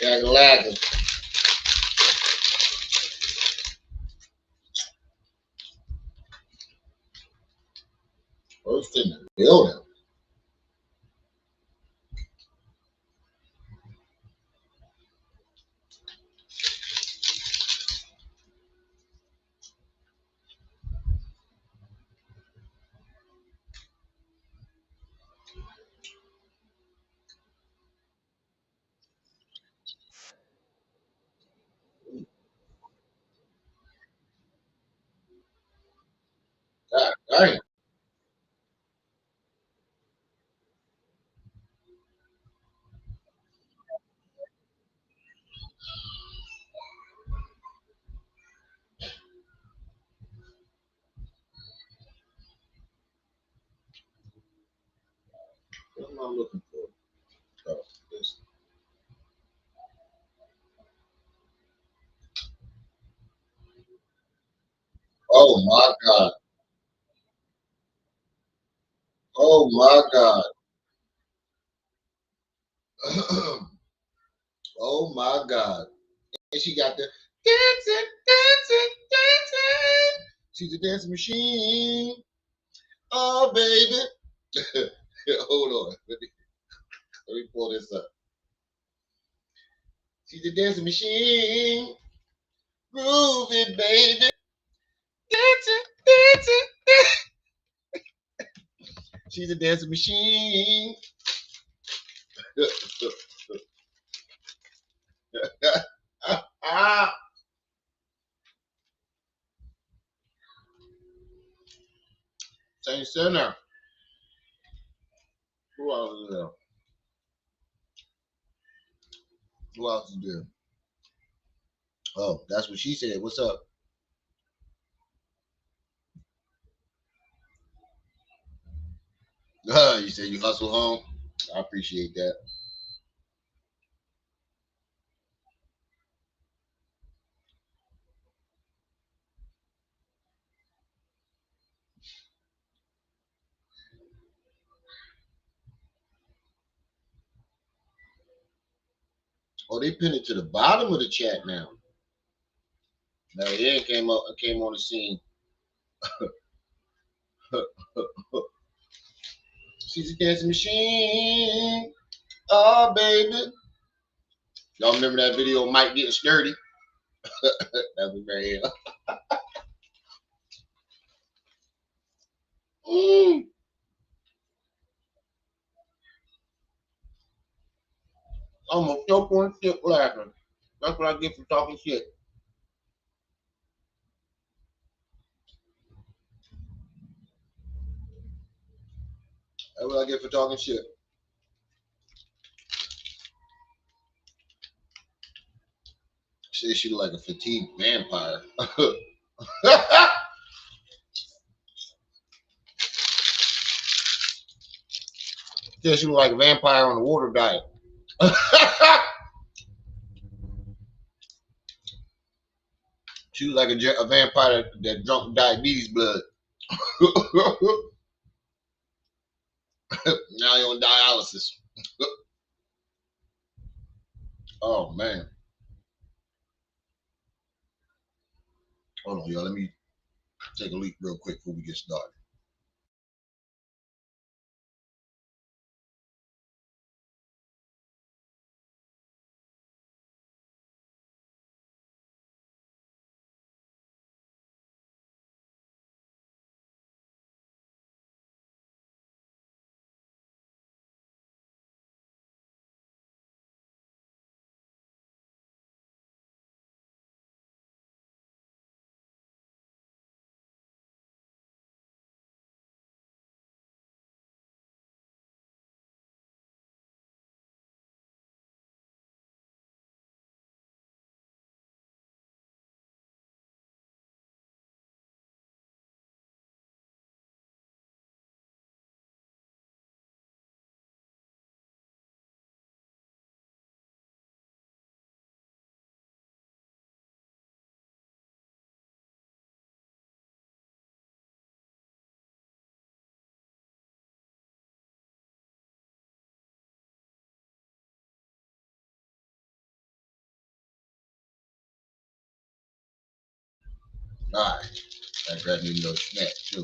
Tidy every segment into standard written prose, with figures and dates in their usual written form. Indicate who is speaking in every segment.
Speaker 1: Got lagging. First in the building. God dang. What am I looking for? Oh, this. Oh my God. Oh my God. Oh my God. And she got the dancing, dancing, dancing. She's a dancing machine. Oh, baby. Hold on. Let me pull this up. She's a dancing machine. Groove it, baby. Dancing, dancing, dancing. She's a dancing machine. Ah, same center. Who else is there? Who else is there? Oh, that's what she said. What's up? You said you hustle home. I appreciate that. Oh, they pinned it to the bottom of the chat now. Now yeah, came on the scene. She's a dancing machine. Oh baby. Y'all remember that video of Mike getting sturdy? That was very mm. Almost no point shit laughing. That's what I get for talking shit. That's what I get for talking shit. Shit, she look like a fatigued vampire. Yeah, she look like a vampire on a water diet. She was like a vampire that drunk diabetes blood. Now you're on dialysis. Oh man. Hold on, y'all. Let me take a leak real quick before we get started. All right. I grab me a little snack too.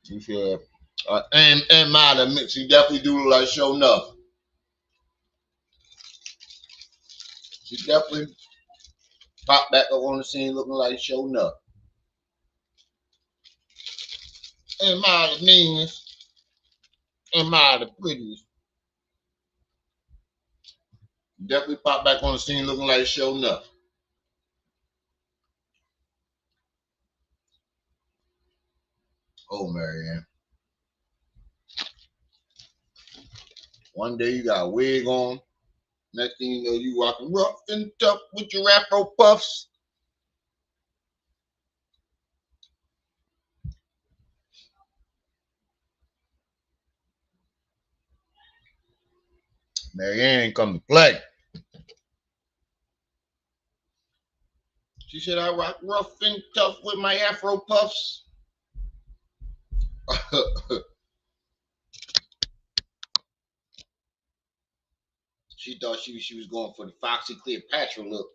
Speaker 1: You feel and Mada mix, she definitely do look like show enough. She definitely popped back up on the scene looking like show enough. And Mada meanness and Mada prettiness. Definitely popped back on the scene looking like show enough. Oh, Marianne. One day you got a wig on. Next thing you know, you walking rough and tough with your afro puffs. Marianne come to play. She said, I rock rough and tough with my afro puffs. She thought she was going for the Foxy Cleopatra look,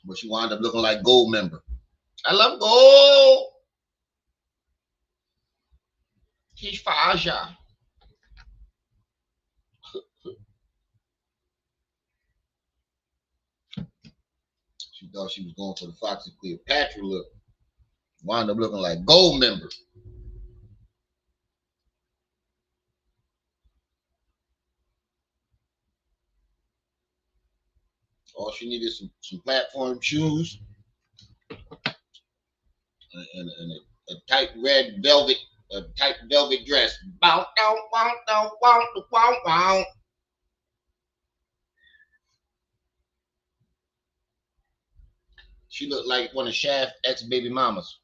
Speaker 1: but she wound up looking like Gold Member. I love Gold. He's Faja. She thought she was going for the Foxy Cleopatra look. Wound up looking like Gold Member. All she needed some platform shoes and a tight red velvet, a tight velvet dress. Bow, down, wow, down, wow, wow, wow. She looked like one of Shaft's ex baby mamas.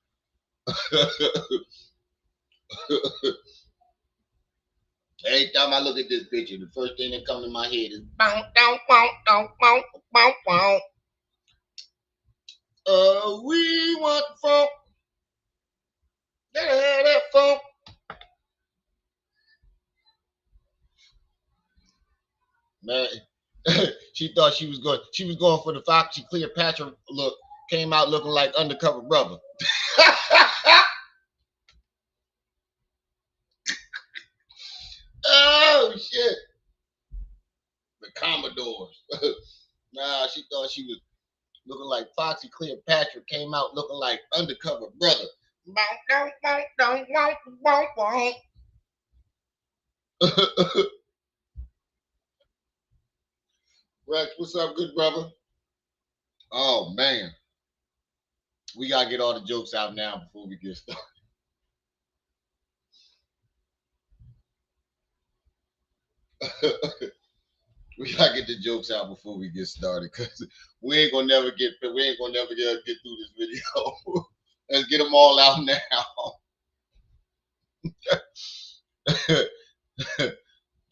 Speaker 1: Every time I look at this picture, the first thing that comes to my head is bow, down, wow, down, wow, wow, wow. We want funk. That funk. Man, she thought she was going for the Foxy Cleopatra look. Came out looking like undercover brother. Oh shit. The Commodores. Nah, she thought she was looking like Foxy Cleopatra, came out looking like undercover brother. Rex, what's up, good brother? Oh man. We gotta get all the jokes out now before we get started. We gotta get the jokes out before we get started because we ain't gonna never get get through this video. Let's get them all out now.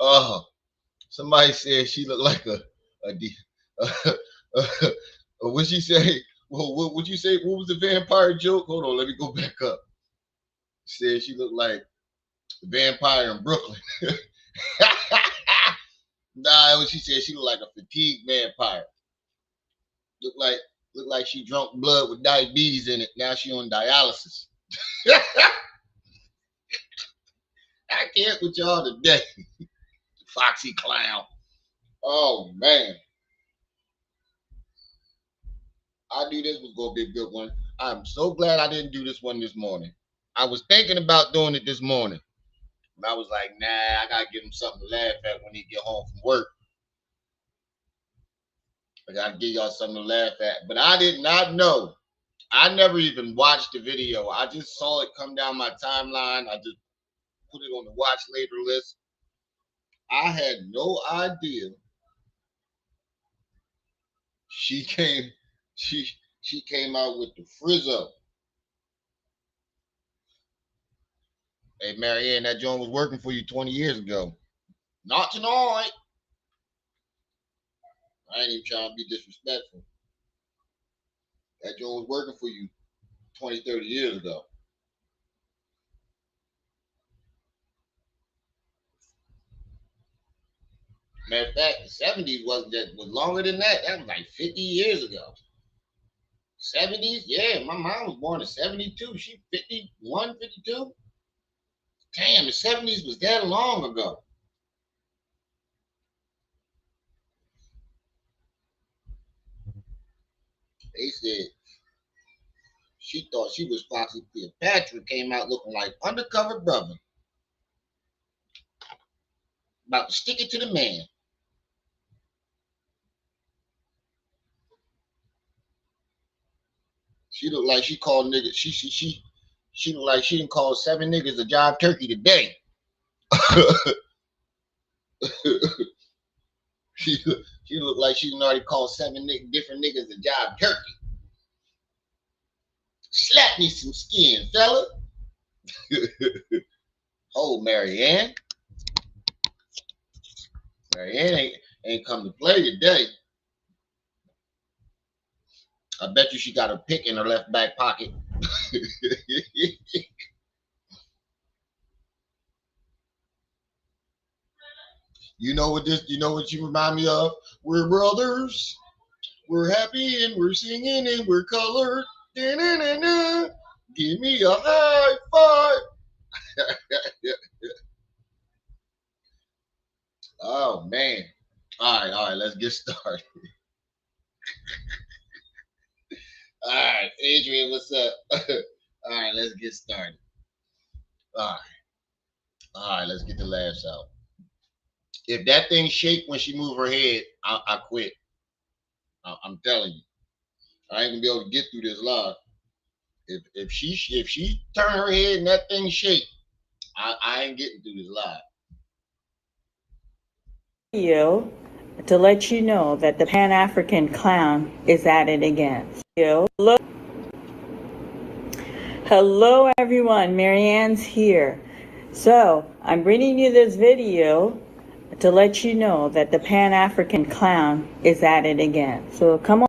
Speaker 1: Oh, somebody said she looked like what she say? Well, what would you say? What was the vampire joke? Hold on, let me go back up. Said she looked like the vampire in Brooklyn. Nah, what she said, she looked like a fatigued vampire. Looked like looked like she drunk blood with diabetes in it. Now she on dialysis. I can't with y'all today. Foxy clown. Oh man. I knew this was gonna be a good one. I'm so glad I didn't do this one this morning. I was thinking about doing it this morning. And I was like, nah, I gotta give him something to laugh at when he get home from work. I gotta give y'all something to laugh at. But I did not know. I never even watched the video. I just saw it come down my timeline. I just put it on the watch later list. I had no idea she came she she came out with the frizzo. Hey Marianne, that joint was working for you 20 years ago. Not tonight. I ain't even trying to be disrespectful. That joint was working for you 20, 30 years ago. Matter of fact, the 70s was longer than that. That was like 50 years ago. 70s? Yeah, my mom was born in 72. She 51, 52. Damn, the 70s was that long ago. They said she thought she was Foxy Cleopatra, came out looking like undercover brother. About to stick it to the man. She looked like she called niggas. She looked like she didn't call 7 niggas a job turkey today. she she looked like she already called 7 different niggas a job turkey. Slap me some skin, fella. Oh, Marianne. Marianne ain't come to play today. I bet you she got a pick in her left back pocket. You know what you remind me of? We're brothers. We're happy and we're singing and we're colored. Da-na-na-na. Give me a high five. Oh man. All right, let's get started. All right, Adrian, what's up? All right, let's get started. All right, let's get the laughs out. If that thing shake when she move her head, I quit. I'm telling you, I ain't gonna be able to get through this live. If she turn her head and that thing shake, I ain't getting through this live.
Speaker 2: Video to let you know that the Pan-African clown is at it again. Hello everyone, Marianne's here. So I'm bringing you this video to let you know that the Pan-African clown is at it again. So come on.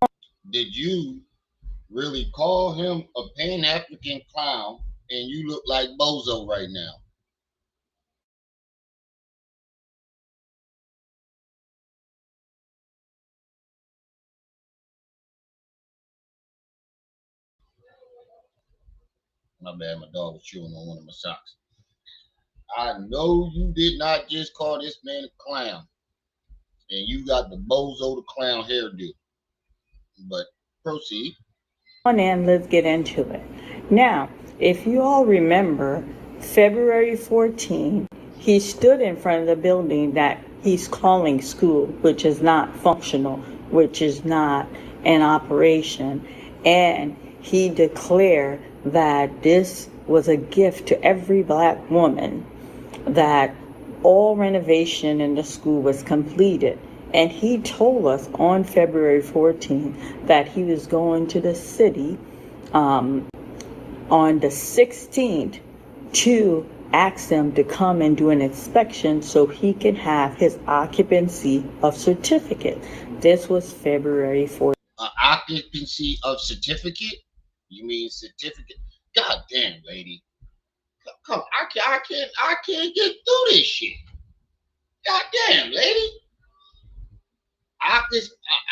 Speaker 1: Did you really call him a Pan-African clown and you look like Bozo right now? My bad, my dog was chewing on one of my socks. I know you did not just call this man a clown, and you got the Bozo the Clown hairdo. But proceed.
Speaker 2: On in, let's get into it. Now, if you all remember, February 14, he stood in front of the building that he's calling school, which is not functional, which is not an operation, and he declared that this was a gift to every black woman, that all renovation in the school was completed. And he told us on February 14th that he was going to the city on the 16th to ask them to come and do an inspection so he can have his occupancy of certificate. This was February 14th.
Speaker 1: Occupancy of certificate? You mean certificate? God damn, lady. Come, I can't get through this shit. God damn, lady.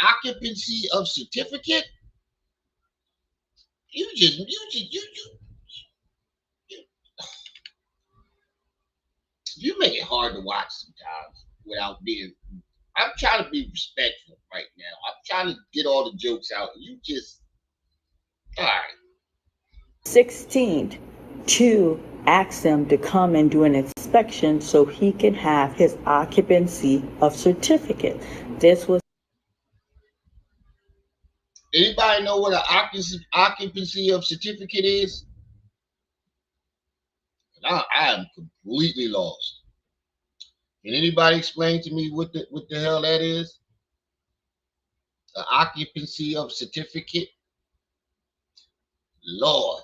Speaker 1: Occupancy of certificate? You make it hard to watch sometimes without being. I'm trying to be respectful right now. I'm trying to get all the jokes out. You just all right.
Speaker 2: 16th to ask them to come and do an inspection so he can have his occupancy of certificate. This was.
Speaker 1: Anybody know what an occupancy of certificate is? I am completely lost. Can anybody explain to me what the hell that is? The occupancy of certificate? Lord,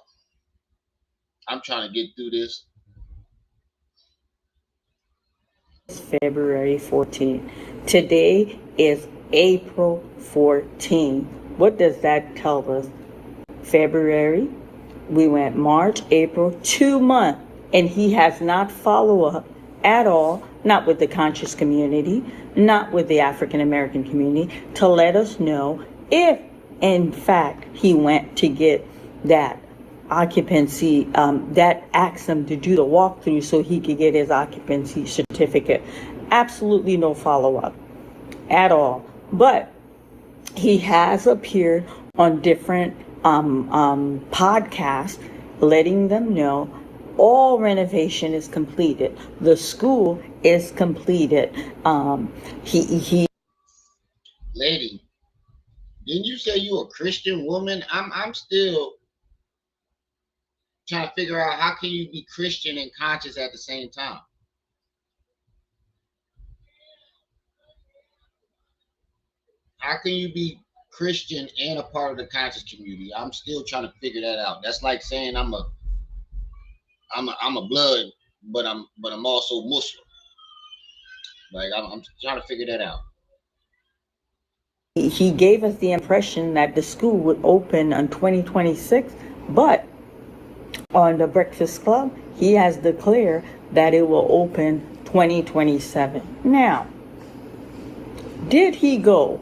Speaker 1: I'm trying to get through this.
Speaker 2: February 14th. Today is April 14th. What does that tell us? February, we went March, April, 2 months, and he has not followed up at all not with the conscious community, not with the African American community, to let us know if, in fact, he went to get that occupancy, that asked him to do the walkthrough so he could get his occupancy certificate. Absolutely no follow-up at all. But he has appeared on different podcasts letting them know all renovation is completed. The school is completed. He
Speaker 1: Lady, didn't you say you a Christian woman? I'm still trying to figure out how can you be Christian and conscious at the same time. How can you be Christian and a part of the conscious community? I'm still trying to figure that out. That's like saying I'm a blood, but I'm also Muslim. Like I'm trying to figure that out.
Speaker 2: he gave us the impression that the school would open in 2026, but on the Breakfast Club, he has declared that it will open 2027. Now, did he go?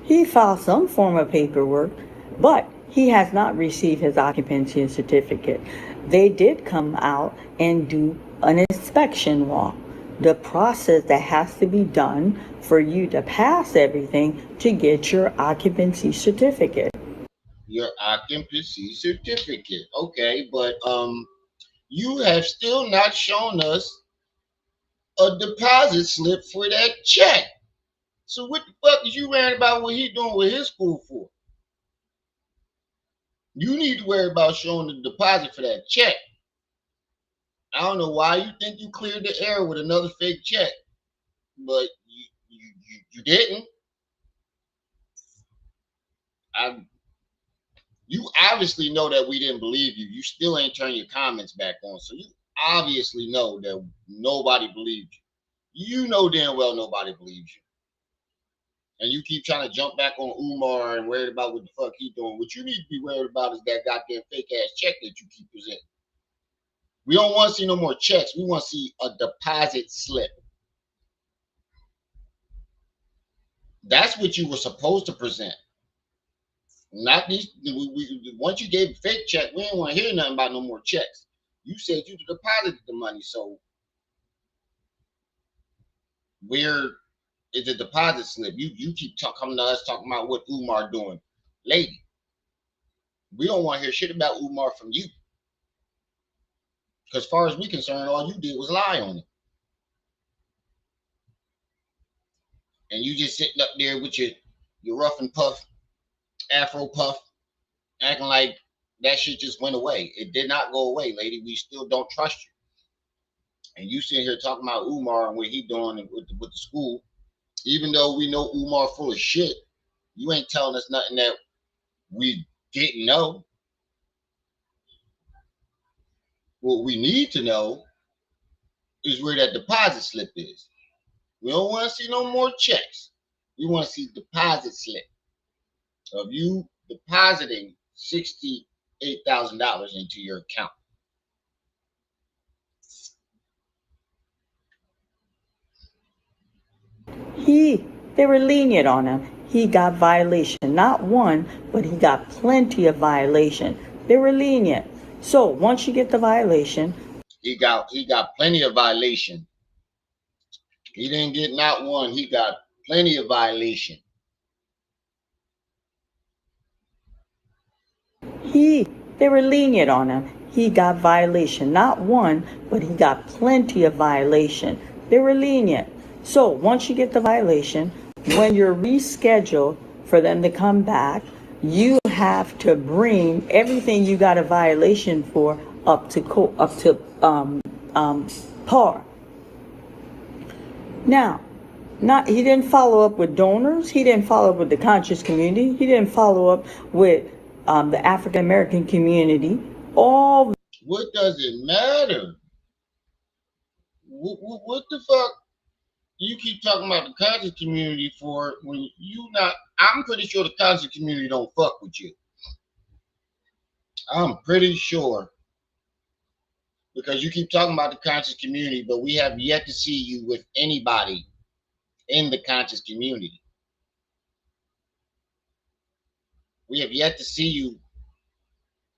Speaker 2: He filed some form of paperwork, but he has not received his occupancy certificate. They did come out and do an inspection walk. The process that has to be done for you to pass everything to get your occupancy certificate.
Speaker 1: Your occupancy certificate. Okay, but you have still not shown us a deposit slip for that check. So what the fuck is you worrying about what he doing with his school for? You need to worry about showing the deposit for that check. I don't know why you think you cleared the air with another fake check, but you didn't. I You obviously know that we didn't believe you. You still ain't turned your comments back on, so you obviously know that nobody believed you. You know damn well nobody believes you. And you keep trying to jump back on Umar and worried about what the fuck he doing. What you need to be worried about is that goddamn fake ass check that you keep presenting. We don't want to see no more checks. We want to see a deposit slip. That's what you were supposed to present. Not these. Once you gave a fake check, we didn't want to hear nothing about no more checks. You said you deposited the money, so where is the deposit slip? You keep coming to us talking about what Umar doing, lady. We don't want to hear shit about Umar from you. Because as far as we concerned, all you did was lie on it. And you just sitting up there with your rough and puff, afro puff, acting like that shit just went away. It did not go away, lady. We still don't trust you. And you sitting here talking about Umar and what he doing with the school, even though we know Umar full of shit, you ain't telling us nothing that we didn't know. What we need to know is where that deposit slip is. We don't want to see no more checks. We want to see deposit slip of you depositing $68,000 into your account.
Speaker 2: They were lenient on him. He got violation, not one, but he got plenty of violation. They were lenient. So once you get the violation,
Speaker 1: he got plenty of violation. He didn't get not one. He got plenty of violation.
Speaker 2: They were lenient on him. He got violation, not one, but he got plenty of violation. They were lenient. So once you get the violation, when you're rescheduled for them to come back, you have to bring everything you got a violation for up to par. Now, he didn't follow up with donors. He didn't follow up with the conscious community. He didn't follow up with the African American community.
Speaker 1: What does it matter? What the fuck? You keep talking about the conscious community for when you not. I'm pretty sure the conscious community don't fuck with you. I'm pretty sure because you keep talking about the conscious community, but we have yet to see you with anybody in the conscious community. We have yet to see you,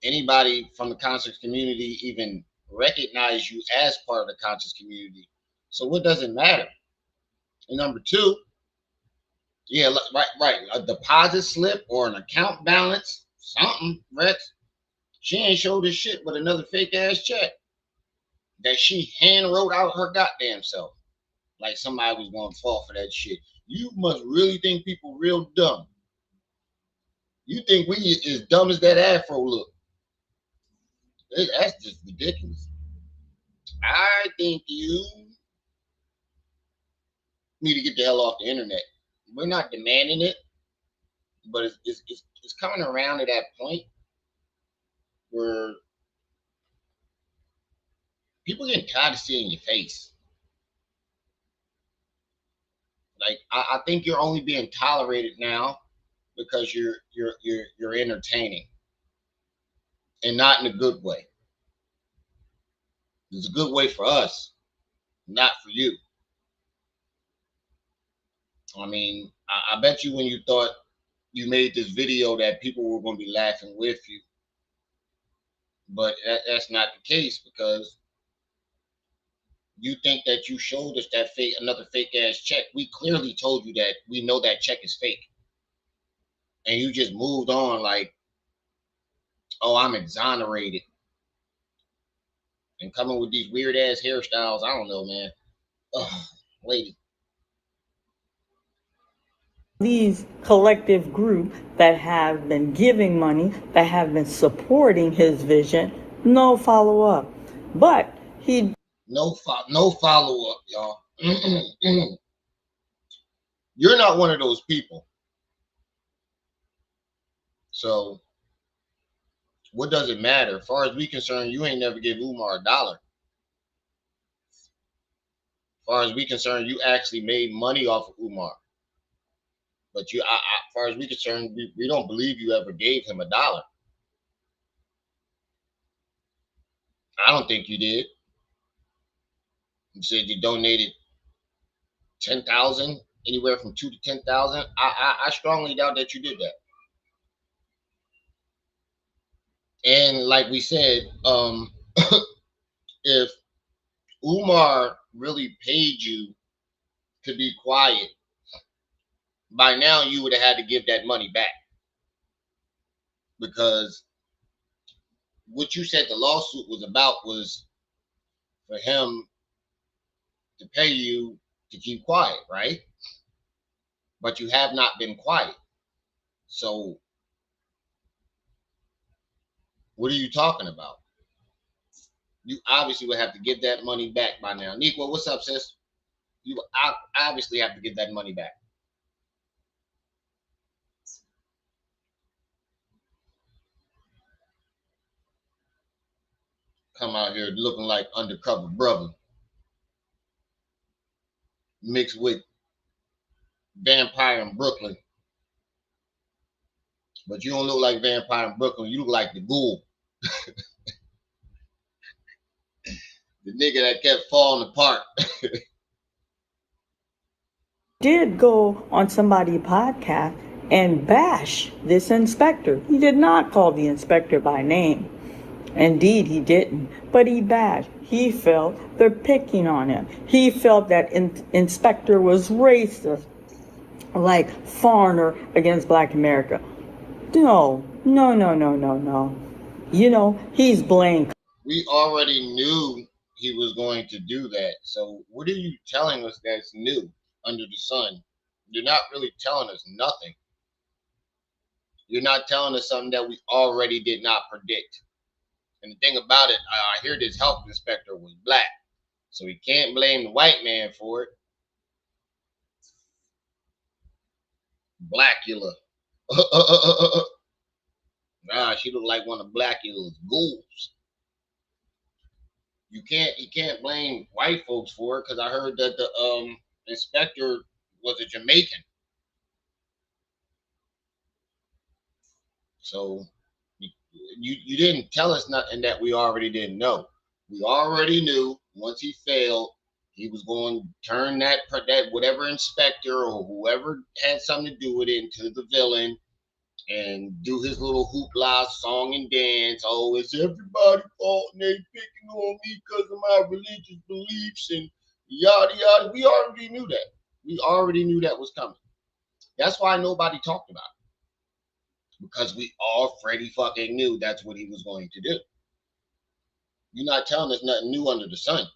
Speaker 1: anybody from the conscious community, even recognize you as part of the conscious community. So what does it matter? And number two, yeah, right. A deposit slip or an account balance, something, Rex. She ain't showed us shit but another fake ass check that she hand wrote out her goddamn self. Like somebody was gonna fall for that shit. You must really think people real dumb. You think we as dumb as that afro look. That's just ridiculous. I think you need to get the hell off the internet. We're not demanding it, but it's coming around to that point where people getting tired of seeing your face. Like I think you're only being tolerated now because you're entertaining and not in a good way. It's a good way for us, not for you. I mean, I bet you when you thought you made this video that people were going to be laughing with you, but that's not the case because you think that you showed us that fake, another fake ass check. We clearly told you that we know that check is fake, and you just moved on like, oh, I'm exonerated, and coming with these weird ass hairstyles. I don't know, man. Ugh, lady.
Speaker 2: These collective group that have been giving money, that have been supporting his vision, no follow up. But he
Speaker 1: No follow up, y'all. You're not one of those people. So what does it matter? As far as we concerned, you ain't never give Umar a dollar. As far as we concerned, you actually made money off of Umar. But as far as we concerned, we don't believe you ever gave him a dollar. I don't think you did. You said you donated 10,000, anywhere from 2 to 10,000. I strongly doubt that you did that. And like we said, if Umar really paid you to be quiet, by now you would have had to give that money back because what you said the lawsuit was about was for him to pay you to keep quiet, right? But you have not been quiet. So what are you talking about? You obviously would have to give that money back by now. Nico, what's up, sis? You obviously have to get that money back. Come out here looking like undercover brother mixed with vampire in Brooklyn. But you don't look like vampire in Brooklyn. You look like the ghoul. The nigga that kept falling apart.
Speaker 2: did go on somebody's podcast and bash this inspector. He did not call the inspector by name. Indeed, he didn't. But he bashed. He felt they're picking on him. He felt that inspector was racist, like foreigner against Black America. No, no, no, no, no, no. You know, he's blamed.
Speaker 1: We already knew he was going to do that. So what are you telling us that's new under the sun? You're not really telling us nothing. You're not telling us something that we already did not predict. And the thing about it, I hear this health inspector was black. So he can't blame the white man for it. Blackula. Nah, she looked like one of Blackula's ghouls. You can't blame white folks for it because I heard that the inspector was a Jamaican. So you didn't tell us nothing that we already didn't know. We already knew once he failed, he was going to turn that whatever inspector or whoever had something to do with it into the villain and do his little hoopla song and dance. Oh, it's everybody's fault and they picking on me because of my religious beliefs and yada yada. We already knew that. We already knew that was coming. That's why nobody talked about it. Because we already fucking knew that's what he was going to do. You're not telling us nothing new under the sun.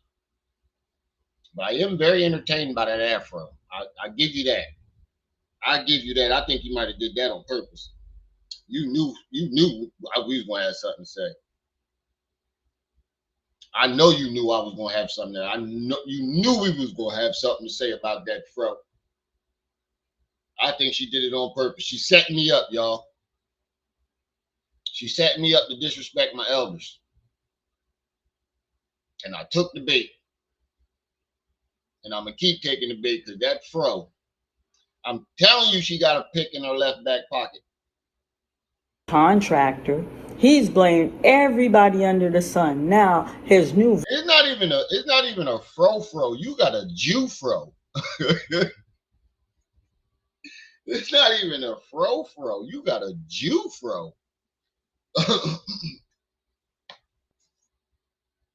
Speaker 1: But I am very entertained by that afro. I give you that. I give you that. I think you might have did that on purpose. You knew we was gonna have something to say. I know you knew I was gonna have something there. I know you knew we was gonna have something to say about that fro. I think she did it on purpose. She set me up, y'all. She set me up to disrespect my elders. And I took the bait. And I'm gonna keep taking the bait because that fro, I'm telling you, she got a pick in her left back pocket.
Speaker 2: Contractor. He's blamed everybody under the sun. Now his new
Speaker 1: It's not even a fro. You got a Jew fro. It's not even a fro. You got a Jew fro.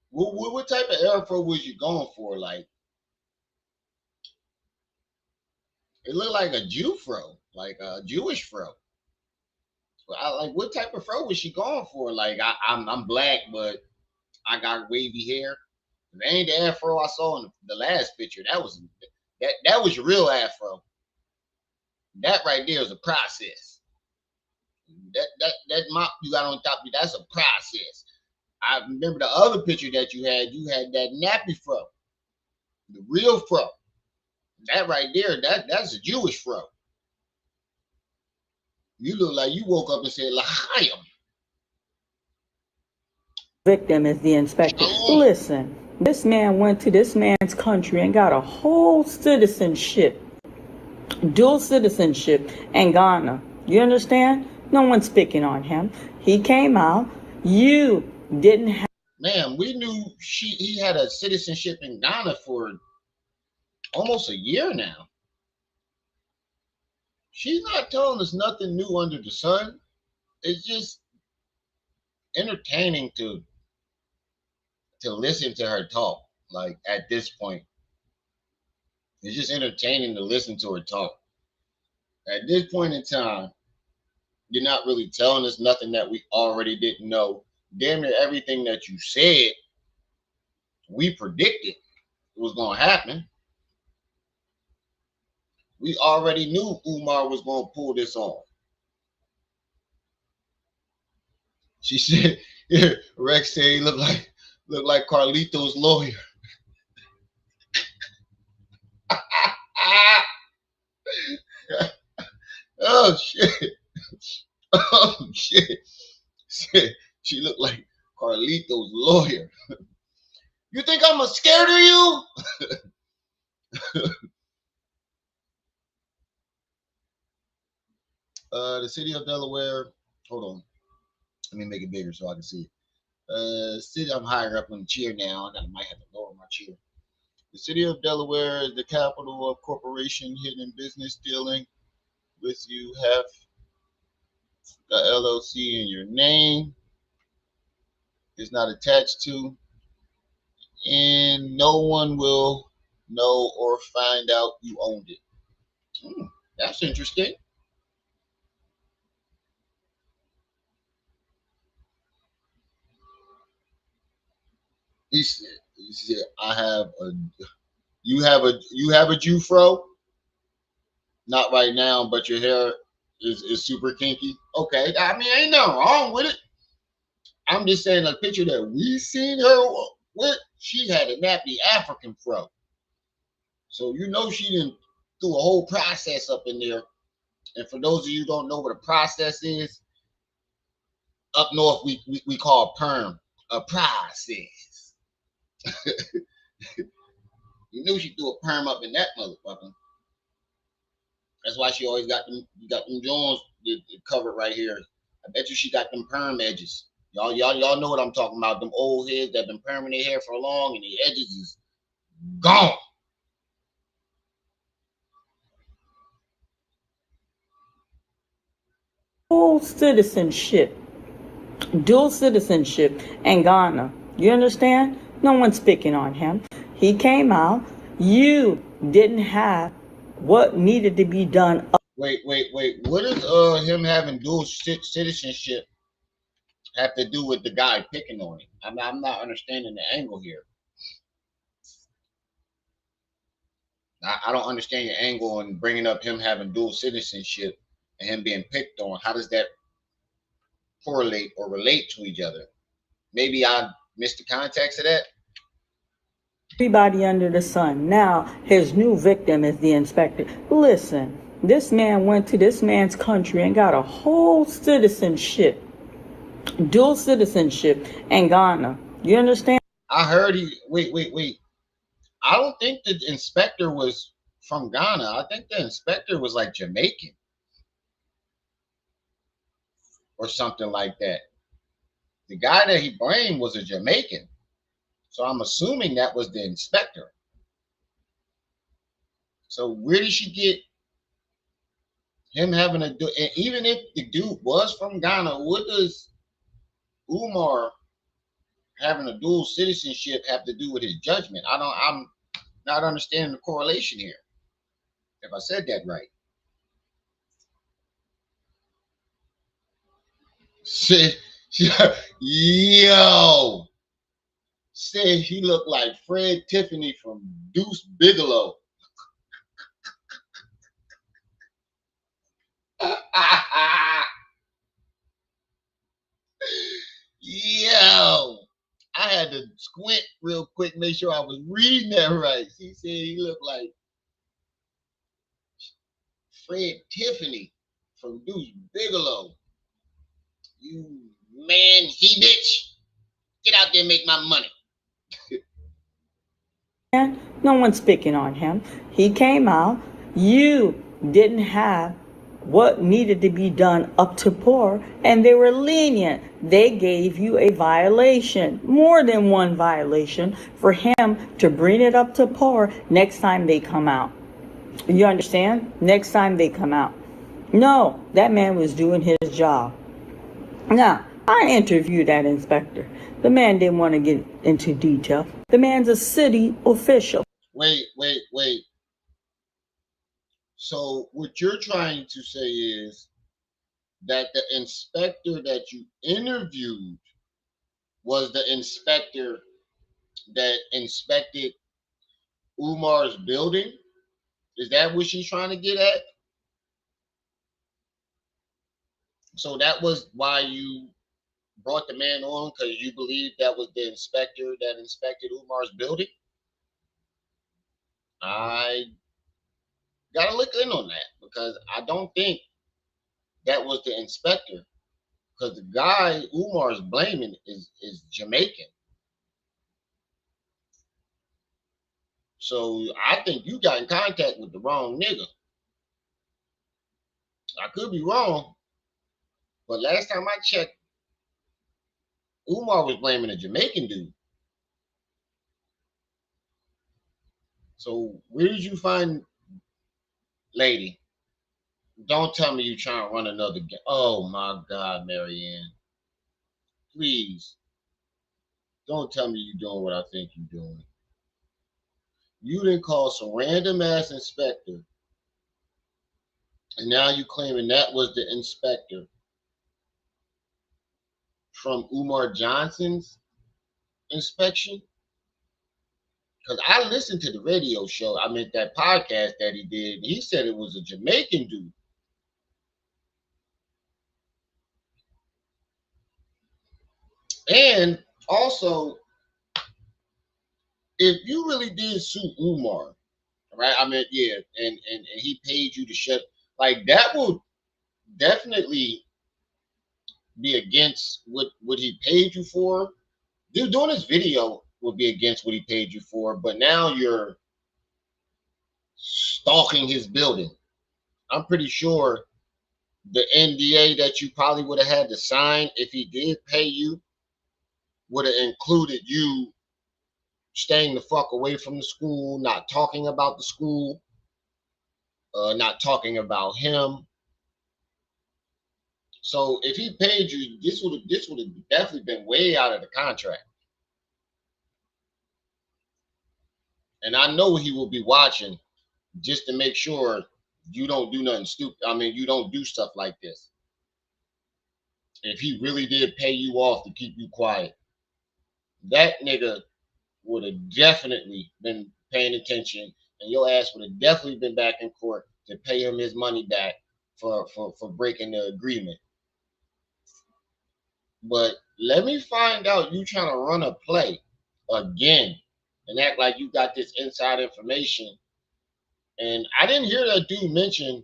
Speaker 1: what type of afro was you going for? Like, it looked like a Jew fro, like a Jewish fro. Like, what type of fro was she going for? Like, I'm black, but I got wavy hair. That ain't the afro I saw in the last picture. That was your real afro. That right there is a process. That mop you got on top of you, that's a process. I remember the other picture that you had that nappy fro. The real fro. That right there, that's a Jewish fro. You look like you woke up and said L'chaim.
Speaker 2: victim is the inspector. Listen, this man went to this man's country and got a whole citizenship, dual citizenship in Ghana. You understand? No one's picking on him. He came out. You didn't have.
Speaker 1: Man, we knew he had a citizenship in Ghana for almost a year now. She's not telling us nothing new under the sun. It's just entertaining to listen to her talk. Like, at this point, it's just entertaining to listen to her talk. At this point in time, you're not really telling us nothing that we already didn't know. Damn near everything that you said, we predicted was going to happen. We already knew Umar was going to pull this off. She said, Rex said he looked like Carlito's lawyer. Oh shit! Oh shit! She looked like Carlito's lawyer. You think I'm scared of you? The city of Delaware. Hold on. Let me make it bigger so I can see it. City. I'm higher up on the chair now. I might have to lower my chair. The city of Delaware is the capital of corporation hidden business dealing with you have the LLC in your name is not attached to, and no one will know or find out you owned it. That's interesting. He said, I have a you have a Jufro? Not right now, but your hair is super kinky. Okay. I mean, ain't nothing wrong with it. I'm just saying a picture that we seen her with, she had a nappy African fro. So you know she didn't do a whole process up in there. And for those of you who don't know what a process is, up north we call perm a process. You knew she threw a perm up in that motherfucker. That's why she always got them Jones covered right here. I bet you she got them perm edges. Y'all know what I'm talking about. Them old heads that been perming their hair for long and the edges is gone.
Speaker 2: Full citizenship, dual citizenship in Ghana. You understand? No one's picking on him. He came out. You didn't have what needed to be done.
Speaker 1: Wait. What does him having dual citizenship have to do with the guy picking on him? I'm not understanding the angle here. I don't understand your angle on bringing up him having dual citizenship and him being picked on. How does that correlate or relate to each other? Maybe I missed the context of that.
Speaker 2: Everybody under the sun. Now, his new victim is the inspector. Listen, this man went to this man's country and got a whole citizenship, dual citizenship in Ghana. You understand?
Speaker 1: I heard he. Wait. I don't think the inspector was from Ghana. I think the inspector was like Jamaican or something like that. The guy that he blamed was a Jamaican. So I'm assuming that was the inspector. So where did she get him having a do? And even if the dude was from Ghana, what does Umar having a dual citizenship have to do with his judgment? I'm not understanding the correlation here. If I said that right. Yo, said he looked like Fred Tiffany from Deuce Bigelow. Yo, I had to squint real quick, make sure I was reading that right. He said he looked like Fred Tiffany from Deuce Bigelow. You man, he bitch. Get out there and make my money.
Speaker 2: No one's picking on him. He came out. You didn't have what needed to be done up to par, and they were lenient. They gave you a violation, more than one violation, for him to bring it up to par next time they come out. You understand? Next time they come out. No, that man was doing his job. Now, I interviewed that inspector. The man didn't want to get into detail. The man's a city official.
Speaker 1: Wait. So what you're trying to say is that the inspector that you interviewed was the inspector that inspected Umar's building? Is that what she's trying to get at? So that was why you brought the man on, because you believe that was the inspector that inspected Umar's building? I gotta look in on that because I don't think that was the inspector. Because the guy Umar's blaming is Jamaican. So I think you got in contact with the wrong nigga. I could be wrong, but last time I checked, Umar was blaming a Jamaican dude. So where did you find, lady? Don't tell me you trying to run another game. Oh my God, Marianne. Please. Don't tell me you're doing what I think you're doing. You didn't call some random ass inspector, and now you claiming that was the inspector from Umar Johnson's inspection? Because I listened to the radio show, I meant that podcast that he did, and he said it was a Jamaican dude. And also, if you really did sue Umar, right? I mean, yeah, and he paid you to shut, like that would definitely be against what he paid you for. Dude, doing this video would be against what he paid you for, but now you're stalking his building. I'm pretty sure the NDA that you probably would have had to sign if he did pay you would have included you staying the fuck away from the school, not talking about the school, not talking about him. So if he paid you, this would have definitely been way out of the contract. And I know he will be watching just to make sure you don't do nothing stupid. I mean, you don't do stuff like this. If he really did pay you off to keep you quiet, that nigga would have definitely been paying attention, and your ass would have definitely been back in court to pay him his money back for breaking the agreement. But let me find out you trying to run a play again and act like you got this inside information. And I didn't hear that dude mention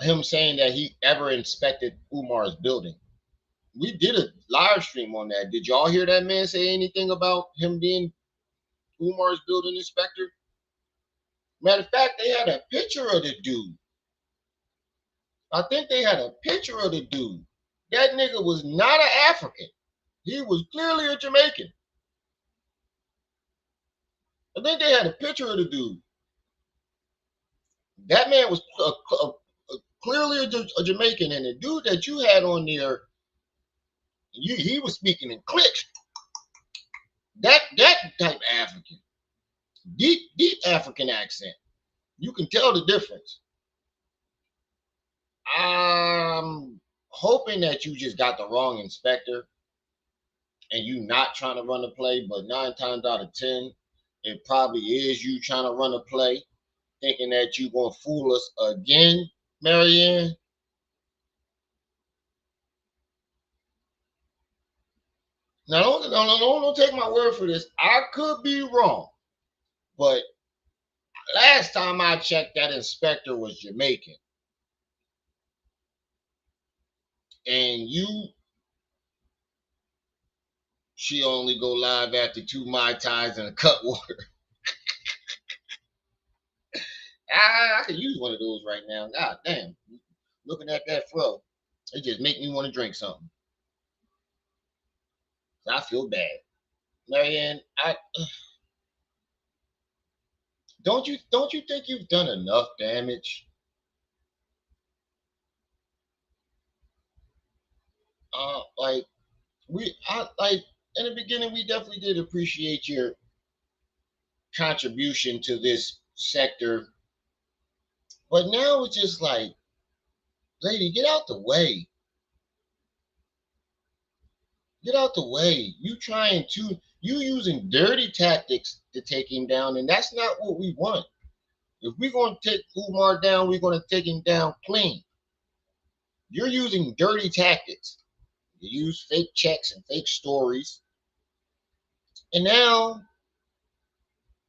Speaker 1: him saying that he ever inspected Umar's building. We did a live stream on that. Did y'all hear that man say anything about him being Umar's building inspector? Matter of fact, they had a picture of the dude. I think they had a picture of the dude. That nigga was not an African. He was clearly a Jamaican. I think they had a picture of the dude. That man was clearly a Jamaican, and the dude that you had on there, he was speaking in clicks. That type of African, deep African accent. You can tell the difference. I'm hoping that you just got the wrong inspector and you not trying to run a play, but 9 times out of 10, it probably is you trying to run a play, thinking that you gonna fool us again, Marianne. Now don't take my word for this. I could be wrong, but last time I checked, that inspector was Jamaican, and she only go live after 2 Mai Tais and a cut water. I could use one of those right now. God damn. Looking at that fro, it just make me want to drink something. I feel bad. Marianne, don't you think you've done enough damage? Like like in the beginning, we definitely did appreciate your contribution to this sector, but now it's just like, lady, get out the way. Get out the way. You using dirty tactics to take him down, and that's not what we want. If we're going to take Umar down, we're going to take him down clean. You're using dirty tactics. You use fake checks and fake stories. And now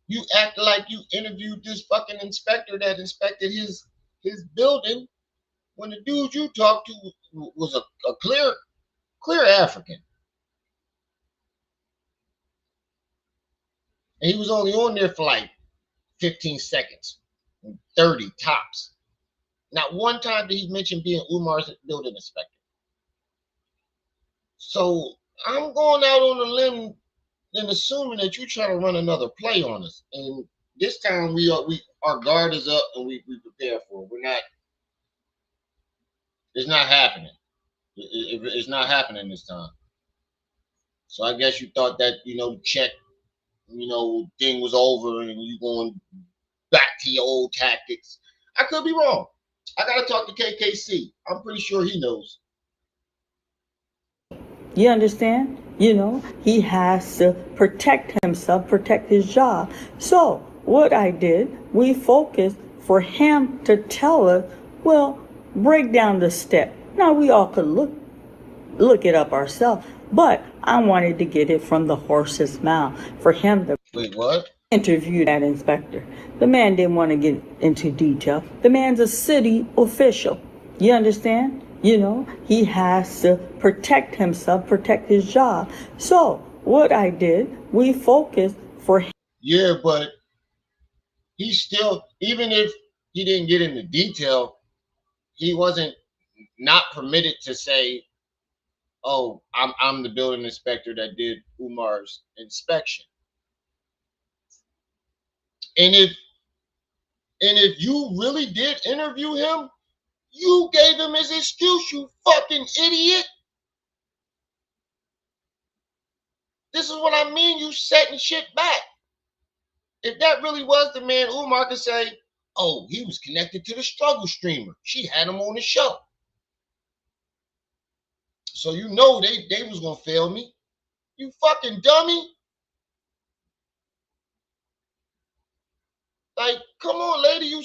Speaker 1: you act like you interviewed this fucking inspector that inspected his building when the dude you talked to was a clear African. And he was only on there for like 15 seconds, 30 tops. Not one time did he mention being Umar's building inspector. So I'm going out on a limb and assuming that you're trying to run another play on us. And this time our guard is up and we prepare for it. It's not happening. It's not happening this time. So I guess you thought that, check, thing was over and you going back to your old tactics. I could be wrong. I got to talk to KKC. I'm pretty sure he knows.
Speaker 2: You understand? He has to protect himself, protect his job. So what I did, we focused for him to tell us, well, break down the step. Now we all could look it up ourselves, but I wanted to get it from the horse's mouth for him to
Speaker 1: Wait, what?
Speaker 2: Interview that inspector. The man didn't want to get into detail. The man's a city official. You understand? He has to protect himself, protect his job. So what I did, we focused for him.
Speaker 1: Yeah, but he still, even if he didn't get into detail, he wasn't not permitted to say oh, I'm the building inspector that did Umar's inspection. And if you really did interview him, you gave him his excuse, you fucking idiot. This is what I mean, you setting shit back. If that really was the man, Umar could say, oh, he was connected to the struggle streamer. She had him on the show. So you know they was gonna fail me. You fucking dummy. Like, come on, lady, you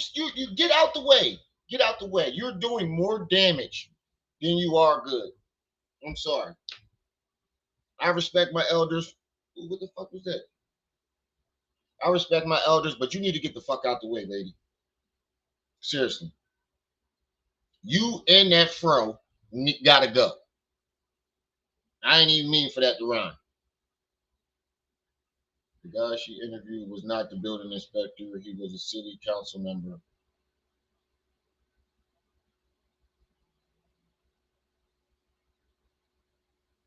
Speaker 1: get out the way. Get out the way. You're doing more damage than you are good. I'm sorry. I respect my elders. Ooh, what the fuck was that? I respect my elders, but you need to get the fuck out the way, lady. Seriously. You and that fro gotta go. I ain't even mean for that to rhyme. The guy she interviewed was not the building inspector. He was a city council member.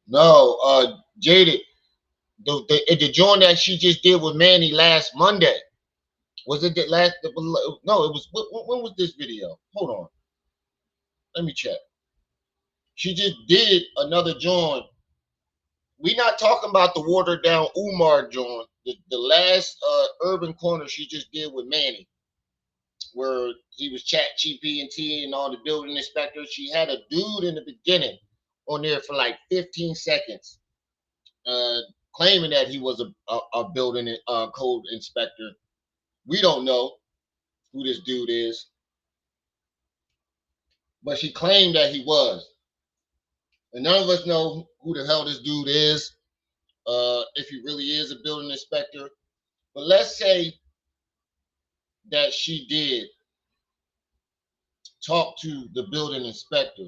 Speaker 1: No, Jaded. The joint that she just did with Manny last Monday. Was it the last? No, it was. When was this video? Hold on. Let me check. She just did another joint. We not talking about the watered down Umar joint. The last urban corner she just did with Manny, where he was chat GPT and all the building inspectors. She had a dude in the beginning on there for like 15 seconds, uh, claiming that he was a building code inspector. We don't know who this dude is, but she claimed that he was. And none of us know who the hell this dude is, if he really is a building inspector. But let's say that she did talk to the building inspector,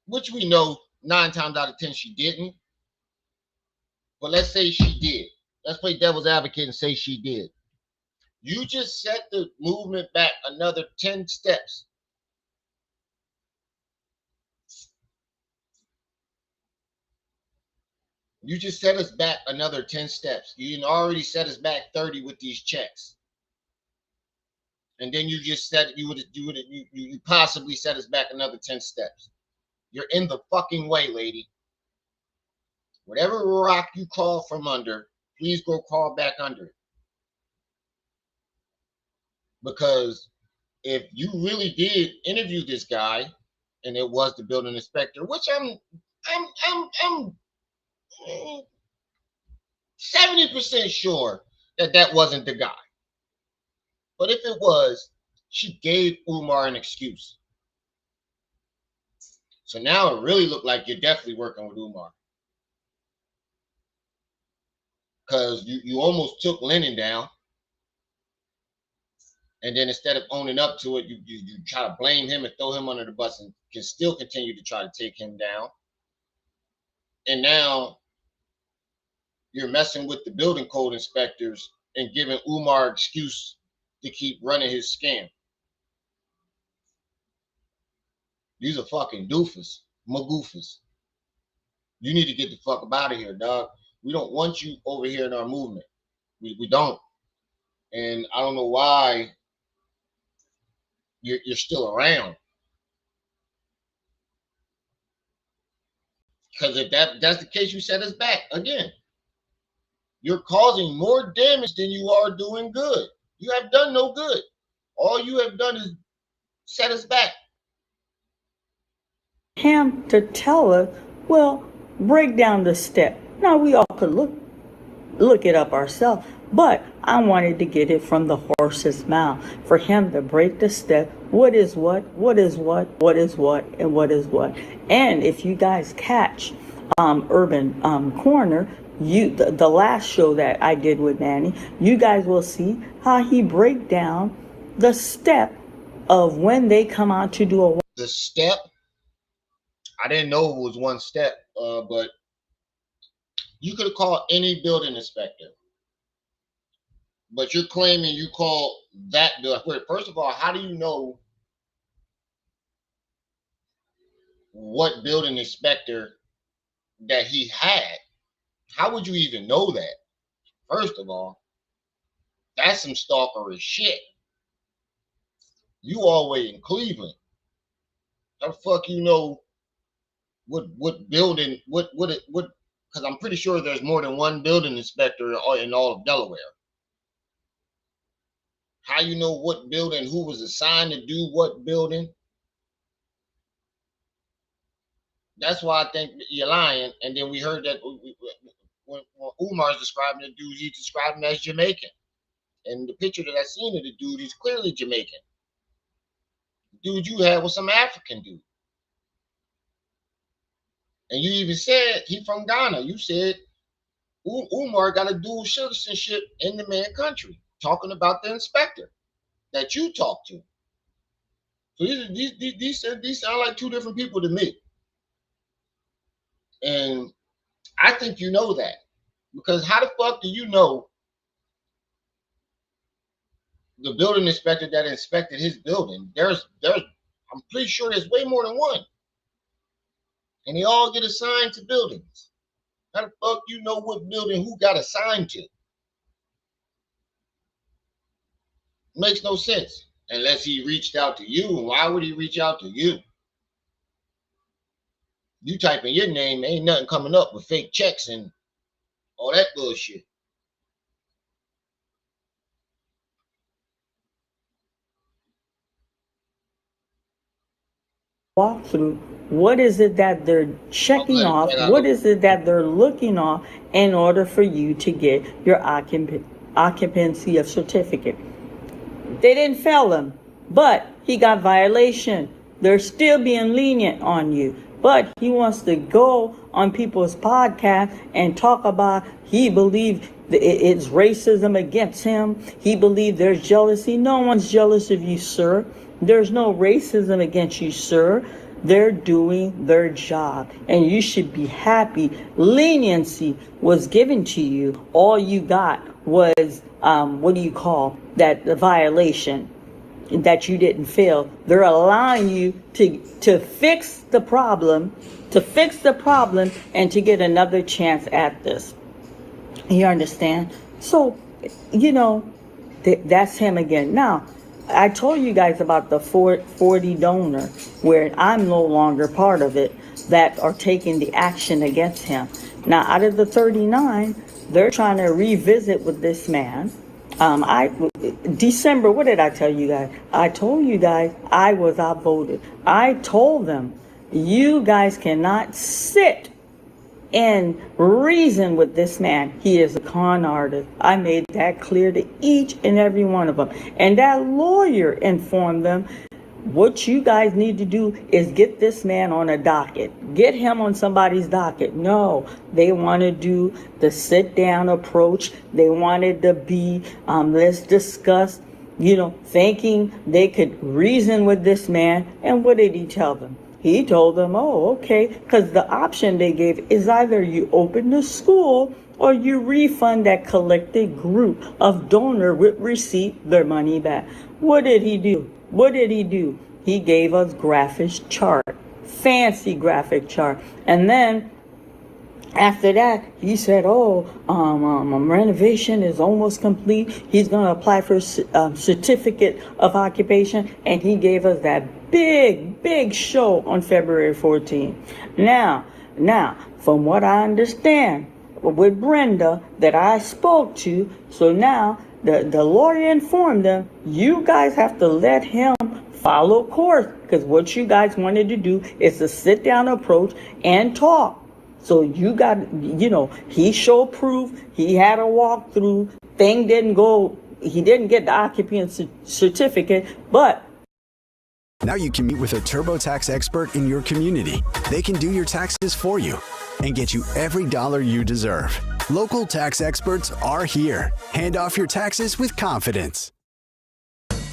Speaker 1: which we know 9 times out of 10 she didn't. But let's say she did. Let's play devil's advocate and say she did. You just set the movement back another 10 steps. You just set us back another 10 steps. You already set us back 30 with these checks. And then you just said you possibly set us back another 10 steps. You're in the fucking way, lady. Whatever rock you crawl from under, please go crawl back under it. Because if you really did interview this guy and it was the building inspector, which I'm 70% sure that wasn't the guy. But if it was, she gave Umar an excuse. So now it really looked like you're definitely working with Umar. Because you almost took Lennon down. And then instead of owning up to it, you try to blame him and throw him under the bus and can still continue to try to take him down. And now you're messing with the building code inspectors and giving Umar an excuse to keep running his scam. These are fucking doofus, magoofus. You need to get the fuck up out of here, dog. We don't want you over here in our movement. We don't. And I don't know why you're still around. Because if that's the case, you set us back again. You're causing more damage than you are doing good. You have done no good. All you have done is set us back.
Speaker 2: Him to tell us, well, break down the step. Now we all could look it up ourselves, but I wanted to get it from the horse's mouth for him to break the step. What is what is what is what, and what is what. And if you guys catch Urban Corner, the last show that I did with Manny, you guys will see how he break down the step of when they come out to do a.
Speaker 1: The step, I didn't know it was one step, but you could have called any building inspector. But you're claiming you called that building. First of all, how do you know what building inspector that he had. How would you even know that? First of all, that's some stalkerish shit. You all way in Cleveland. How the fuck you know what building what because I'm pretty sure there's more than one building inspector in all of Delaware. How you know what building, who was assigned to do what building? That's why I think you're lying. And then we heard that when Umar's describing the dude, he described him as Jamaican. And the picture that I seen of the dude, he's clearly Jamaican. The dude you had was some African dude. And you even said he from Ghana. You said Umar got a dual citizenship in the man country, talking about the inspector that you talked to. So these sound like two different people to me. And I think you know that. Because how the fuck do you know the building inspector that inspected his building? I'm pretty sure there's way more than one. And they all get assigned to buildings. How the fuck you know what building who got assigned to? Makes no sense. Unless he reached out to you. And why would he reach out to you? You type in your name, ain't nothing coming up with fake checks and all that bullshit.
Speaker 2: Walkthrough. What is it that they're checking off? What is it that they're looking off in order for you to get your occupancy of certificate? They didn't fail him, but he got violation. They're still being lenient on you. But he wants to go on people's podcast and talk about he believes it's racism against him. He believes there's jealousy. No one's jealous of you, sir. There's no racism against you, sir. They're doing their job, and you should be happy. Leniency was given to you. All you got was, what do you call that, the violation that you didn't fail. They're allowing you to fix the problem, and to get another chance at this. You understand? So, that's him again. Now, I told you guys about the 40 donor, where I'm no longer part of it, that are taking the action against him. Now, out of the 39, they're trying to revisit with this man. December, what did I tell you guys? I told you guys I was outvoted. I told them, you guys cannot sit and reason with this man. He is a con artist. I made that clear to each and every one of them. And that lawyer informed them, what you guys need to do is get this man on a docket. Get him on somebody's docket. No, they want to do the sit down approach. They wanted to be, let's discuss, thinking they could reason with this man. And what did he tell them? He told them, oh, okay, because the option they gave is either you open the school or you refund that collected group of donor with receipt their money back. What did he do? He gave us graphic chart, fancy graphic chart. And then after that, he said, renovation is almost complete. He's going to apply for a certificate of occupation. And he gave us that big show on February 14th. Now, from what I understand with Brenda that I spoke to, so now the lawyer informed them, you guys have to let him follow course, because what you guys wanted to do is a sit down approach and talk. So you got, he showed proof. He had a walkthrough. Thing didn't go. He didn't get the occupancy certificate, but.
Speaker 3: Now you can meet with a TurboTax expert in your community. They can do your taxes for you and get you every dollar you deserve. Local tax experts are here. Hand off your taxes with confidence.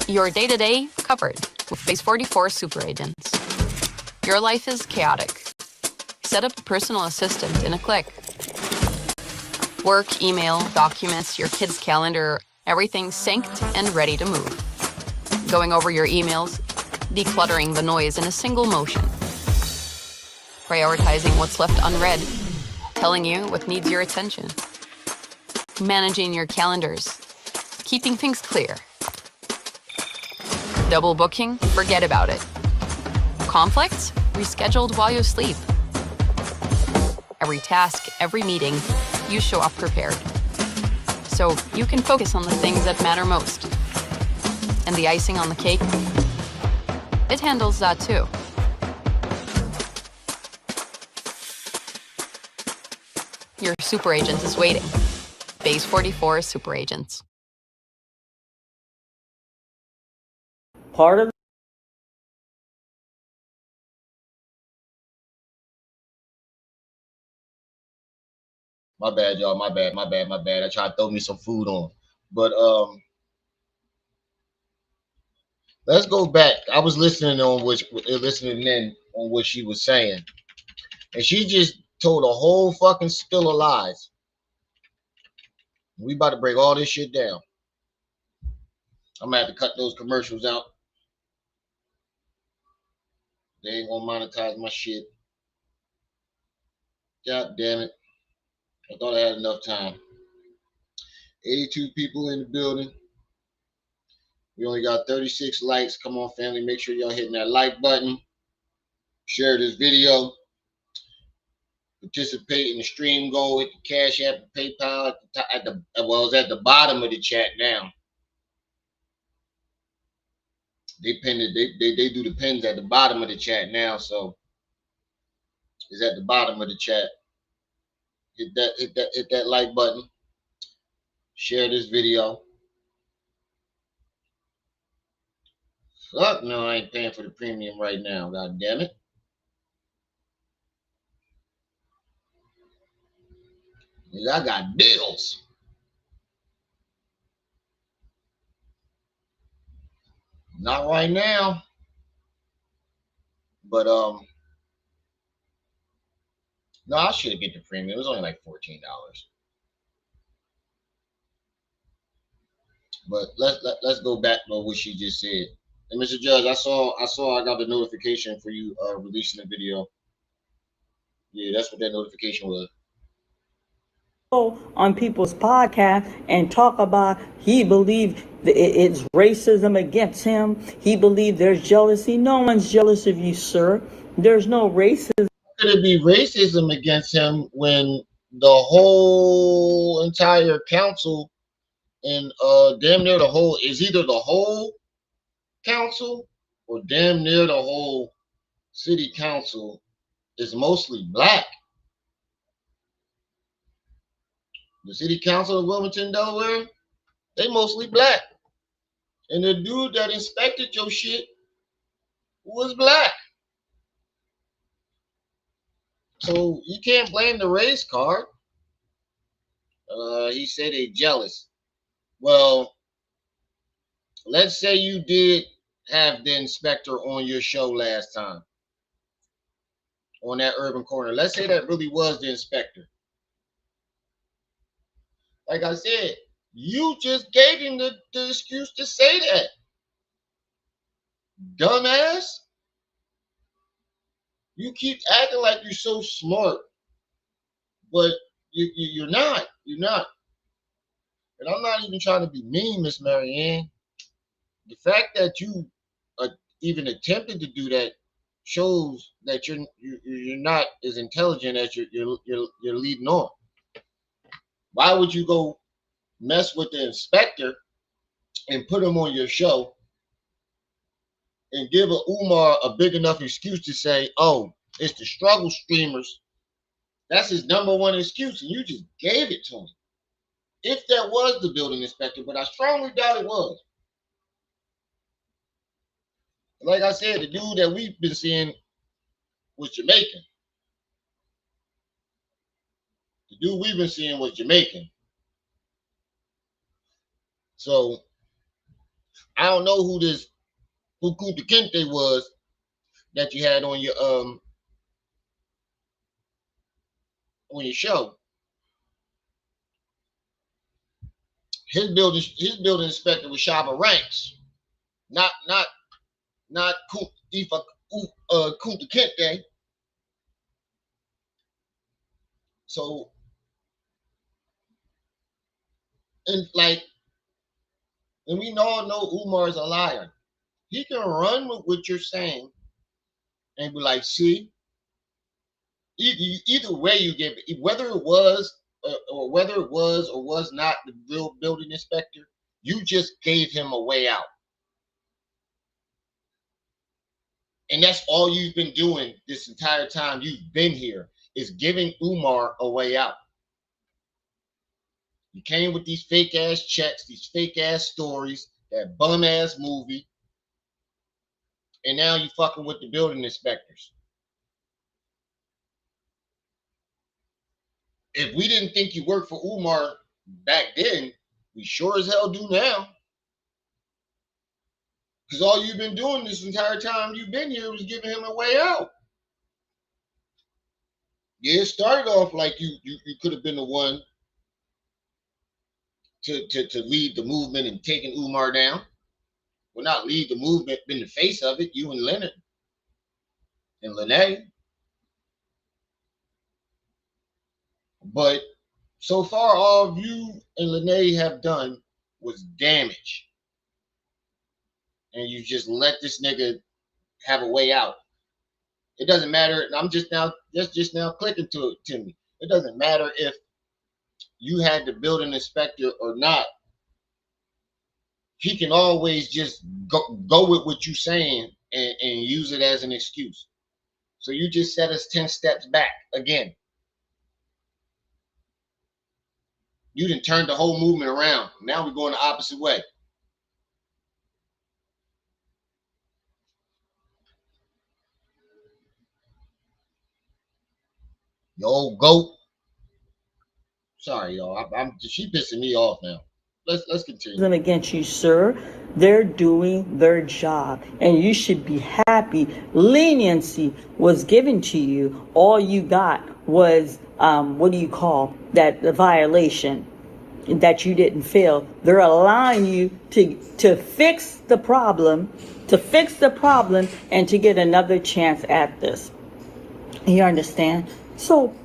Speaker 4: Your day-to-day covered with Base 44 Super Agents. Your life is chaotic. Set up a personal assistant in a click. Work, email, documents, your kid's calendar, everything synced and ready to move. Going over your emails, decluttering the noise in a single motion. prioritizing what's left unread, telling you what needs your attention, managing your calendars, keeping things clear. Double booking? Forget about it. Conflicts? Rescheduled while you sleep. Every task, every meeting, you show up prepared. So you can focus on the things that matter most. And the icing on the cake? It handles that too. Your super agent is waiting. Base 44 super agents.
Speaker 2: Part of
Speaker 1: My bad, y'all. My bad. I tried to throw me some food on. But let's go back. I was listening then on what she was saying. And she just told a whole fucking spill of lies. We about to break all this shit down. I'm gonna have to cut those commercials out. They ain't gonna monetize my shit. God damn it. I thought I had enough time. 82 people in the building. We only got 36 likes. Come on, family. Make sure y'all hitting that like button. Share this video. Participate in the stream goal. Hit the Cash App, PayPal it's at the bottom of the chat now. They pin it. They do the pins at the bottom of the chat now, so it's at the bottom of the chat. Hit that like button. Share this video. Fuck no, I ain't paying for the premium right now. God damn it. I got bills. Not right now. But no, I should get the premium. It was only like $14. But let's go back to what she just said. And Mr. Judge, I got the notification for you releasing the video. Yeah, that's what that notification was.
Speaker 2: on people's podcast and talk about he believed it's racism against him. He believed there's jealousy. No one's jealous of you, sir. There's no racism.
Speaker 1: Could it be racism against him when the whole entire council and damn near the whole is either the whole council or damn near the whole city council is mostly black? The city council of Wilmington, Delaware, they mostly black. And the dude that inspected your shit was black. So you can't blame the race card. He said they jealous. Well, let's say you did have the inspector on your show last time on that urban corner. Let's say that really was the inspector. Like I said, you just gave him the excuse to say that. Dumbass. You keep acting like you're so smart, but you're not. You're not. And I'm not even trying to be mean, Miss Marianne. The fact that you even attempted to do that shows that you're not as intelligent as you're leading on. Why would you go mess with the inspector and put him on your show and give Umar a big enough excuse to say, "Oh, it's the struggle streamers"? That's his number one excuse, and you just gave it to him. If that was the building inspector, but I strongly doubt it was. Like I said, the dude that we've been seeing was Jamaican. The dude we've been seeing was Jamaican. So I don't know who Kunta Kinte was that you had on your show. His building inspector was Shaba Ranks, not Kunta Kinte. So, and like, and we all know Umar is a liar. He can run with what you're saying and be like, see, either way you give it, whether it was or was not the real building inspector, you just gave him a way out. And that's all you've been doing this entire time you've been here is giving Umar a way out. You came with these fake ass checks, these fake ass stories, that bum ass movie, and now you fucking with the building inspectors. If we didn't think you worked for Umar back then, we sure as hell do now. Because all you've been doing this entire time you've been here was giving him a way out. Yeah, it started off like you could have been the one to lead the movement and taking Umar down. Well, not lead the movement, been the face of it, you and Leonard and Lene. But so far, all of you and Lene have done was damage. And you just let this nigga have a way out. It doesn't matter. I'm just now clicking to me. It doesn't matter if you had the building inspector or not. He can always just go with what you're saying and use it as an excuse. So you just set us 10 steps back again. You done turned the whole movement around. Now we're going the opposite way. You old goat. Sorry, y'all. She pissing me off now. Let's continue.
Speaker 2: Them against you, sir. They're doing their job, and you should be happy. Leniency was given to you. All you got was what do you call that? The violation that you didn't fail. They're allowing you to fix the problem, and to get another chance at this. You understand? So,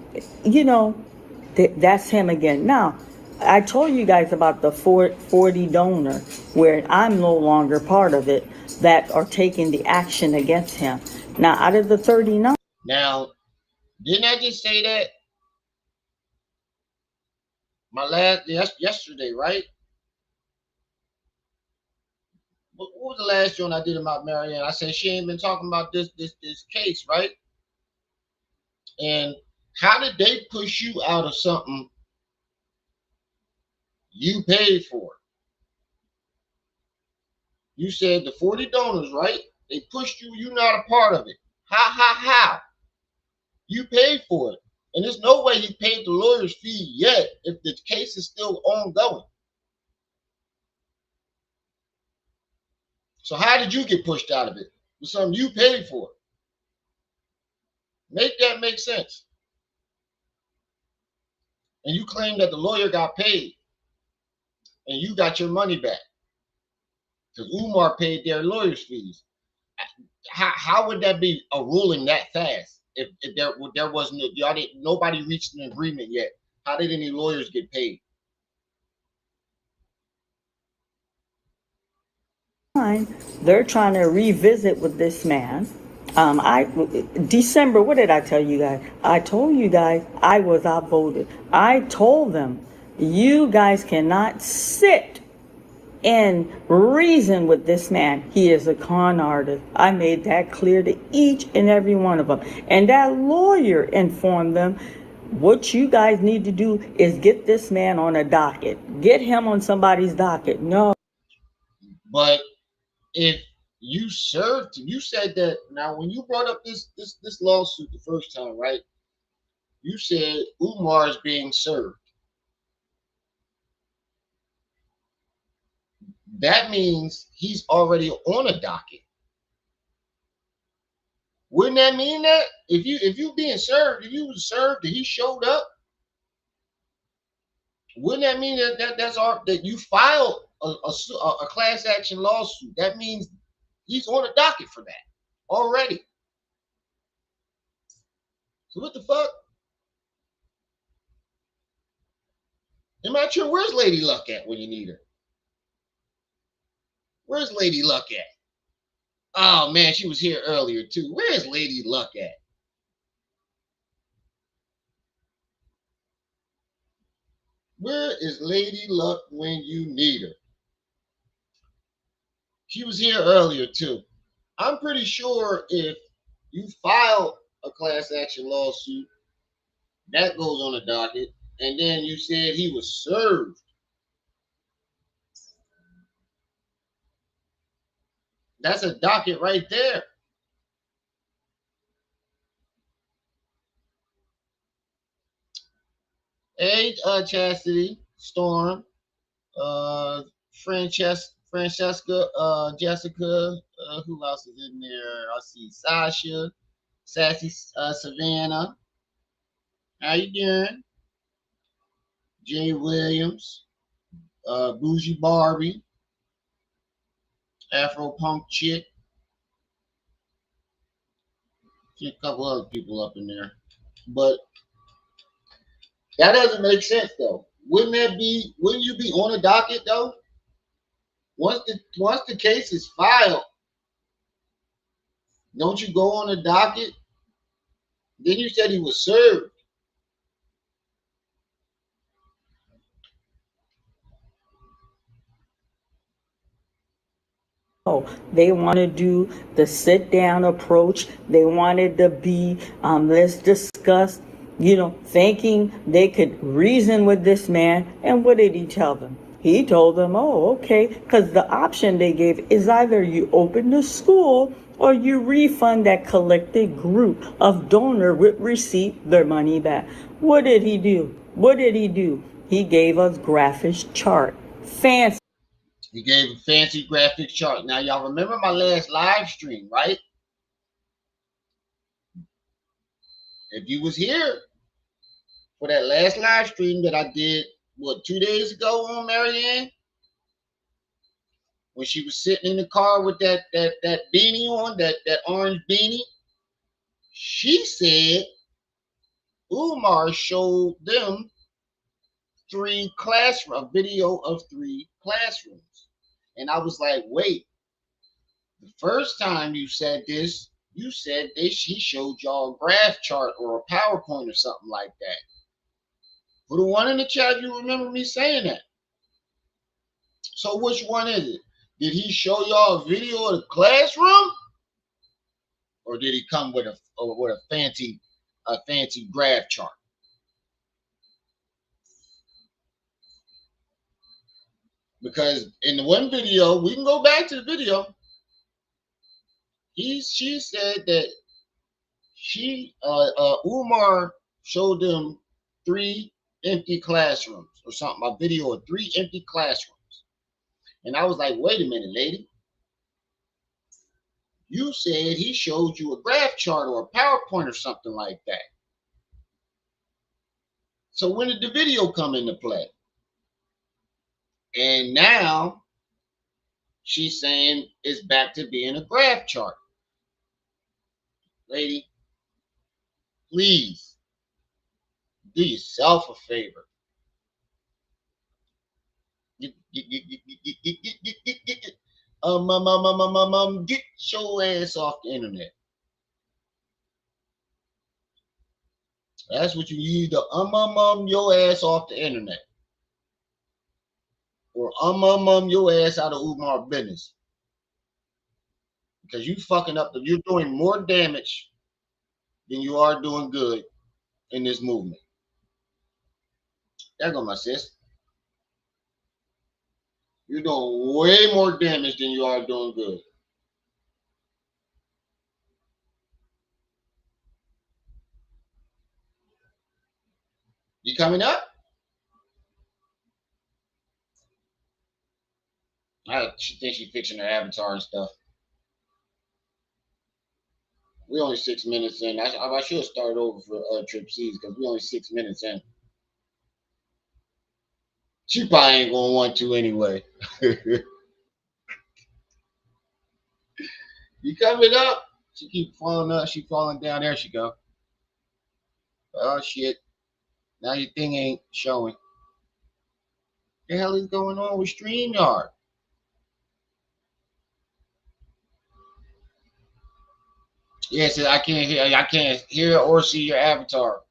Speaker 2: that's him again. Now, I told you guys about the 40 donor, where I'm no longer part of it, that are taking the action against him. Now, out of the 39.
Speaker 1: Now, didn't I just say that? Yesterday, right? What was the last joint I did about Marianne? I said she ain't been talking about this case, right? And how did they push you out of something you paid for? You said the 40 donors, right? They pushed you. You're not a part of it. How? You paid for it. And there's no way he paid the lawyer's fee yet if the case is still ongoing. So how did you get pushed out of it? With something you paid for. Make that make sense. And you claim that the lawyer got paid and you got your money back because Umar paid their lawyer's fees. How would that be a ruling that fast if there wasn't nobody reached an agreement yet? How did any lawyers get paid?
Speaker 2: They're trying to revisit with this man. December, what did I tell you guys? I told you guys I was outvoted. I told them, you guys cannot sit and reason with this man. He is a con artist. I made that clear to each and every one of them. And that lawyer informed them, what you guys need to do is get this man on a docket. Get him on somebody's docket. No.
Speaker 1: But if you served him, you said that now when you brought up this lawsuit the first time, right? You said Umar is being served. That means he's already on a docket. Wouldn't that mean that if you being served, if you was served and he showed up, wouldn't that mean that you filed a class action lawsuit? That means he's on a docket for that already. So what the fuck? Where's Lady Luck at when you need her? Where's Lady Luck at? Oh man, she was here earlier too. Where's Lady Luck at? Where is Lady Luck when you need her? She was here earlier too. I'm pretty sure if you file a class action lawsuit, that goes on the docket, and then you said he was served. That's a docket right there. Hey, Chastity, Storm, Francesca, Jessica, who else is in there? I see Sasha, Sassy, Savannah. How you doing? Jay Williams, Bougie Barbie, Afro Punk Chick. See a couple other people up in there, but that doesn't make sense though. Wouldn't that be? Wouldn't you be on a docket though? Once the case is filed, don't you go on the docket? Then you said he was served.
Speaker 2: They want to do the sit down approach. They wanted to be, let's discuss, thinking they could reason with this man. And what did he tell them? He told them, oh, okay, because the option they gave is either you open the school or you refund that collected group of donor with receipt their money back. What did he do? What did he do? He gave us graphics chart. Fancy.
Speaker 1: He gave a fancy graphics chart. Now, y'all remember my last live stream, right? If you was here for that last live stream that I did, 2 days ago on Marianne? When she was sitting in the car with that beanie on, that orange beanie, she said Umar showed them a video of 3 classrooms. And I was like, wait, the first time you said this, she showed y'all a graph chart or a PowerPoint or something like that. For the one in the chat, you remember me saying that. So which one is it? Did he show y'all a video of the classroom? Or did he come with a fancy graph chart? Because in the one video, we can go back to the video. She said that Umar showed them 3 empty classrooms or something. A video of 3 empty classrooms. And I was like, wait a minute, lady. You said he showed you a graph chart or a PowerPoint or something like that. So when did the video come into play? And now she's saying it's back to being a graph chart. Lady, please do yourself a favor. Get your ass off the internet. That's what you need to your ass off the internet. Or your ass out of Umar business. Because you fucking up, you're doing more damage than you are doing good in this movement. There go my sis. You're doing way more damage than you are doing good. You coming up? She thinks she's fixing her avatar and stuff. We only 6 minutes in. I should start over for Trip C's because we only 6 minutes in. She probably ain't gonna want to anyway. You coming up? She keep falling up. She falling down. There she go. Oh shit! Now your thing ain't showing. The hell is going on with StreamYard? Yeah, it says I can't hear or see your avatar.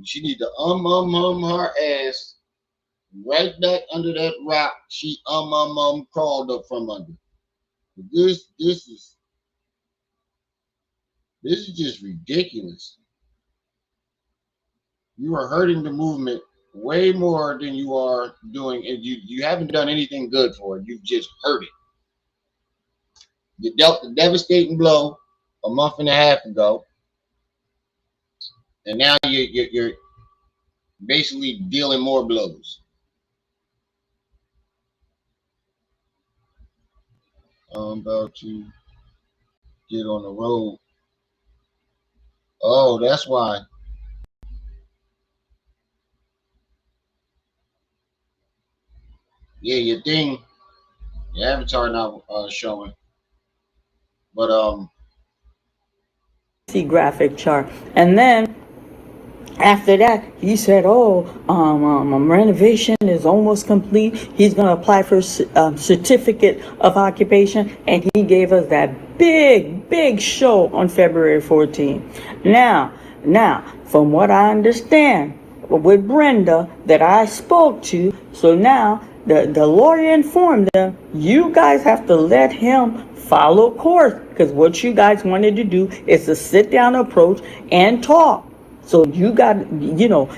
Speaker 1: She need to her ass right back under that rock she crawled up from under. This is just ridiculous. You are hurting the movement way more than you are doing, and you haven't done anything good for it. You've just hurt it. You dealt the devastating blow a month and a half ago, and now you're basically dealing more blows. I'm about to get on the road. Oh, that's why. Yeah, your avatar not showing, but
Speaker 2: See graphic chart. And then after that, he said, "Oh, renovation is almost complete. He's going to apply for certificate of occupation," and he gave us that big show on February 14th. Now, from what I understand, with Brenda that I spoke to, so now the lawyer informed them, you guys have to let him follow course, because what you guys wanted to do is a sit down approach and talk. So you got,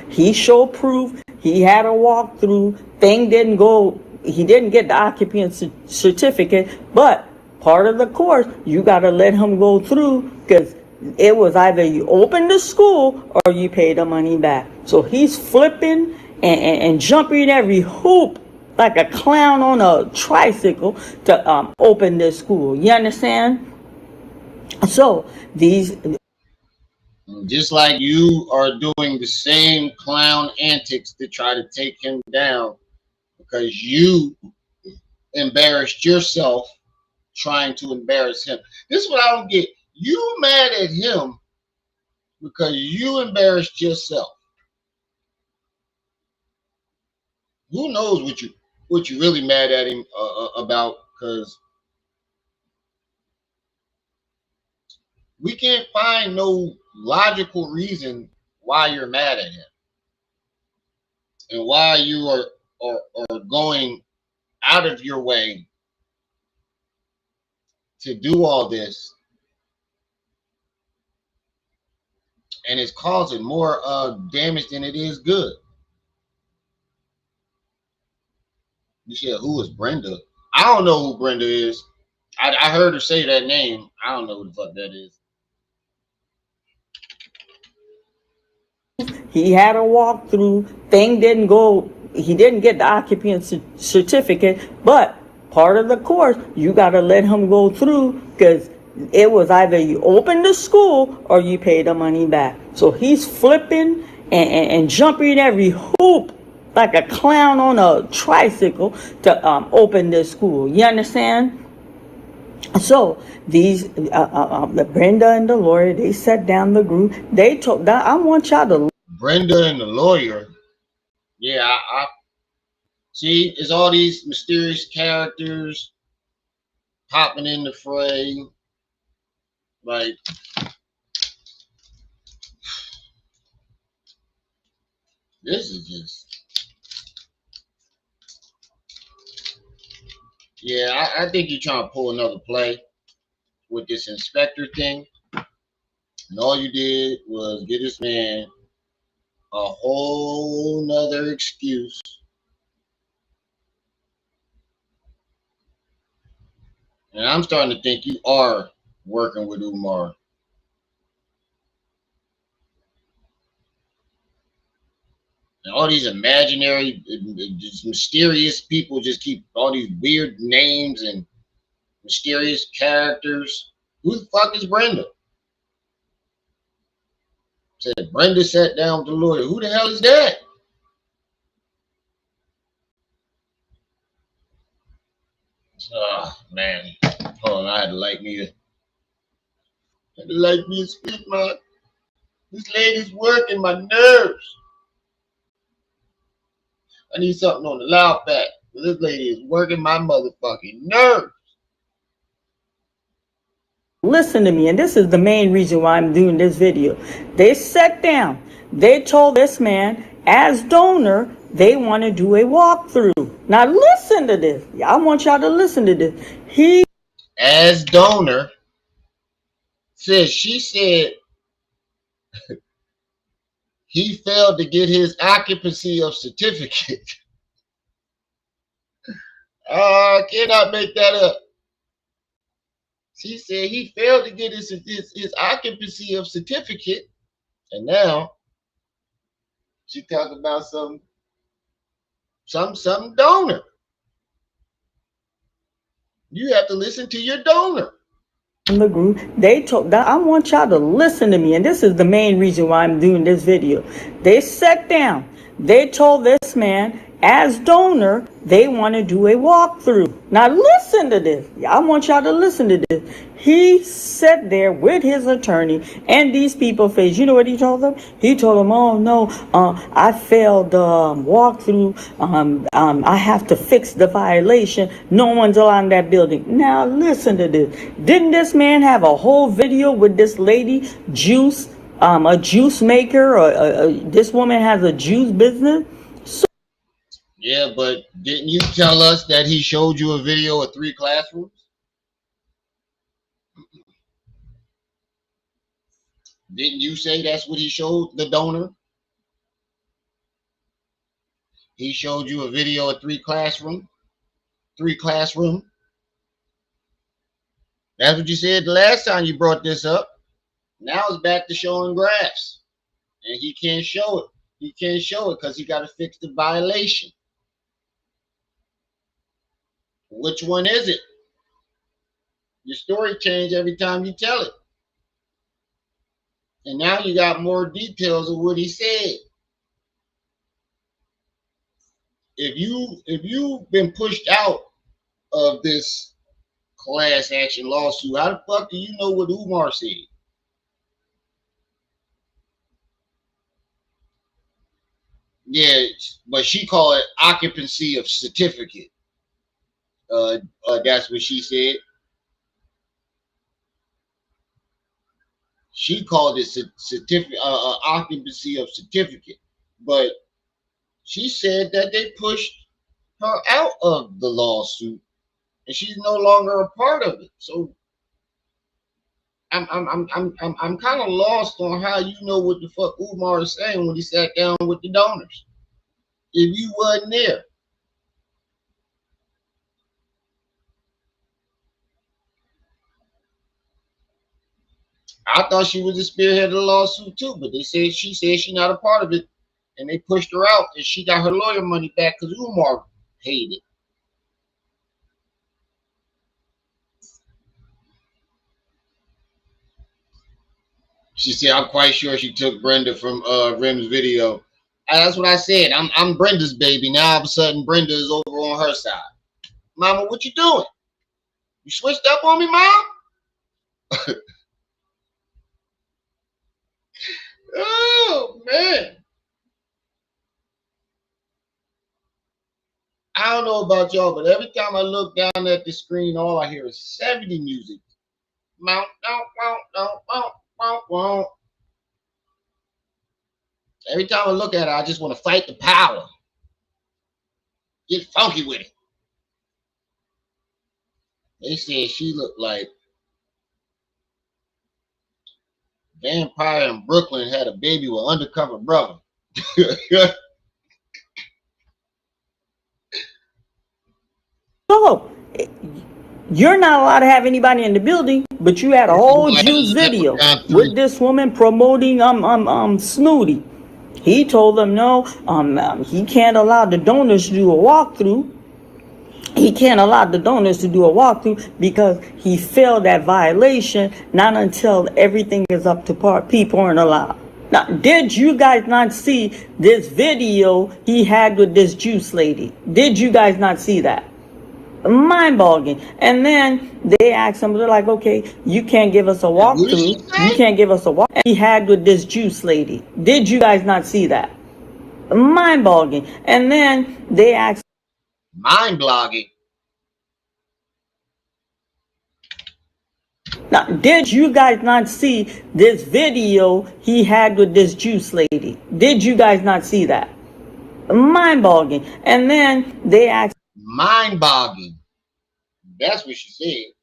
Speaker 2: he showed proof. He had a walkthrough. Thing didn't go. He didn't get the occupancy certificate, but part of the course, you got to let him go through, because it was either you open the school or you pay the money back. So he's flipping and jumping every hoop like a clown on a tricycle to open this school. You understand? So these,
Speaker 1: just like you are doing the same clown antics to try to take him down because you embarrassed yourself trying to embarrass him. This is what I don't get. You mad at him because you embarrassed yourself. Who knows what you really mad at him about? Because we can't find no logical reason why you're mad at him and why you are going out of your way to do all this, and it's causing more damage than it is good. You said, who is Brenda? I don't know who Brenda is. I heard her say that name. I don't know who the fuck that is.
Speaker 2: he had a walkthrough. Thing didn't go. He didn't get the occupancy certificate, but part of the course, you got to let him go through, because it was either you open the school or you pay the money back. So he's flipping and jumping every hoop like a clown on a tricycle to open this school. You understand? So these, the Brenda and the lawyer, they sat down the group. They told, I want y'all to.
Speaker 1: Brenda and the lawyer. Yeah, I see. It's all these mysterious characters popping in the fray. Like, this is just. Yeah, I think you're trying to pull another play with this inspector thing. And all you did was give this man a whole nother excuse. And I'm starting to think you are working with Umar. And all these imaginary, these mysterious people just keep all these weird names and mysterious characters. Who the fuck is Brenda? Said Brenda sat down with the lawyer. Who the hell is that? Man. Hold on, I had to like me a speak, man. This lady's working my nerves. I need something on the loud back. This lady is working my motherfucking nerves.
Speaker 2: Listen to me, and this is the main reason why I'm doing this video. They sat down. They told this man, as donor, they want to do a walkthrough. Now listen to this. I want y'all to listen to this. He,
Speaker 1: as donor, she said he failed to get his occupancy of certificate. I cannot make that up. She said he failed to get his occupancy of certificate, and now she talking about some donor. You have to listen to your donor.
Speaker 2: in the group, they told that I want y'all to listen to me, and this is the main reason why I'm doing this video. They sat down. They told this man, as donor, they want to do a walkthrough. Now listen to this. I want y'all to listen to this. He sat there with his attorney and these people face. You know what he told them? He told them, oh no, I failed the walkthrough. I have to fix the violation. No one's allowed that building. Now listen to this. Didn't this man have a whole video with this lady, juice, a juice maker, or this woman has a juice business?
Speaker 1: Yeah, but didn't you tell us that he showed you a video of 3 classrooms? Didn't you say that's what he showed the donor? He showed you a video of 3 classroom. That's what you said the last time you brought this up. Now it's back to showing graphs. And he can't show it. He can't show it because he got to fix the violation. Which one is it? Your story change every time you tell it. And now you got more details of what he said. If you've been pushed out of this class action lawsuit, how the fuck do you know what Umar said? Yeah, but she called it occupancy of certificate. That's what she said. She called it certificate, occupancy of certificate, but she said that they pushed her out of the lawsuit, and she's no longer a part of it. So I'm kind of lost on how you know what the fuck Umar is saying when he sat down with the donors. If you wasn't there. I thought she was the spearhead of the lawsuit too, but she said she's not a part of it, and they pushed her out, and she got her lawyer money back because Umar paid it. She said, "I'm quite sure she took Brenda from Rim's video." That's what I said. I'm Brenda's baby. Now all of a sudden Brenda is over on her side. Mama, what you doing? You switched up on me, Mom? Oh man. I don't know about y'all, but every time I look down at the screen, all I hear is 70 music. Every time I look at her, I just want to fight the power. Get funky with it. They said she looked like Vampire in Brooklyn had a baby with undercover brother.
Speaker 2: So, you're not allowed to have anybody in the building, but you had a whole juice video with this woman promoting Snooty. He told them no, he can't allow the donors to do a walkthrough. He can't allow the donors to do a walkthrough because he failed that violation. Not until everything is up to par, people aren't allowed. Now, did you guys not see this video he had with this juice lady? Did you guys not see that? Mind-boggling. And then they asked him, they're like, okay, you can't give us a
Speaker 1: What did she
Speaker 2: walkthrough. You
Speaker 1: say?
Speaker 2: can't give us a walk. And he had with this juice lady. Did you guys not see that? Mind-boggling. And then they asked,
Speaker 1: Mind blogging.
Speaker 2: now, did you guys not see this video he had with this juice lady? Did you guys not see that? Mind-boggling. And then they asked,
Speaker 1: Mind boggling. That's what she said.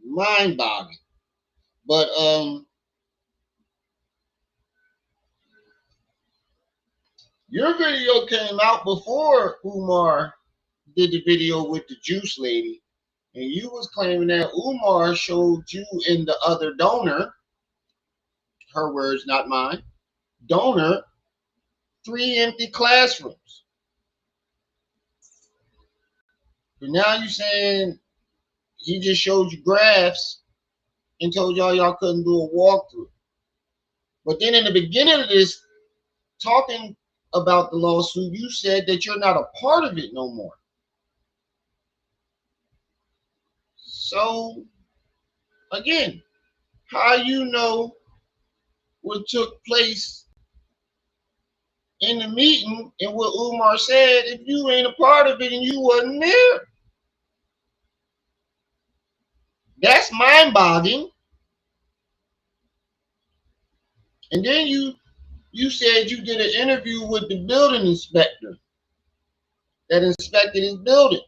Speaker 1: Mind boggling. But your video came out before Umar did the video with the juice lady, and you was claiming that Umar showed you and the other donor, her words, not mine, donor, 3 empty classrooms. But now you saying he just showed you graphs and told y'all couldn't do a walkthrough. But then in the beginning of this, talking about the lawsuit, you said that you're not a part of it no more. So again, how you know what took place in the meeting and what Umar said if you ain't a part of it and you wasn't there? That's mind-boggling. And then you said you did an interview with the building inspector that inspected his building.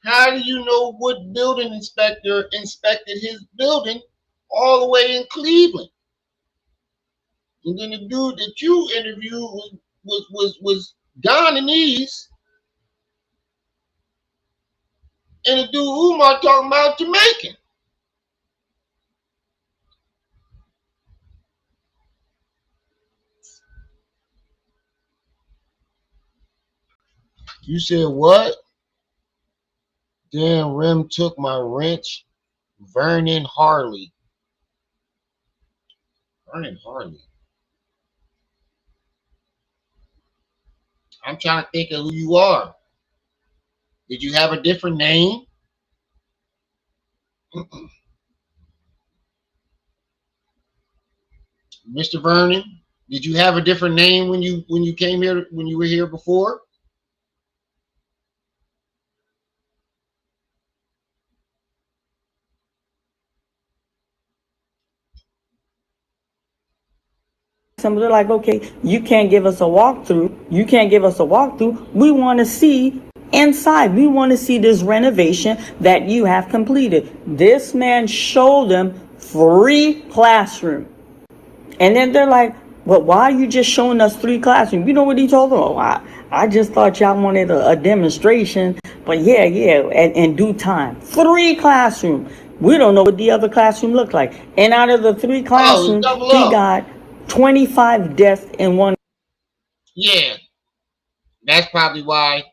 Speaker 1: How do you know what building inspector inspected his building all the way in Cleveland? And then the dude that you interviewed was Guyanese, and the dude Umar talking about Jamaican. You said what? Damn, Rem took my wrench. Vernon Harley. Vernon Harley. I'm trying to think of who you are. Did you have a different name? Mr. Vernon, did you have a different name when you came here, when you were here before?
Speaker 2: some they're like, okay, you can't give us a walkthrough. You can't give us a walkthrough. We want to see inside. We want to see this renovation that you have completed. This man showed them 3 classrooms. And then they're like, well, why are you just showing us 3 classrooms? You know what he told them? Oh, I just thought y'all wanted a demonstration. But yeah, in due time. 3 classrooms. We don't know what the other classroom looked like. And out of the 3 classrooms, he got 25 deaths in one.
Speaker 1: Yeah, that's probably why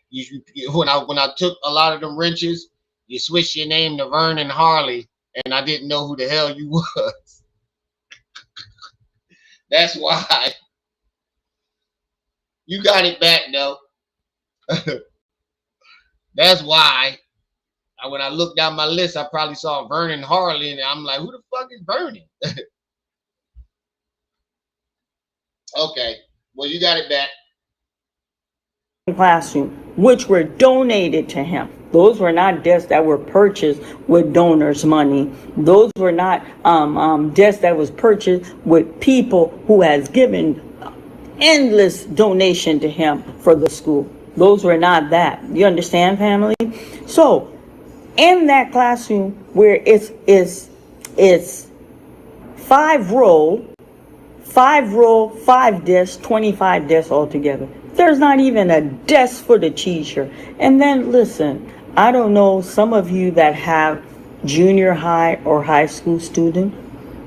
Speaker 1: when I took a lot of them wrenches, you switched your name to Vernon Harley, and I didn't know who the hell you was. That's why. You got it back though. That's why. When I looked down my list, I probably saw Vernon Harley, and I'm like, who the fuck is Vernon? Okay, well, you got it back.
Speaker 2: Classroom, which were donated to him. Those were not desks that were purchased with donors' money. Those were not desks that was purchased with people who has given endless donation to him for the school. Those were not that. You understand, family? So, in that classroom where it's 5 row, 5 desks, 25 desks altogether. There's not even a desk for the teacher. And then listen, I don't know, some of you that have junior high or high school student,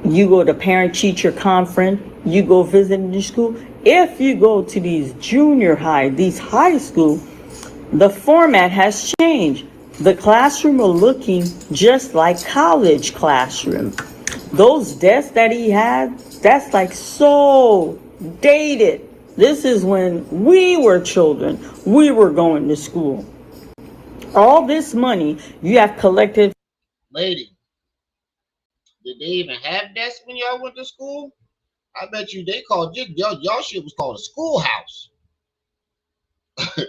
Speaker 2: you go to parent-teacher conference, you go visit the school. If you go to these junior high, these high school, the format has changed. The classroom are looking just like college classroom. Those desks that he had, that's like so dated. This is when we were children. We were going to school. All this money you have collected.
Speaker 1: Lady, did they even have desks when y'all went to school? I bet you they called y'all shit was called a schoolhouse. I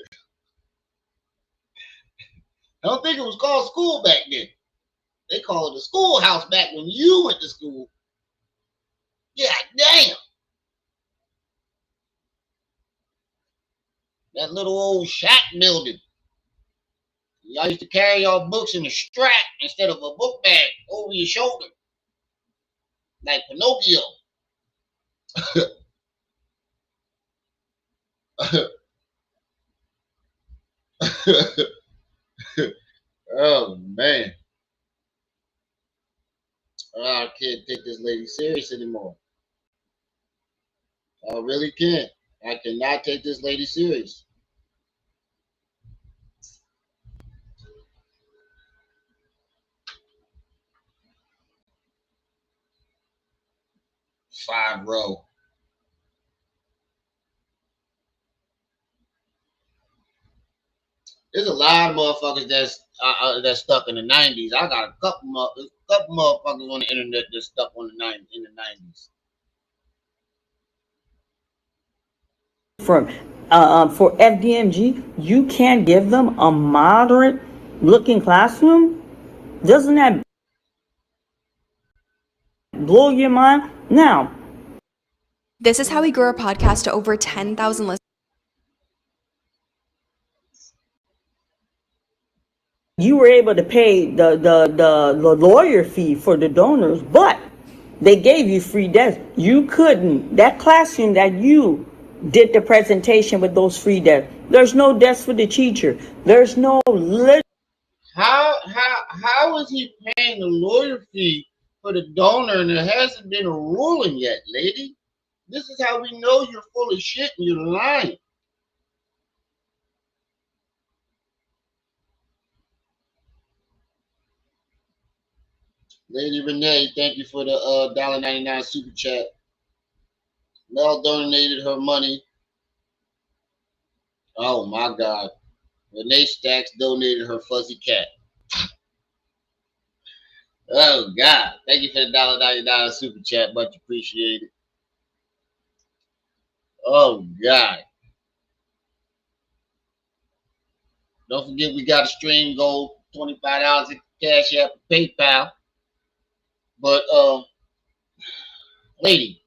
Speaker 1: don't think it was called school back then. They called it a schoolhouse back when you went to school. Yeah, damn. That little old shack building. Y'all used to carry y'all books in a strap instead of a book bag over your shoulder. Like Pinocchio. Oh, man. I can't take this lady serious anymore. I really can't. I cannot take this lady serious. 5 row. There's a lot of motherfuckers that's stuck in the 90s. I got a couple motherfuckers on the internet that's stuck on the 90s.
Speaker 2: For FDMG, you can't give them a moderate looking classroom? Doesn't that blow your mind? Now,
Speaker 5: this is how we grew our podcast to over 10,000 listeners.
Speaker 2: You were able to pay the lawyer fee for the donors, but they gave you free desks. You couldn't. That classroom that you did the presentation with those free desks, there's no desk for the teacher. There's no
Speaker 1: How is he paying the lawyer fee for the donor and there hasn't been a ruling yet, lady? This is how we know you're full of shit and you're lying. Lady Renee, thank you for the $1.99 super chat. Mel donated her money. Oh my God. Renee Stacks donated her fuzzy cat. Oh God. Thank you for the $1.99 super chat. Much appreciated. Oh God. Don't forget we got a stream goal, $25 in Cash App PayPal. But lady,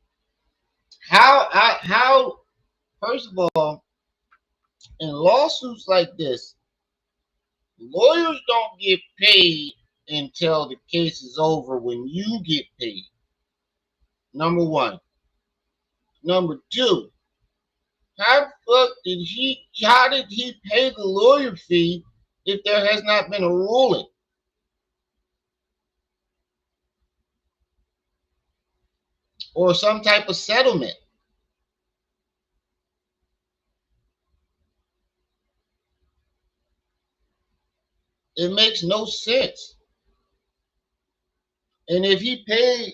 Speaker 1: how first of all, in lawsuits like this, lawyers don't get paid until the case is over when you get paid. Number one. Number two, how did he pay the lawyer fee if there has not been a ruling? Or some type of settlement? It makes no sense. And if he paid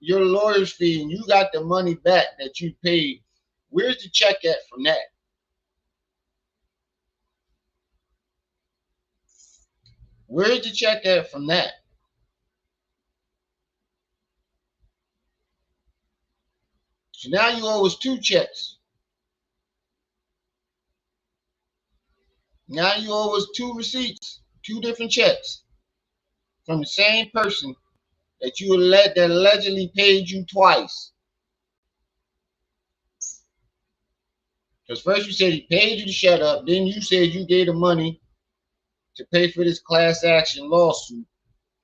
Speaker 1: your lawyer's fee and you got the money back that you paid, where's the check at from that? Where's the check at from that? So now you owe us 2 checks. Now you owe us 2 receipts, 2 different checks from the same person that allegedly paid you twice. Because first you said he paid you to shut up, then you said you gave the money to pay for this class action lawsuit,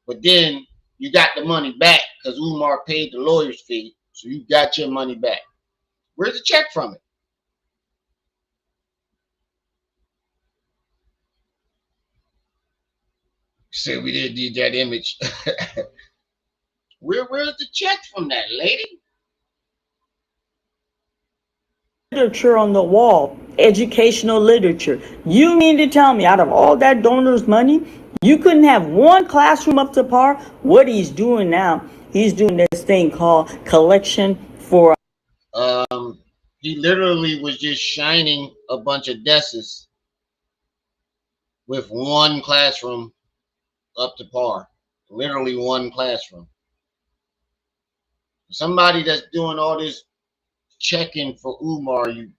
Speaker 1: but then you got the money back because Umar paid the lawyer's fee, so you got your money back. Where's the check from it? Said we didn't need that image. Where's the check from that, lady?
Speaker 2: literature on the wall, educational literature. You mean to tell me out of all that donor's money, you couldn't have one classroom up to par? What he's doing now, he's doing this thing called collection for.
Speaker 1: He literally was just shining a bunch of desks with one classroom up to par. Literally one classroom. Somebody that's doing all this checking for Umar, you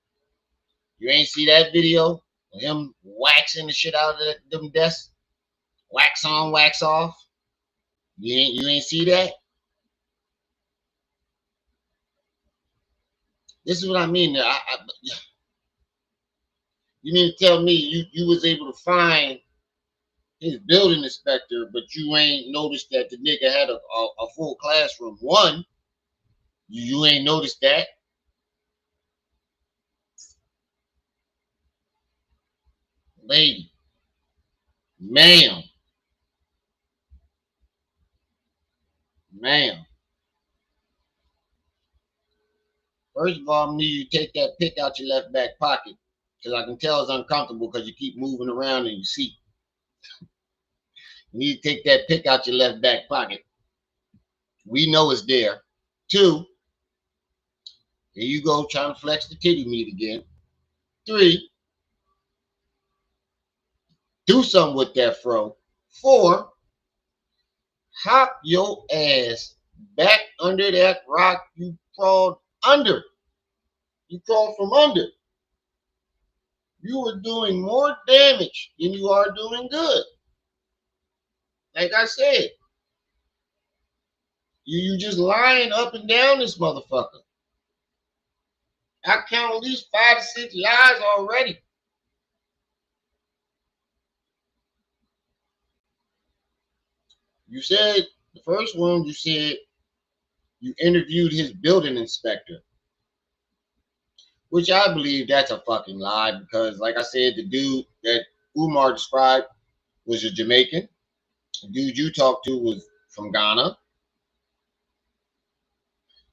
Speaker 1: ain't see that video of him waxing the shit out of them desks? Wax on, wax off. You ain't see that? This is what I mean. You mean to tell me you was able to find his building inspector, but you ain't noticed that the nigga had a full classroom? One, you ain't noticed that. Lady, ma'am, ma'am. First of all, I need you to take that pick out your left back pocket, because I can tell it's uncomfortable because you keep moving around in your seat. You need to take that pick out your left back pocket. We know it's there. Two, here you go trying to flex the titty meat again. Three, do something with that fro. Four, hop your ass back under that rock you crawled under. You crawled from under. You were doing more damage than you are doing good. Like I said, you just lying up and down this motherfucker. I count at least 5 to 6 lies already. You said, the first one, you said you interviewed his building inspector, which I believe that's a fucking lie because, like I said, the dude that Umar described was a Jamaican. The dude you talked to was from Ghana.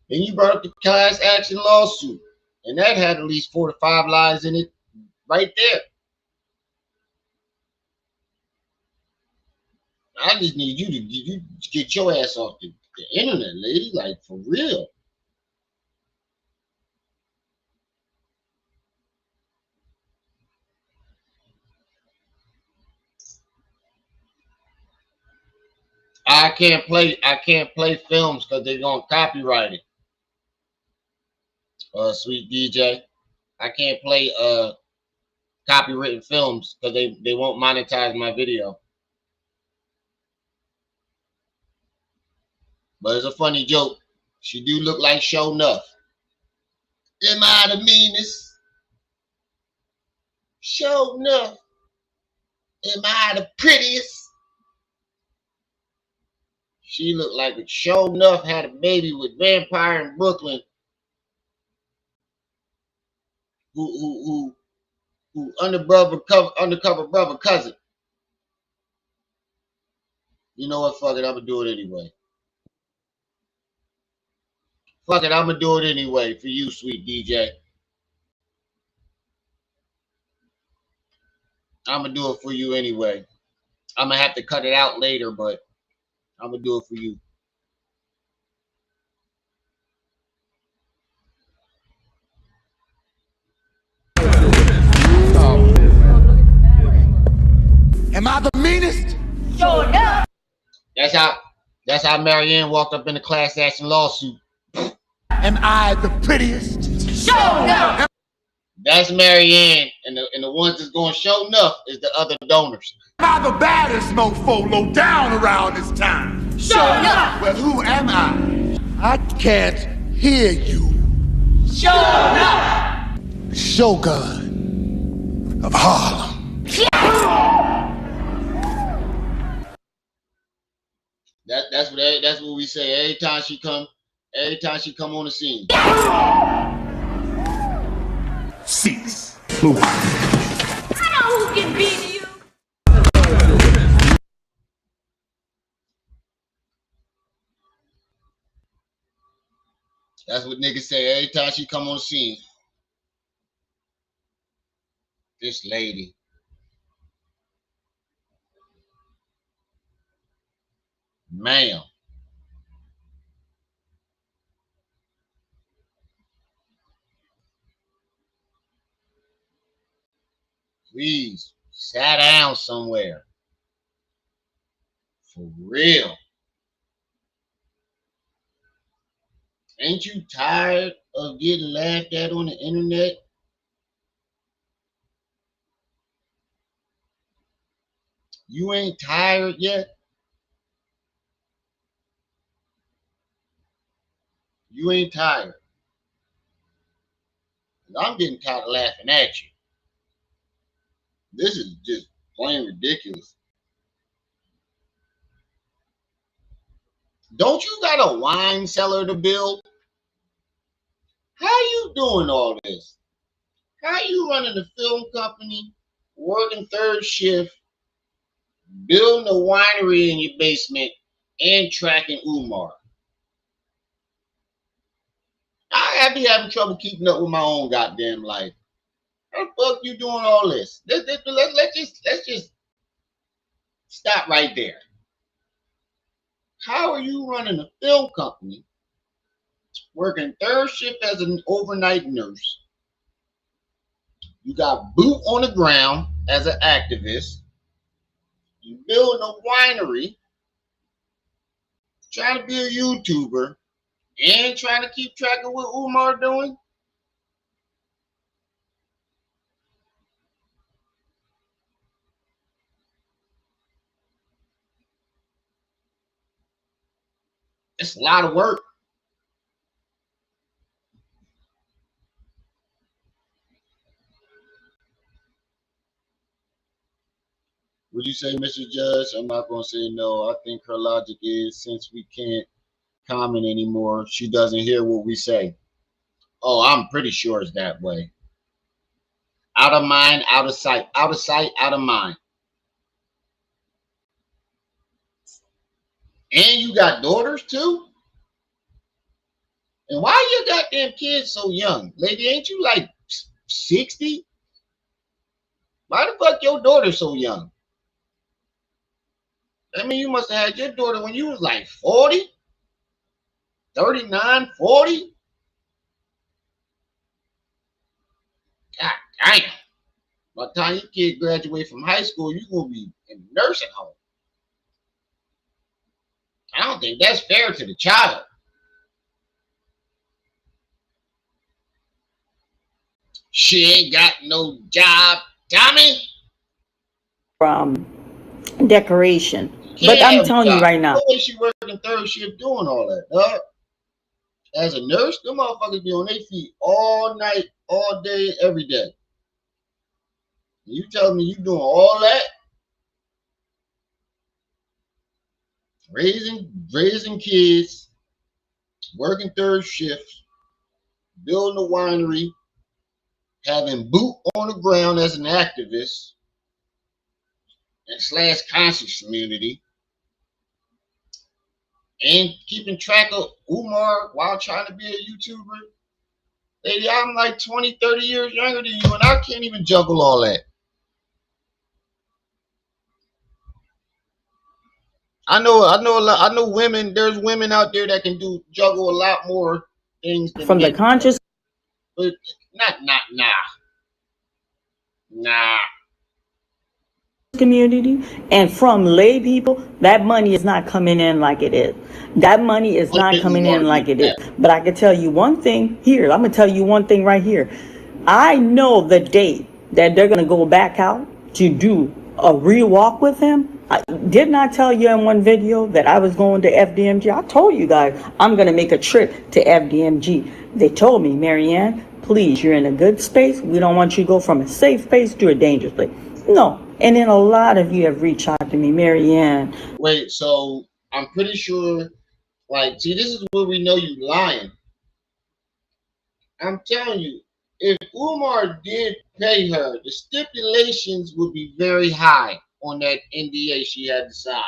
Speaker 1: Then you brought up the class action lawsuit, and that had at least 4 to 5 lies in it right there. I just need you to get your ass off the internet, lady, like for real. I can't play films because they're gonna copyright it. Sweet DJ. I can't play copywritten films because they won't monetize my video. But it's a funny joke. She do look like Show Nuff. Am I the meanest? Show Nuff. Am I the prettiest? She looked like a Show Nuff had a baby with Vampire in Brooklyn. Who undercover brother cousin. You know what? Fuck it, I'ma do it anyway. Fuck it, I'ma do it anyway for you, sweet DJ. I'ma do it for you anyway. I'ma have to cut it out later, but I'ma do it for you.
Speaker 6: Am I the meanest?
Speaker 1: Sure enough. That's how Marianne walked up in the class action lawsuit.
Speaker 6: Am I the prettiest?
Speaker 1: Sure enough. That's Marianne, and the ones that's going show enough is the other donors.
Speaker 6: Am I the baddest mofo low down around this town?
Speaker 1: Sure enough.
Speaker 6: Well, who am I? I can't hear you.
Speaker 1: Sure enough.
Speaker 6: Shogun of Harlem.
Speaker 1: That's what we say every time she come on the scene.
Speaker 6: 6.
Speaker 1: I know who can beat you. That's what niggas say every time she come on the scene. This lady. Ma'am. Please Sat down somewhere. For real. Ain't you tired of getting laughed at on the internet? You ain't tired yet? You ain't tired. I'm getting tired of laughing at you. This is just plain ridiculous. Don't you got a wine cellar to build? How you doing all this? How you running a film company, working third shift, building a winery in your basement, and tracking Umar? I be having trouble keeping up with my own goddamn life. How the fuck you doing all this? Let's just stop right there. How are you running a film company, working third shift as an overnight nurse? You got boot on the ground as an activist. You building a winery, trying to be a YouTuber, and trying to keep track of what Umar doing? It's a lot of work. Would you say, Mr. Judge? I'm not going to say no. I think her logic is, since we can't comment anymore, she doesn't hear what we say. Oh, I'm pretty sure it's that way. Out of mind, out of sight. Out of sight, out of mind. And you got daughters too? And why you goddamn kids so young? Lady, ain't you like 60? Why the fuck your daughter so young? I mean, you must have had your daughter when you was like 40, 39, 40. God damn. By the time your kid graduate from high school, you're going to be in a nursing home. I don't think that's fair to the child. She ain't got no job, Tommy.
Speaker 2: Decoration.
Speaker 1: Can't
Speaker 2: But I'm
Speaker 1: have a
Speaker 2: telling you
Speaker 1: job.
Speaker 2: right now,
Speaker 1: No way she working third shift doing all that, huh? As a nurse, them motherfuckers be on their feet all night, all day, every day. You telling me you doing all that? Raising kids, working third shift, building a winery, having boot on the ground as an activist and slash conscious community, and keeping track of Umar while trying to be a YouTuber. Lady, I'm like 20, 30 years younger than you, and I can't even juggle all that. I know women. There's women out there that can juggle a lot more things than
Speaker 2: from the
Speaker 1: men can.
Speaker 2: conscious
Speaker 1: But nah.
Speaker 2: community and from lay people, that money is not coming in like it is. That money is
Speaker 1: What
Speaker 2: not
Speaker 1: did
Speaker 2: coming
Speaker 1: Umar
Speaker 2: in
Speaker 1: do
Speaker 2: like it is.
Speaker 1: that?
Speaker 2: But I can tell you one thing here. I'm going to tell you one thing right here. I know the date that they're going to go back out to do a rewalk with him. I did not tell you in one video that I was going to FDMG. I told you guys I'm going to make a trip to FDMG. They told me, Marianne, please, you're in a good space. We don't want you to go from a safe space to a dangerous place. No. And then a lot of you have reached out to me, Marianne.
Speaker 1: Wait, so I'm pretty sure, like, see, this is where we know you lying. I'm telling you, if Umar did pay her, the stipulations would be very high on that NDA she had to sign.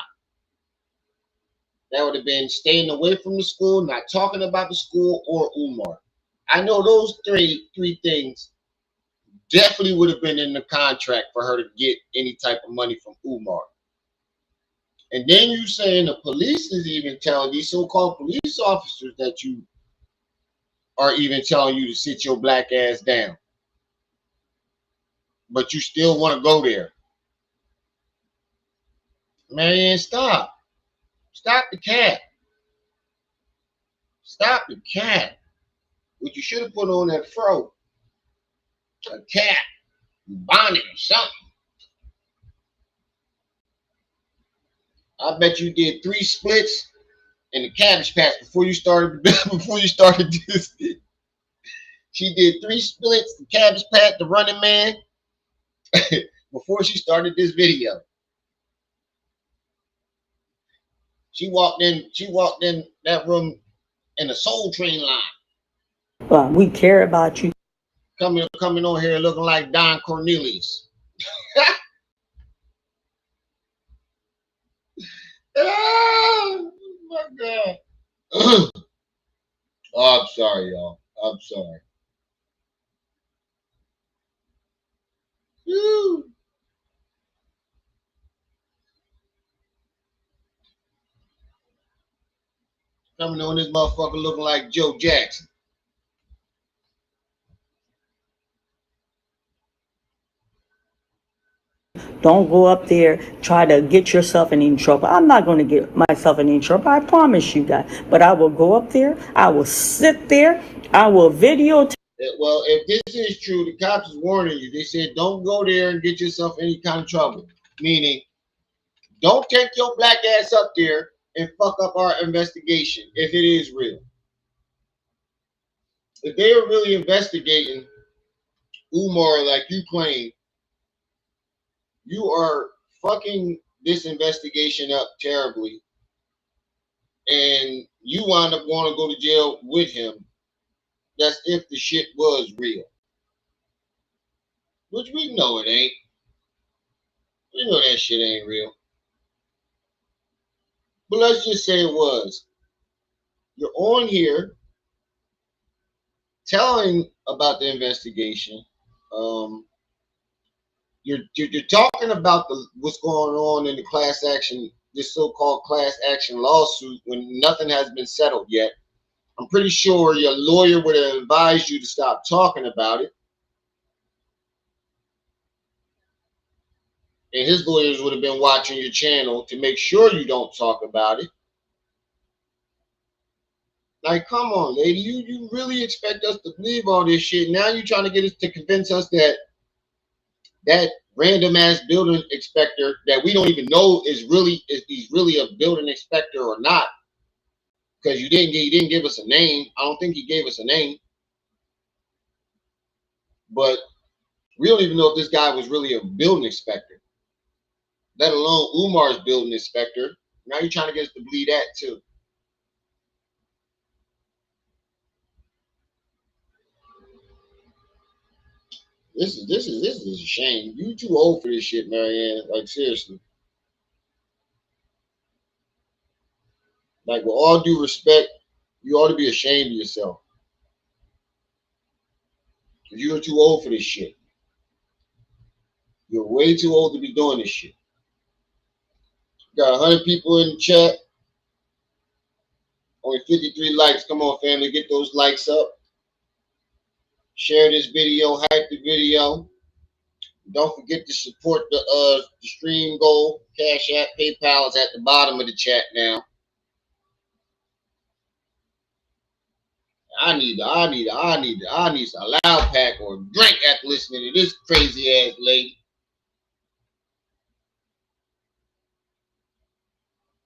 Speaker 1: That would have been staying away from the school, not talking about the school or Umar. I know those three things definitely would have been in the contract for her to get any type of money from Umar. And then you saying the police is even telling these so-called police officers that you are even telling you to sit your black ass down. But you still want to go there. Marianne, stop. Stop the cat. Stop the cat. What you should have put on that fro. A cat. Bonnet or something. I bet you did 3 splits in the Cabbage Patch before you started this. She did 3 splits, the Cabbage Patch, the Running Man, before she started this video. She walked in that room in a Soul Train line.
Speaker 2: Well, we care about you.
Speaker 1: Coming on here looking like Don Cornelius. Oh my God. Oh, I'm sorry, y'all. I'm sorry. Woo. Coming on this motherfucker looking like Joe Jackson.
Speaker 2: Don't go up there, try to get yourself in any trouble. I'm not going to get myself in any trouble. I promise you that. But I will go up there. I will sit there. I will videotape.
Speaker 1: Well, if this is true, the cops is warning you. They said don't go there and get yourself any kind of trouble. Meaning, don't take your black ass up there and fuck up our investigation if it is real. If they are really investigating Umar like you claim, you are fucking this investigation up terribly, and you wind up going to go to jail with him. That's if the shit was real, which we know it ain't. We know that shit ain't real. But let's just say it was. You're on here telling about the investigation. You're talking about what's going on in the class action, this so-called class action lawsuit, when nothing has been settled yet. I'm pretty sure your lawyer would have advised you to stop talking about it, and his lawyers would have been watching your channel to make sure you don't talk about it. Like, come on, lady, you really expect us to believe all this shit? Now you're trying to get us to convince us that random ass building inspector that we don't even know is he's really a building inspector or not, because you didn't give us a name. I don't think he gave us a name, but we don't even know if this guy was really a building inspector, let alone Umar's building inspector. Now you're trying to get us to believe that too. This is a shame. You too old for this shit, Marianne. Like, seriously. Like, with all due respect, you ought to be ashamed of yourself. You're too old for this shit. You're way too old to be doing this shit. Got 100 people in the chat. Only 53 likes. Come on, family. Get those likes up. Share this video. Hype the video. Don't forget to support the stream goal. Cash App, PayPal is at the bottom of the chat now. I need a loud pack or a drink after listening to this crazy ass lady.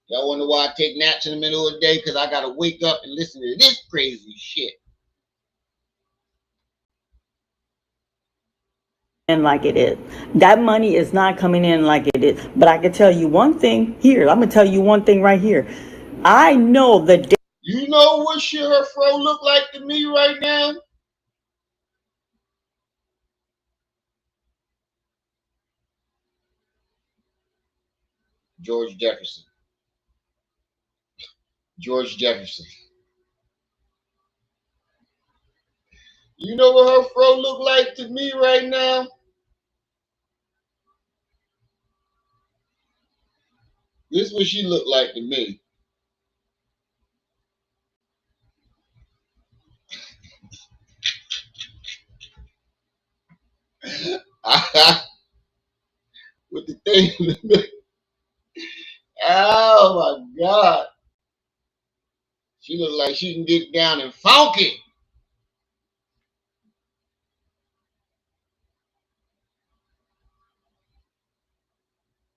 Speaker 1: Y'all wonder why I take naps in the middle of the day? Because I gotta wake up and listen to this crazy shit.
Speaker 2: In like it is. That money is not coming in like it is. But I can tell you one thing here. I'm gonna tell you one thing right here. I know the.
Speaker 1: You know what shit her fro look like to me right now? George Jefferson. George Jefferson. You know what her fro look like to me right now? This is what she looked like to me. With the thing, God. She look like she can get down and funky.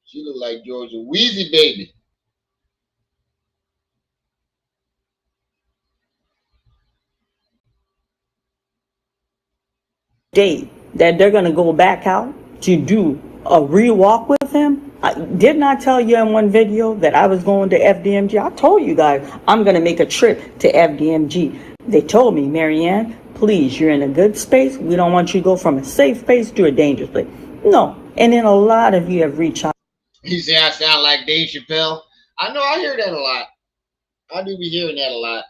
Speaker 1: She look like Georgia Wheezy baby.
Speaker 2: Date that they're going to go back out to do a rewalk with him. Didn't I tell you in one video that I was going to FDMG? I told you guys I'm going to make a trip to FDMG. They told me, Marianne, please, you're in a good space. We don't want you to go from a safe space to a dangerous place. No. And then a lot of you have reached out.
Speaker 1: He said I sound like Dave Chappelle. I know, I hear that a lot. I do be hearing that a lot.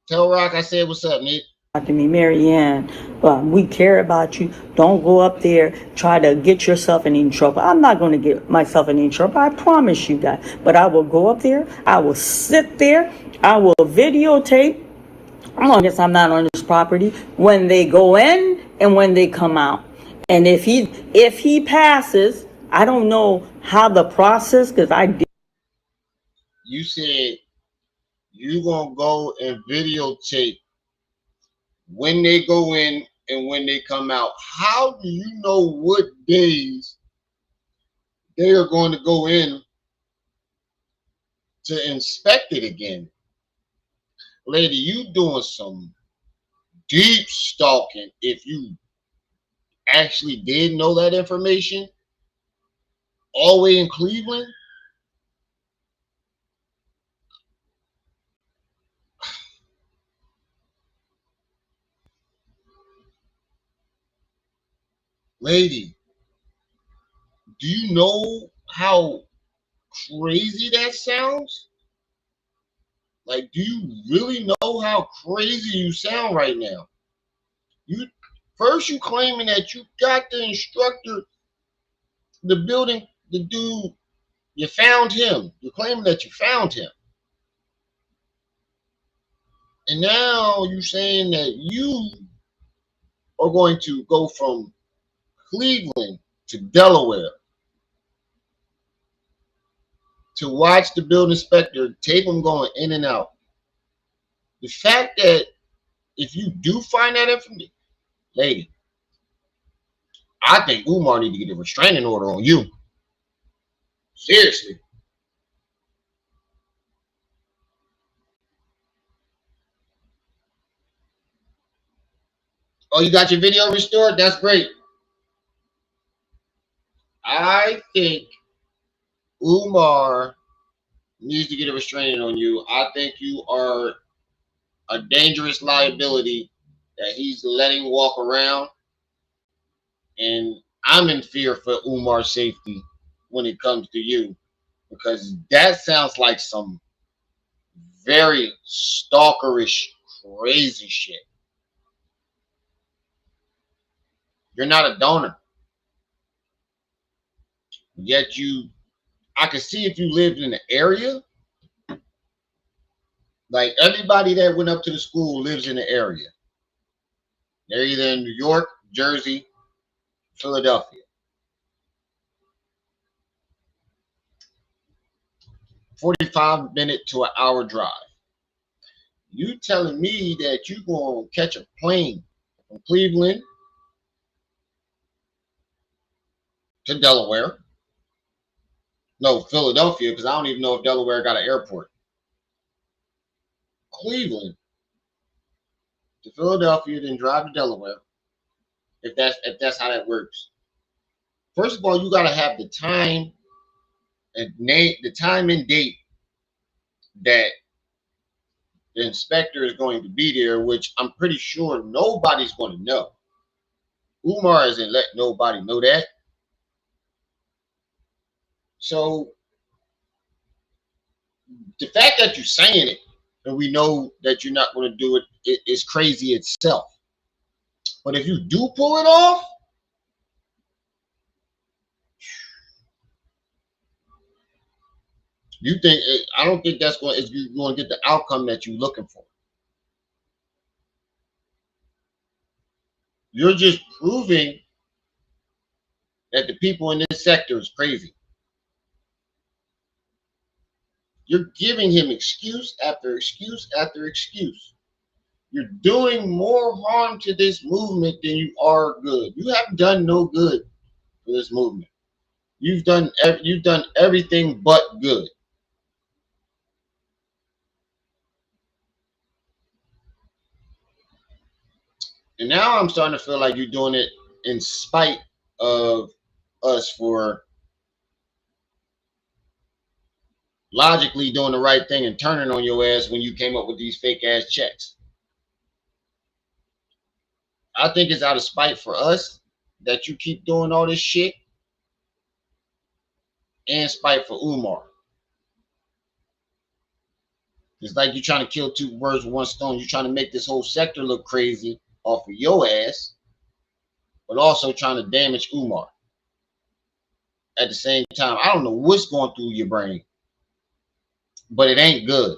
Speaker 1: Tell Rock I said what's up, Nick.
Speaker 2: To me, Marianne, we care about you. Don't go up there, try to get yourself in any trouble. I'm not going to get myself in any trouble. I promise you that. But I will go up there. I will sit there. I will videotape. I guess I'm not on this property when they go in and when they come out. And if he passes, I don't know how the process, because I did.
Speaker 1: You said you gonna go and videotape when they go in and when they come out. How do you know what days they are going to go in to inspect it again? Lady, you doing some deep stalking if you actually did know that information all the way in Cleveland. Lady, do you know how crazy that sounds? Like, do you really know how crazy you sound right now? You claiming that you got the instructor, the building, the dude, you found him. You're claiming that you found him. And now you're saying that you are going to go from Cleveland to Delaware to watch the building inspector tape him going in and out. The fact that if you do find that information, lady, I think Umar need to get a restraining order on you. Seriously. Oh, you got your video restored? That's great. I think Umar needs to get a restraining on you. I think you are a dangerous liability that he's letting walk around. And I'm in fear for Umar's safety when it comes to you, because that sounds like some very stalkerish, crazy shit. You're not a donor. Yet I could see if you lived in the area, like everybody that went up to the school lives in the area. They're either in New York, Jersey, Philadelphia. 45-minute to an hour drive. You telling me that you gonna catch a plane from Cleveland to Delaware? No, Philadelphia, because I don't even know if Delaware got an airport. Cleveland to Philadelphia, then drive to Delaware. If that's how that works. First of all, you gotta have the time and date that the inspector is going to be there, which I'm pretty sure nobody's going to know. Umar isn't letting nobody know that. So the fact that you're saying it and we know that you're not going to do it, it is crazy itself. But if you do pull it off, I don't think you're going to get the outcome that you're looking for. You're just proving that the people in this sector is crazy. You're giving him excuse after excuse after excuse. You're doing more harm to this movement than you are good. You haven't done no good for this movement. You've done everything but good. And now I'm starting to feel like you're doing it in spite of us for logically doing the right thing and turning on your ass when you came up with these fake ass checks. I think it's out of spite for us that you keep doing all this shit, and spite for Umar. It's like you're trying to kill two birds with one stone. You're trying to make this whole sector look crazy off of your ass, but also trying to damage Umar at the same time. I don't know what's going through your brain, but it ain't good.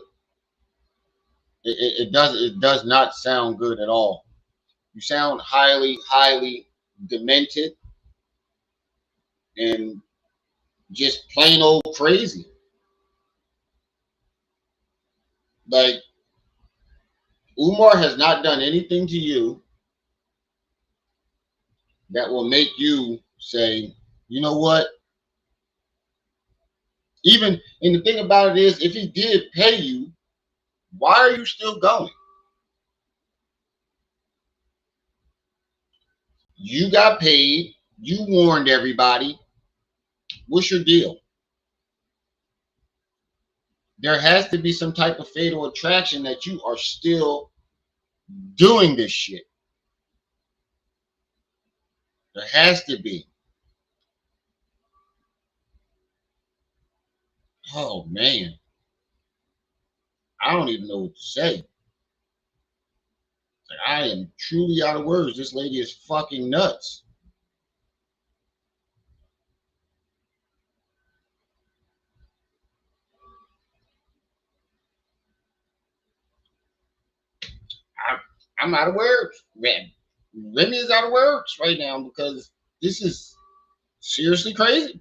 Speaker 1: It does not sound good at all. You sound highly demented and just plain old crazy. Like, Umar has not done anything to you that will make you say, you know what? Even, and the thing about it is, if he did pay you, why are you still going? You got paid. You warned everybody. What's your deal? There has to be some type of fatal attraction that you are still doing this shit. There has to be. Oh, man. I don't even know what to say. Like, I am truly out of words. This lady is fucking nuts. I'm out of words. Remy is out of words right now because this is seriously crazy.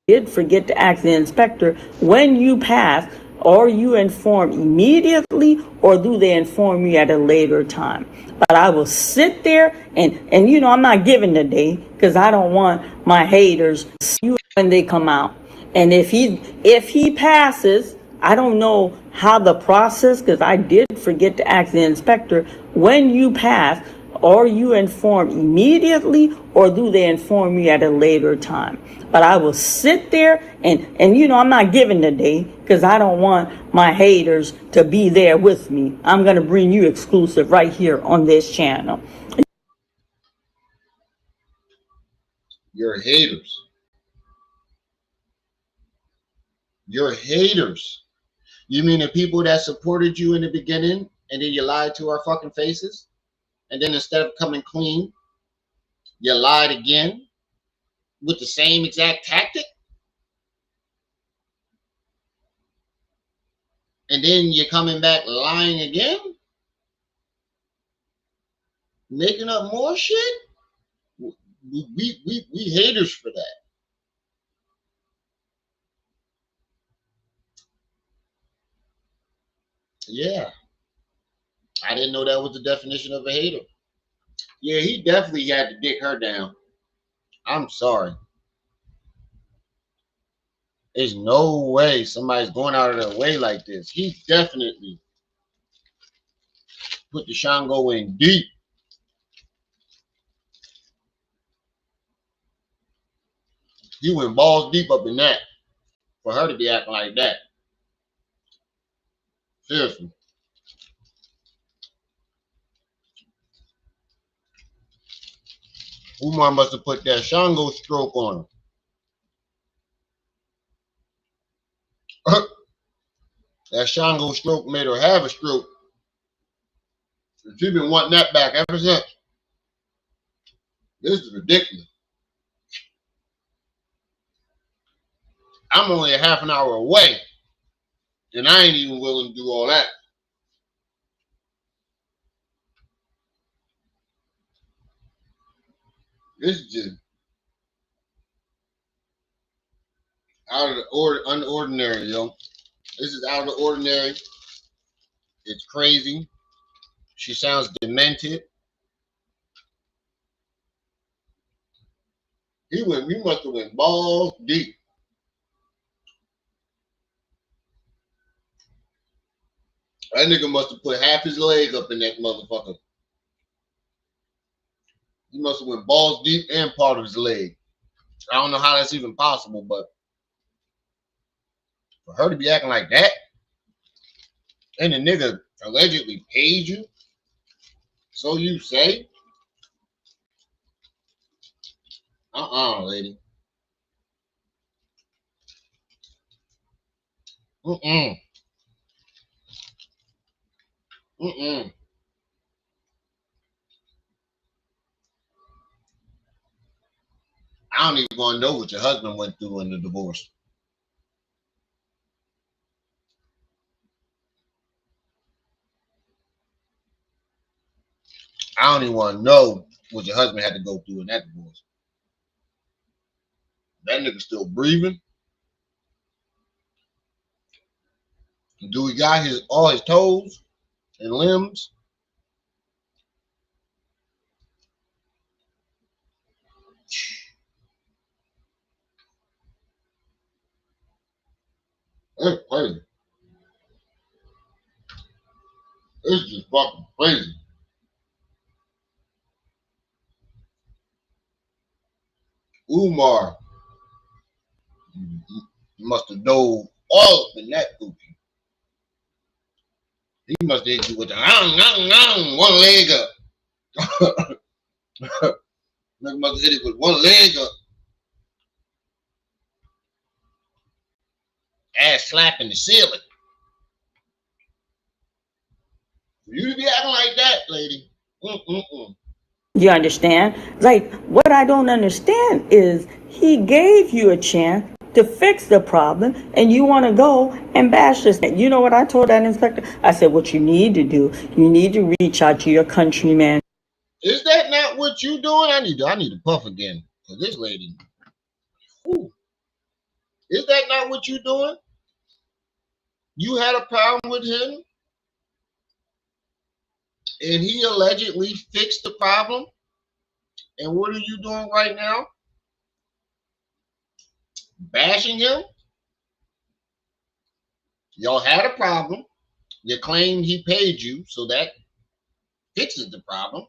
Speaker 2: Did forget to ask the inspector, when you pass, are you informed immediately or do they inform you at a later time? But I will sit there and you know, I'm not giving the day because I don't want my haters to see you when they come out. And if he passes, I don't know how the process, because I did forget to ask the inspector, when you pass, are you informed immediately or do they inform you at a later time? But I will sit there and you know, I'm not giving the day because I don't want my haters to be there with me. I'm going to bring you exclusive right here on this channel.
Speaker 1: You're haters. You're haters. You mean the people that supported you in the beginning and then you lied to our fucking faces? And then instead of coming clean, you lied again with the same exact tactic? And then you're coming back lying again? Making up more shit? We haters for that. Yeah. I didn't know that was the definition of a hater. Yeah, he definitely had to dick her down. I'm sorry. There's no way somebody's going out of their way like this. He definitely put the Shango in deep. He went balls deep up in that for her to be acting like that. Seriously. Umar must have put that Shango stroke on her. That Shango stroke made her have a stroke. She's been wanting that back ever since. This is ridiculous. I'm only a half an hour away, and I ain't even willing to do all that. It's just out of the unordinary, yo. This is out of the ordinary. It's crazy. She sounds demented. He must have went balls deep. That nigga must have put half his leg up in that motherfucker. He must have went balls deep and part of his leg. I don't know how that's even possible, but for her to be acting like that, and the nigga allegedly paid you, so you say? Lady. Mm-mm. Mm-mm. I don't even want to know what your husband went through in the divorce. I don't even want to know what your husband had to go through in that divorce. That nigga still breathing. Do he got all his toes and limbs? It's crazy. It's just fucking crazy. Umar must have dove all up in that coochie. He must have hit you with the one leg up. Nigga must have hit it with one leg up. Ass slapping the ceiling. For you to be acting like that, lady.
Speaker 2: You understand? Like, what I don't understand is he gave you a chance to fix the problem, and you want to go and bash this. You know what I told that inspector? I said, what you need to do, you need to reach out to your countryman.
Speaker 1: Is that not what you doing? I need to puff again. Cause this lady. Ooh. Is that not what you doing? You had a problem with him, and he allegedly fixed the problem. And what are you doing right now? Bashing him? Y'all had a problem. You claim he paid you, so that fixes the problem.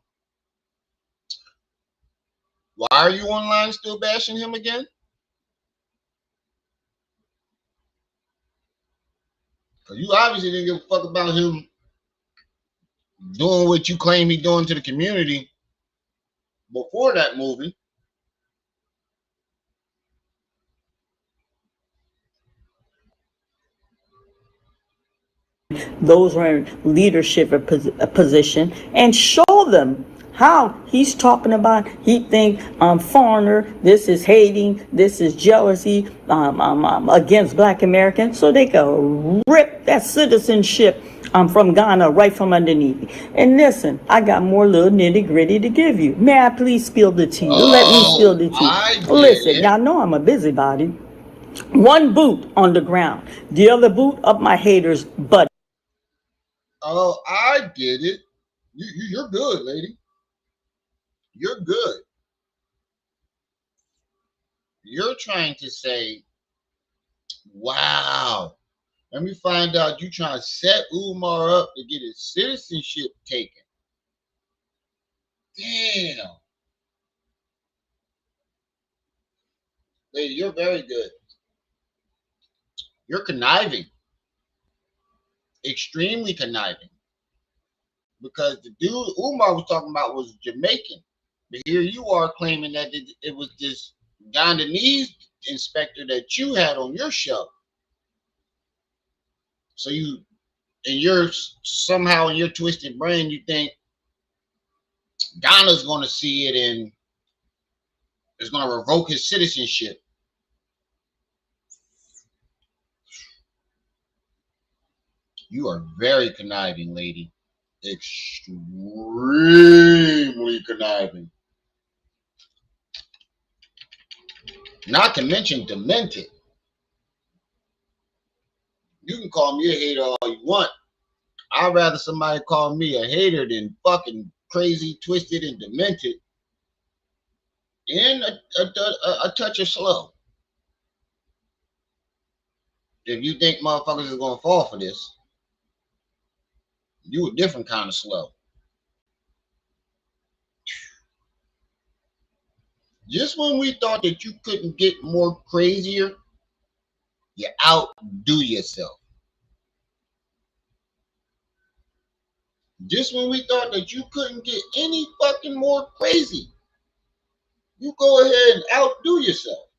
Speaker 1: Why are you online still bashing him again? Because you obviously didn't give a fuck about him doing what you claim he doing to the community before that movie.
Speaker 2: Those who are in leadership position, and show them how he's talking about. He think foreigner, this is hating, this is jealousy against Black Americans, so they can rip that citizenship from Ghana right from underneath me. And listen, I got more little nitty gritty to give you. May I please spill the tea? Let me spill the tea. Listen, y'all know I'm a busybody. One boot on the ground, the other boot up my hater's butt.
Speaker 1: Oh, I get it. You're good, lady. You're good. You're trying to say, wow, let me find out you trying to set Umar up to get his citizenship taken. Damn. Lady, you're very good. You're conniving. Extremely conniving. Because the dude Umar was talking about was Jamaican. But here you are claiming that it was this Ghanese inspector that you had on your show. So you, and you're somehow in your twisted brain, you think Ghana's going to see it and is going to revoke his citizenship. You are very conniving, lady. Extremely conniving. Not to mention demented. You can call me a hater all you want. I'd rather somebody call me a hater than fucking crazy, twisted, and demented, and a touch of slow. If you think motherfuckers is gonna fall for this, you a different kind of slow. Just when we thought that you couldn't get more crazier, you outdo yourself. Just when we thought that you couldn't get any fucking more crazy, you go ahead and outdo yourself.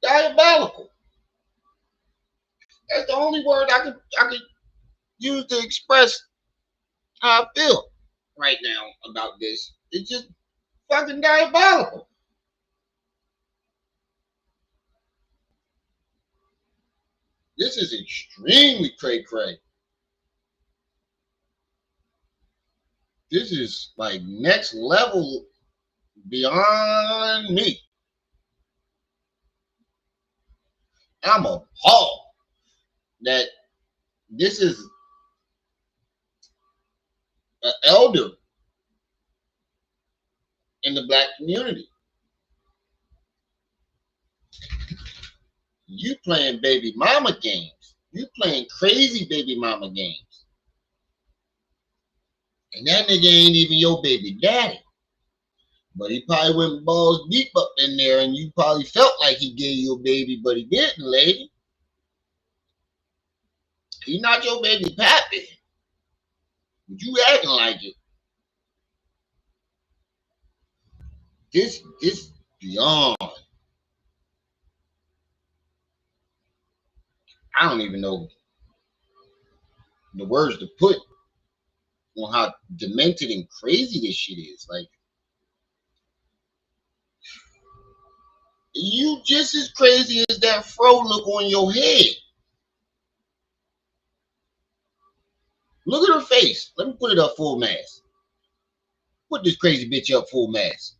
Speaker 1: Diabolical. That's the only word I could use to express how I feel right now about this. It's just fucking diabolical. This is extremely cray-cray. This is like next level beyond me. I'm appalled that this is an elder in the black community. You playing baby mama games. You playing crazy baby mama games. And that nigga ain't even your baby daddy. But he probably went balls deep up in there and you probably felt like he gave you a baby, but he didn't, lady. He not your baby pappy. But you acting like it. This beyond. I don't even know the words to put on how demented and crazy this shit is. Like, you just as crazy as that fro look on your head. Look at her face. Let me put it up full mass. Put this crazy bitch up full mass.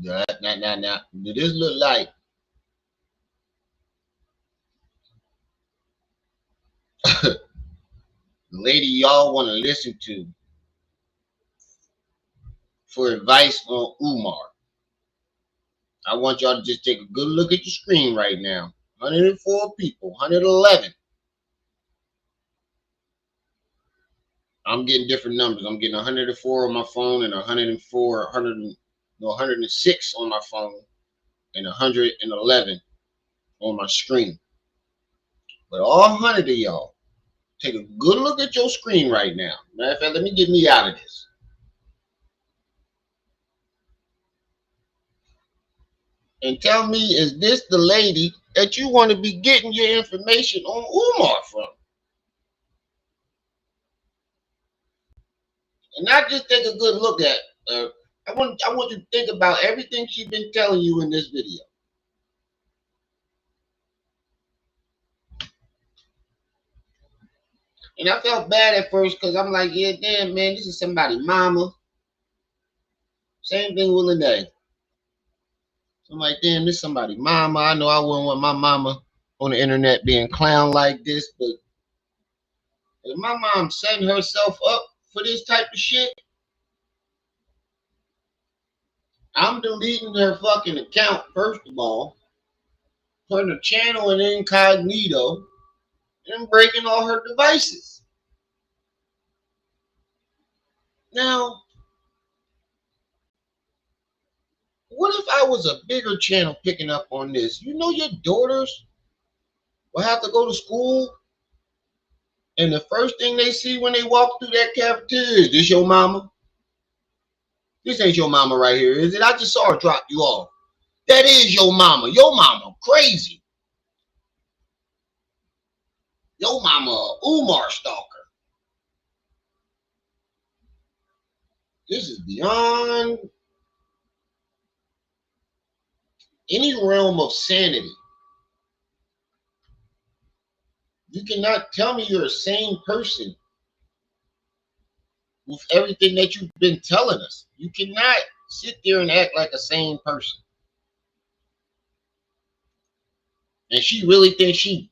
Speaker 1: Now. Does this look like the lady y'all want to listen to for advice on Umar? I want y'all to just take a good look at your screen right now. 104 people, 111. I'm getting different numbers. I'm getting 104 on my phone and 106 on my phone and 111 on my screen. But all 100 of y'all, take a good look at your screen right now. Matter of fact, let me get me out of this. And tell me, is this the lady that you want to be getting your information on Umar from? And not just take a good look at her. I want you to think about everything she's been telling you in this video. And I felt bad at first because I'm like, yeah, damn, man, this is somebody's mama. Same thing with Lene. I'm like, damn, this is somebody's mama. I know I wouldn't want my mama on the internet being clown like this, but if my mom setting herself up for this type of shit, I'm deleting her fucking account, first of all, putting the channel in incognito, and breaking all her devices. Now, what if I was a bigger channel picking up on this? You know your daughters will have to go to school, and the first thing they see when they walk through that cafeteria is, this your mama? This ain't your mama right here, is it? I just saw her drop you off. That is your mama. Your mama crazy. Your mama Umar stalker. This is beyond any realm of sanity. You cannot tell me you're a sane person with everything that you've been telling us. You cannot sit there and act like a sane person. And she really thinks she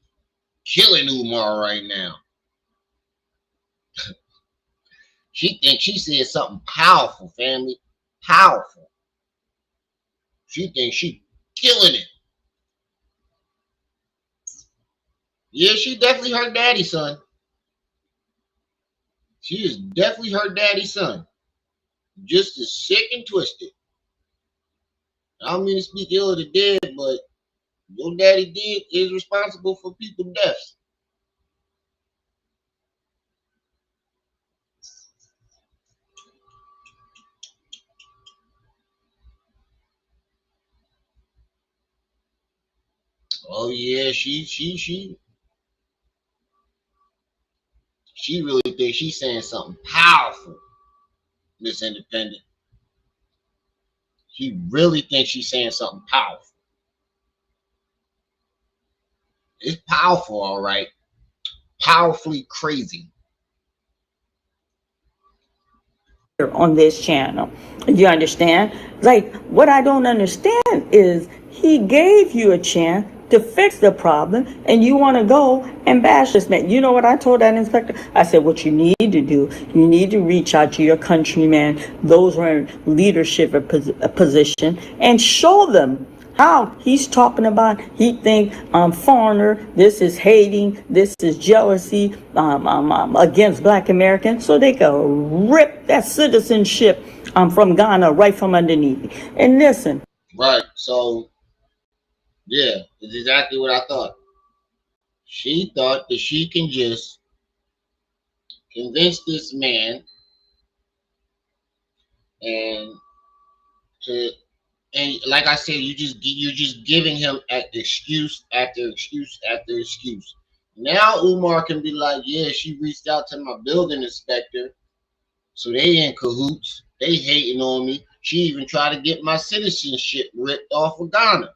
Speaker 1: killing Umar right now. She thinks she said something powerful, family. Powerful. She thinks she killing it. Yeah, she definitely her daddy's son. She is definitely her daddy's son. Just as sick and twisted. I don't mean to speak ill of the dead, but your daddy is responsible for people's deaths. Oh yeah, she really thinks she's saying something powerful, Miss Independent. She really thinks she's saying something powerful. It's powerful, all right. Powerfully crazy.
Speaker 2: On this channel. You understand? Like, what I don't understand is he gave you a chance to fix the problem and you want to go and bash this man. You know what I told that inspector? I said, what you need to do, you need to reach out to your countrymen, those who are in leadership position, and show them how he's talking about. He think foreigner, this is hating, this is jealousy against black Americans, so they can rip that citizenship from Ghana right from underneath. And listen,
Speaker 1: Right. So yeah, it's exactly what I thought. She thought that she can just convince this man and to and like I said, you're just giving him excuse after excuse after excuse. Now Umar can be like, yeah, she reached out to my building inspector, so they in cahoots. They hating on me. She even tried to get my citizenship ripped off of Ghana.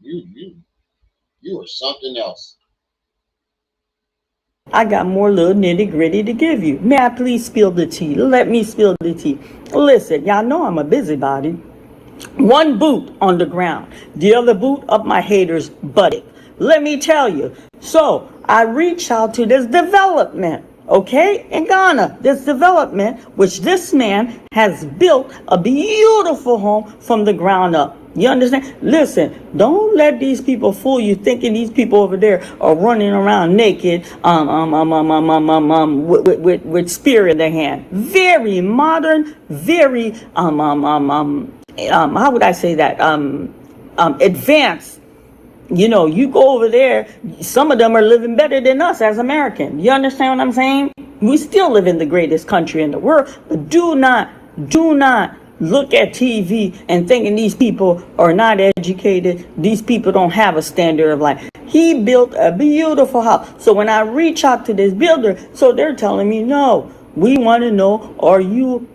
Speaker 1: You you you are something else.
Speaker 2: I got more little nitty gritty to give you. May I please spill the tea? Let me spill the tea. Listen, y'all know I'm a busybody. One boot on the ground, the other boot up my hater's buttock. Let me tell you. So I reach out to this development, okay, in Ghana. This development, which this man has built a beautiful home from the ground up. You understand? Listen, don't let these people fool you thinking these people over there are running around naked with spear in their hand. Very modern, very how would I say that? Advanced. You know, you go over there, some of them are living better than us as Americans. You understand what I'm saying? We still live in the greatest country in the world, but do not look at TV and thinking these people are not educated. These people don't have a standard of life. He built a beautiful house. So when I reach out to this builder, so they're telling me, no, we want to know, are you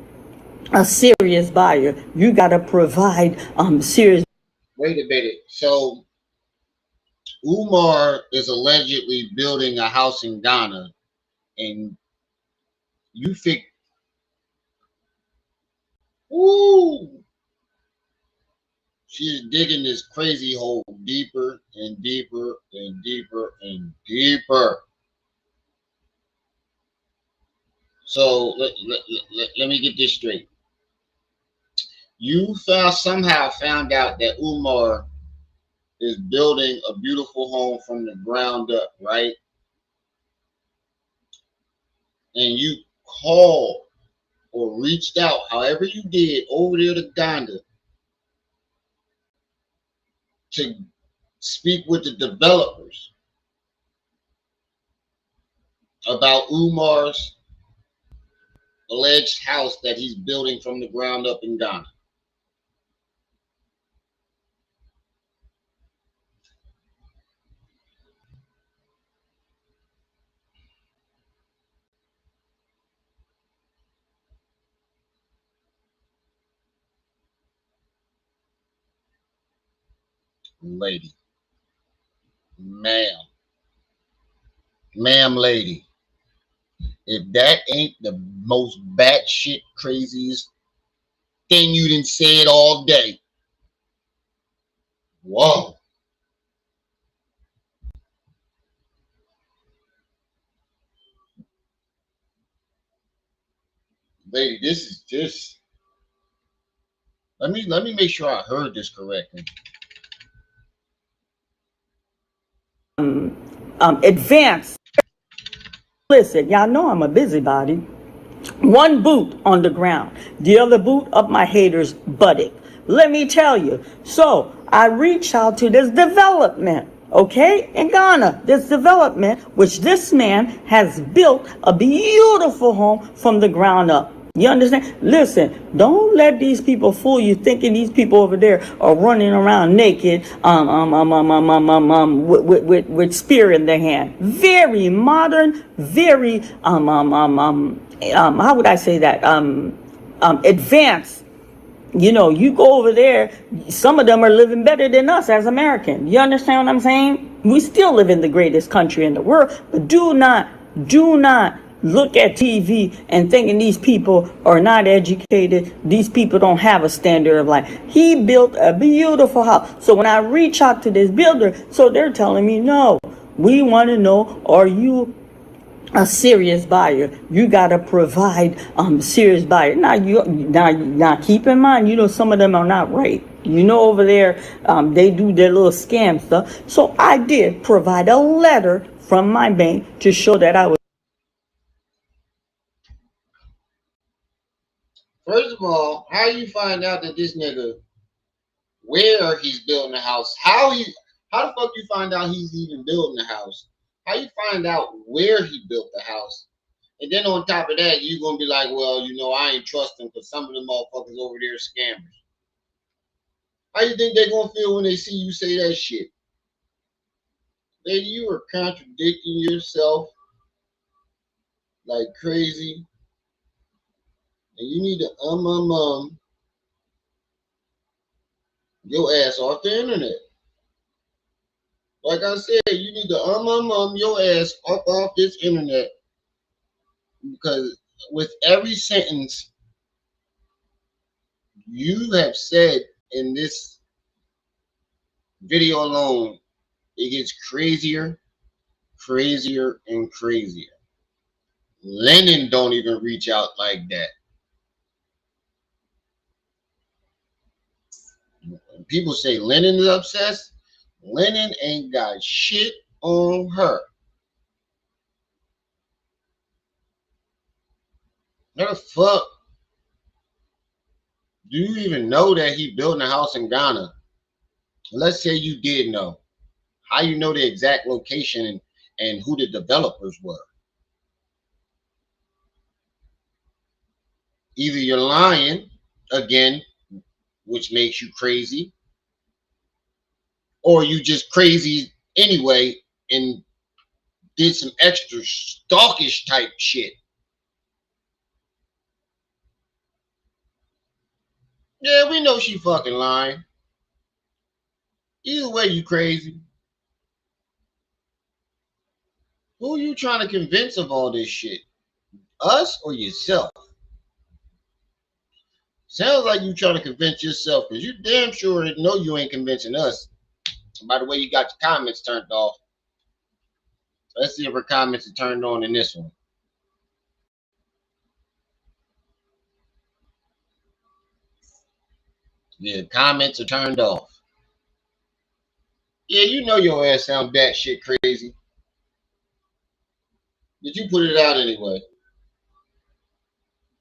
Speaker 2: a serious buyer? You got to provide serious.
Speaker 1: Wait a minute. So Umar is allegedly building a house in Ghana, and you think, ooh, she's digging this crazy hole deeper and deeper and deeper and deeper. So let me get this straight. You somehow found out that Umar is building a beautiful home from the ground up, right? And you called or reached out, however you did, over there to Ghana to speak with the developers about Umar's alleged house that he's building from the ground up in Ghana. lady, ma'am, lady, if that ain't the most batshit craziest thing you done said all day, whoa. Lady, this is just, let me make sure I heard this correctly.
Speaker 2: Advance. Listen, y'all know I'm a busybody. One boot on the ground, the other boot up my hater's buttock. Let me tell you. So I reached out to this development, okay, in Ghana. This development, which this man has built a beautiful home from the ground up. You understand? Listen, don't let these people fool you thinking these people over there are running around naked, with spear in their hand. Very modern, very, how would I say that? Advanced. You know, you go over there, some of them are living better than us as Americans. You understand what I'm saying? We still live in the greatest country in the world, but do not look at TV and thinking these people are not educated. These people don't have a standard of life. He built a beautiful house. So when I reach out to this builder, so they're telling me, no, we want to know, are you a serious buyer? You gotta provide serious buyer. Now keep in mind, you know, some of them are not right. You know, over there, they do their little scam stuff. So I did provide a letter from my bank to show that I was.
Speaker 1: First of all, how you find out that this nigga, where he's building the house, how the fuck you find out he's even building the house? How you find out where he built the house? And then on top of that, you're gonna be like, well, you know, I ain't trusting because some of them motherfuckers over there are scammers. How you think they're gonna feel when they see you say that shit? Lady, you are contradicting yourself like crazy. And you need to your ass off the internet. Like I said, you need to your ass off this internet, because with every sentence you have said in this video alone, it gets crazier, and crazier. Lennon don't even reach out like that. When people say Lennon is obsessed, Lennon ain't got shit on her. How the fuck do you even know that he built a house in Ghana? Let's say you did know. How you know the exact location and who the developers were? Either you're lying again, which makes you crazy, or you just crazy anyway and did some extra stalkish type shit. Yeah, we know she fucking lying. Either way, you crazy. Who are you trying to convince of all this shit? Us or yourself? Sounds like you trying to convince yourself, because you damn sure know you ain't convincing us. By the way, you got your comments turned off. Let's see if her comments are turned on in this one. Yeah, comments are turned off. Yeah, you know your ass sound batshit crazy. Did you put it out anyway?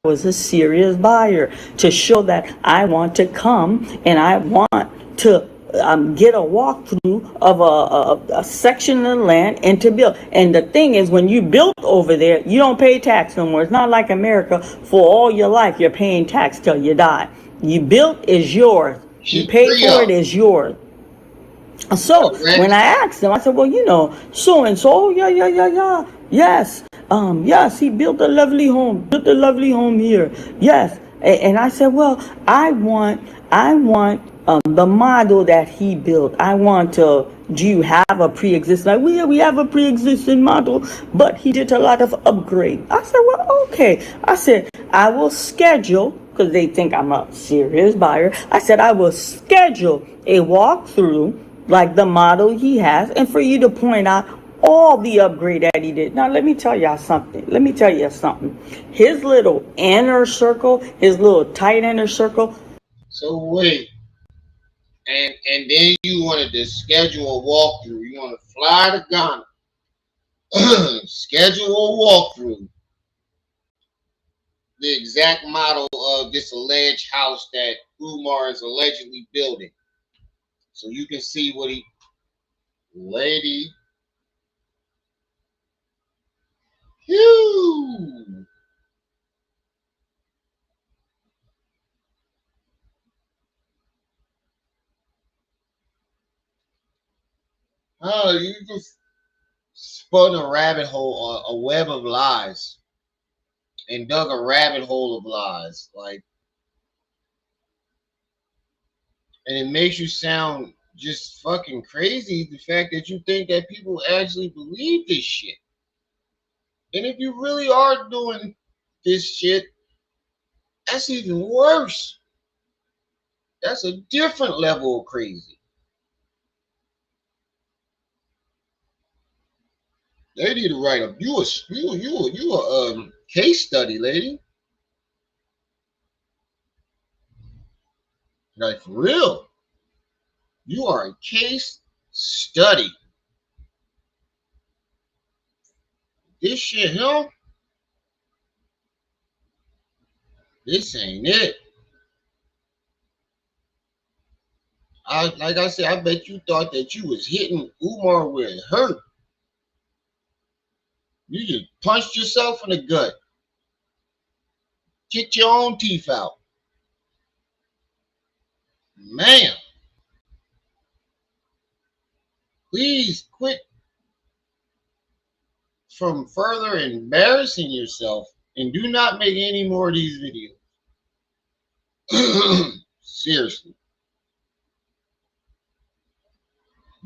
Speaker 2: Was a serious buyer, to show that I want to come and I want to get a walkthrough of a section of the land and to build. And the thing is, when you build over there, you don't pay tax no more. It's not like America. For all your life, you're paying tax till you die. You built is yours. You pay for it is yours. So when I asked them, I said, well, you know, so and so, yeah. Yes. Yes, he built a lovely home here. Yes. And I said, well, I want the model that he built. I want to, do you have a pre-existing? Like, we have a pre-existing model, but he did a lot of upgrade. I said, well, okay. I said, I will schedule, because they think I'm a serious buyer. I said, I will schedule a walkthrough like the model he has, and for you to point out all the upgrade that he did. Now, let me tell y'all something. His little inner circle, his little tight inner circle.
Speaker 1: So wait, and then you wanted to schedule a walkthrough. You want to fly to Ghana, schedule a walkthrough, the exact model of this alleged house that Umar is allegedly building, so you can see what he, lady, phew. Oh, you just spun a rabbit hole, a web of lies, and dug a rabbit hole of lies. Like, and it makes you sound just fucking crazy. The fact that you think that people actually believe this shit. And if you really are doing this shit, that's even worse. That's a different level of crazy. They need to write a case study, lady. Like, for real. You are a case study. This shit, hell, this ain't it. Like I said, I bet you thought that you was hitting Umar where it hurt. You just punched yourself in the gut. Kicked your own teeth out. Man, please quit from further embarrassing yourself and do not make any more of these videos. Seriously.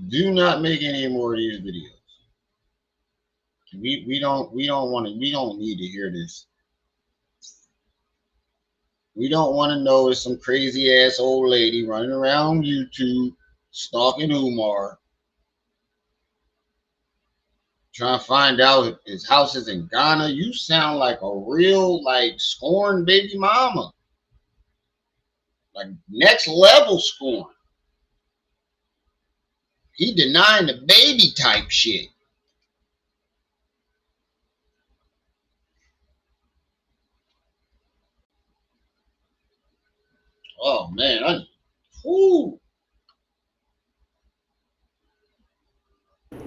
Speaker 1: Do not make any more of these videos. We don't need to hear this. We don't want to know it's some crazy ass old lady running around YouTube stalking Umar, trying to find out if his house is in Ghana. You sound like a real, like, scorned baby mama. Like, next level scorn. He denying the baby type shit. Oh man, whoo.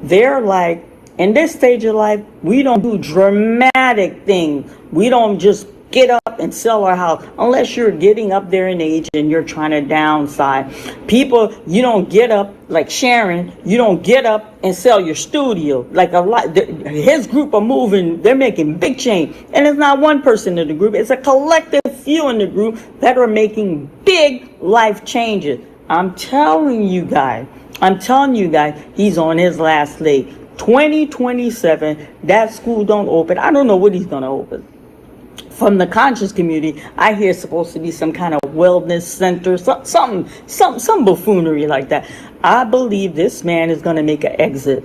Speaker 2: They're like, in this stage of life, we don't do dramatic things. We don't just get up and sell our house unless you're getting up there in age and you're trying to downside. People, you don't get up like Sharon. You don't get up and sell your studio. Like a lot, his group are moving. They're making big change, and it's not one person in the group. It's a collective few in the group that are making big life changes. I'm telling you guys, he's on his last leg. 2027, that school don't open. I don't know what he's gonna open. From the conscious community, I hear it's supposed to be some kind of wellness center, some buffoonery like that. I believe this man is gonna make an exit.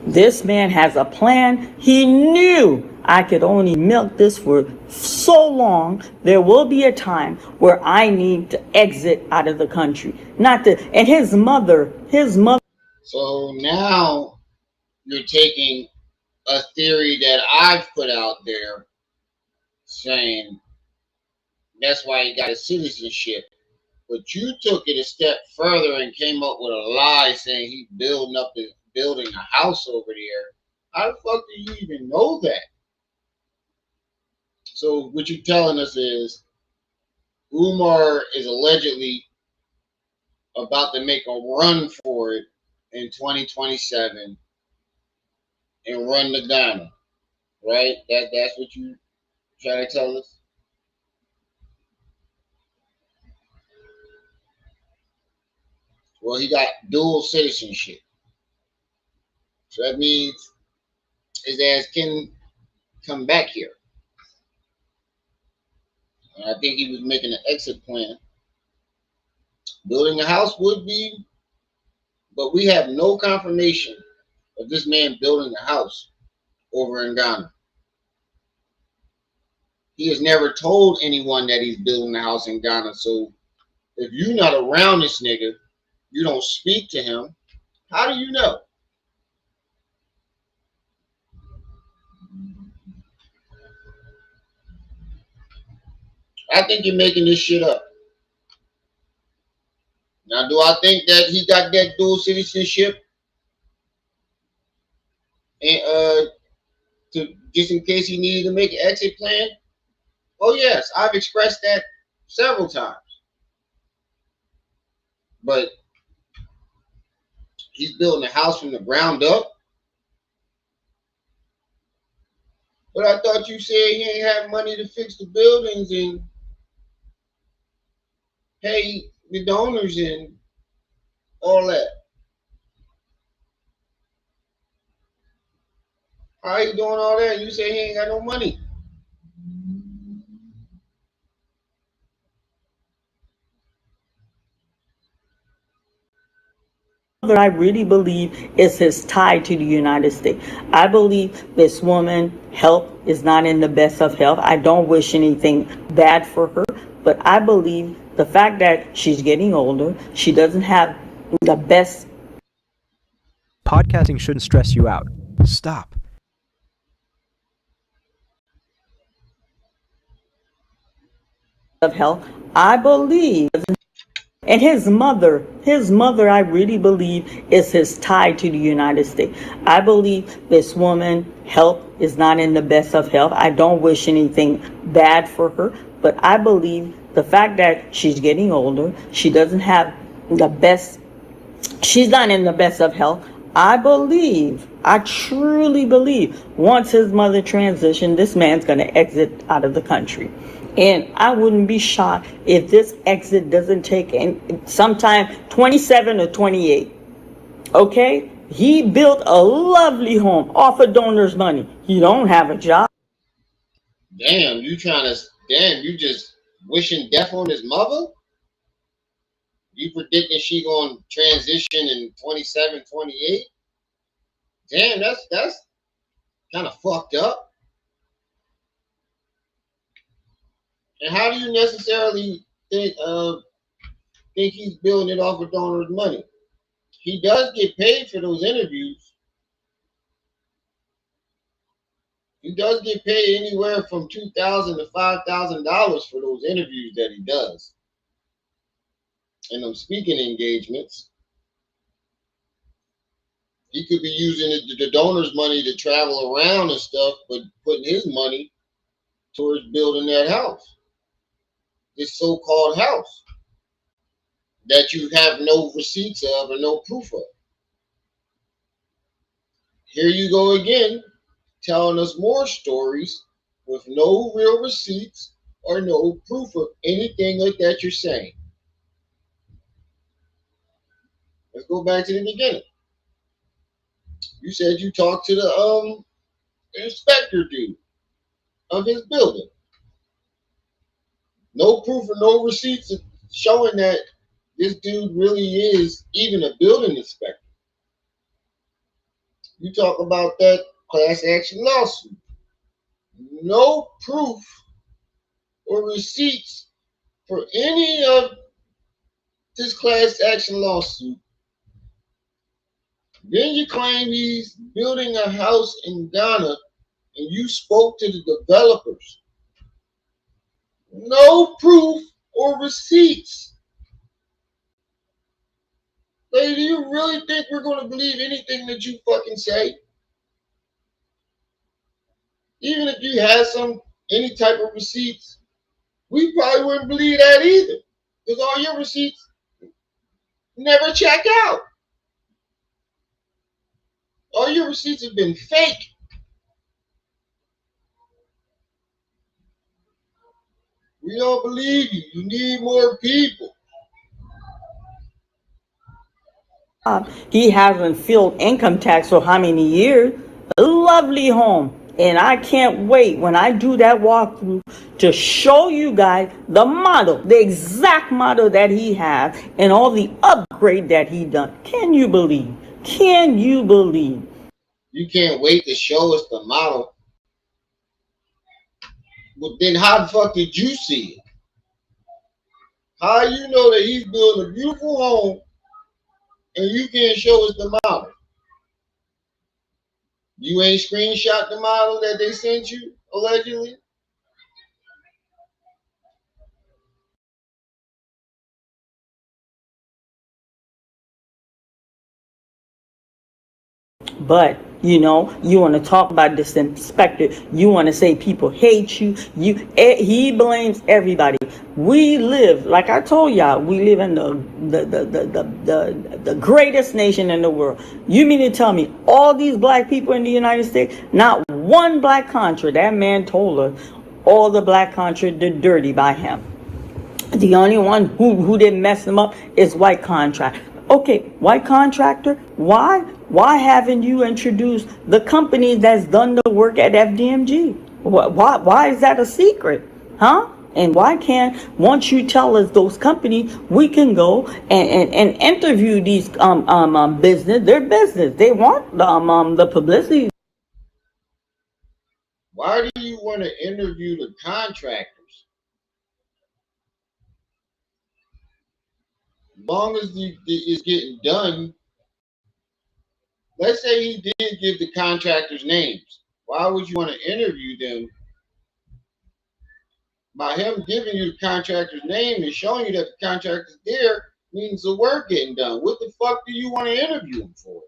Speaker 2: This man has a plan. He knew I could only milk this for so long. There will be a time where I need to exit out of the country. Not to, and his mother.
Speaker 1: So now you're taking a theory that I've put out there, saying that's why he got his citizenship. But you took it a step further and came up with a lie saying he's building a house over there. How the fuck do you even know that? So what you're telling us is Umar is allegedly about to make a run for it in 2027 and run the Ghana, right? That's what you trying to tell us? Well, he got dual citizenship. So that means his ass can come back here. And I think he was making an exit plan. Building a house would be, but we have no confirmation of this man building a house over in Ghana. He has never told anyone that he's building a house in Ghana. So if you're not around this nigga, you don't speak to him, how do you know? I think you're making this shit up. Now, do I think that he got that dual citizenship and to just in case he needed to make an exit plan? Oh yes, I've expressed that several times. But he's building a house from the ground up. But I thought you said he ain't have money to fix the buildings and pay the donors and all that. How you doing all that? You say he ain't got no money.
Speaker 2: I really believe is his tie to the United States. I believe this woman health is not in the best of health. I don't wish anything bad for her, but I believe the fact that she's getting older, she doesn't have the best.
Speaker 7: Podcasting shouldn't stress you out. Stop.
Speaker 2: Of health, I believe. And his mother, I really believe is his tie to the United States. I believe this woman health is not in the best of health. I don't wish anything bad for her, but I believe the fact that she's getting older, she doesn't have the best, she's not in the best of health. I truly believe once his mother transitioned, this man's going to exit out of the country. And I wouldn't be shocked if this exit doesn't take sometime 27 or 28. Okay? He built a lovely home off of donors' money. He don't have a job.
Speaker 1: Damn, you just wishing death on his mother? You predicting she gonna transition in 27, 28? Damn, that's kind of fucked up. And how do you necessarily think he's building it off of donors' money? He does get paid for those interviews. He does get paid anywhere from $2,000 to $5,000 for those interviews that he does, and them speaking engagements. He could be using the donors' money to travel around and stuff, but putting his money towards building that house, this so-called house that you have no receipts of or no proof of. Here you go again, telling us more stories with no real receipts or no proof of anything like that you're saying. Let's go back to the beginning. You said you talked to the inspector dude of his building. No proof or no receipts showing that this dude really is even a building inspector. You talk about that class action lawsuit. No proof or receipts for any of this class action lawsuit. Then you claim he's building a house in Ghana and you spoke to the developers. No proof or receipts. Like, do you really think we're going to believe anything that you fucking say? Even if you had any type of receipts, we probably wouldn't believe that either. Because all your receipts never check out. All your receipts have been fake. We don't believe you. You need more people.
Speaker 2: He hasn't filled income tax for how many years? A lovely home. And I can't wait when I do that walkthrough to show you guys the model, the exact model that he has and all the upgrade that he done. Can you believe? Can you believe?
Speaker 1: You can't wait to show us the model. Well, then how the fuck did you see it? How you know that he's building a beautiful home and you can't show us the model? You ain't screenshot the model that they sent you, allegedly?
Speaker 2: But you know, you want to talk about this inspector. You want to say people hate you. He blames everybody. We live, like I told y'all, we live in the greatest nation in the world. You mean to tell me all these black people in the United States, not one black contract? That man told us all the black contract did dirty by him. The only one who didn't mess them up is white contract. Okay, white contractor, why? Why haven't you introduced the company that's done the work at FDMG? Why is that a secret? Huh? And why can't, once you tell us those companies, we can go and interview these business, their business. They want the publicity.
Speaker 1: Why do you want to interview the contractors? As long as it's getting done, let's say he did give the contractors names. Why would you want to interview them? By him giving you the contractor's name and showing you that the contractor's there means the work getting done. What the fuck do you want to interview him for?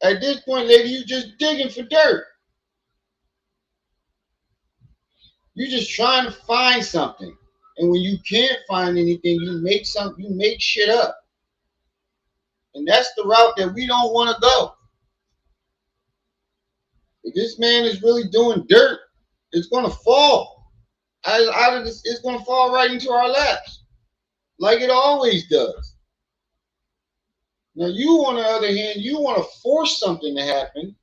Speaker 1: At this point, lady, you just digging for dirt. You're just trying to find something. And when you can't find anything, you make shit up. And that's the route that we don't want to go. If this man is really doing dirt, it's gonna fall. Out of this, it's gonna fall right into our laps. Like it always does. Now you, on the other hand, you want to force something to happen,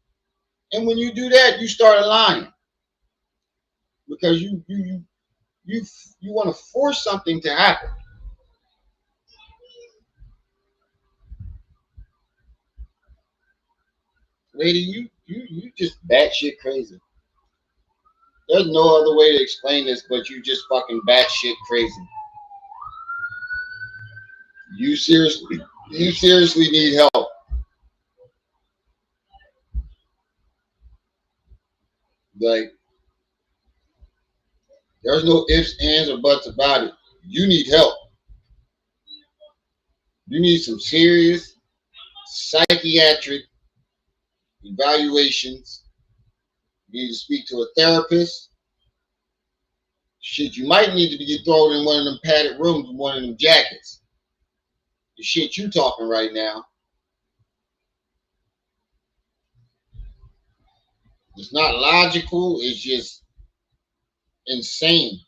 Speaker 1: and when you do that, you start lying because you want to force something to happen. Lady, you just batshit crazy. There's no other way to explain this, but you just fucking batshit crazy. You seriously need help. Like, there's no ifs, ands, or buts about it. You need help. You need some serious psychiatric evaluations. You need to speak to a therapist. Shit, you might need to get thrown in one of them padded rooms with one of them jackets. The shit you talking right now. It's not logical. It's just insane.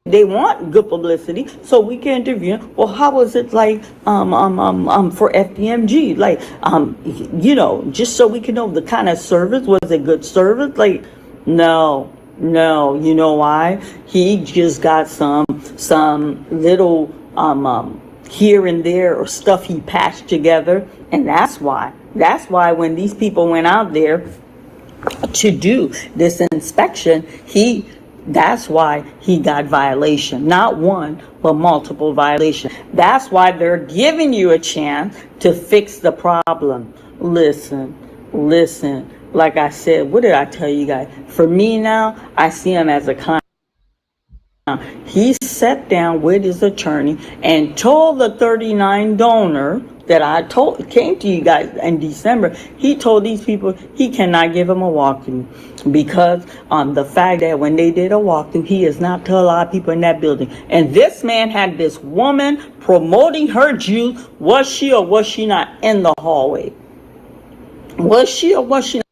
Speaker 2: They want good publicity, so we can interview. Well, how was it like for FDMG? Like you know, just so we can know the kind of service. Was it good service? Like, no. You know why? He just got some little here and there or stuff he patched together, and that's why. That's why when these people went out there to do this inspection, that's why he got violation. Not one, but multiple violations. That's why they're giving you a chance to fix the problem. Listen. Like I said, what did I tell you guys? For me now, I see him as a con. He sat down with his attorney and told the 39 donor that came to you guys in December. He told these people he cannot give them a walkthrough because the fact that when they did a walkthrough, he is not to a lot of people in that building. And this man had this woman promoting her juice. Was she or was she not in the hallway? Was she or was she not?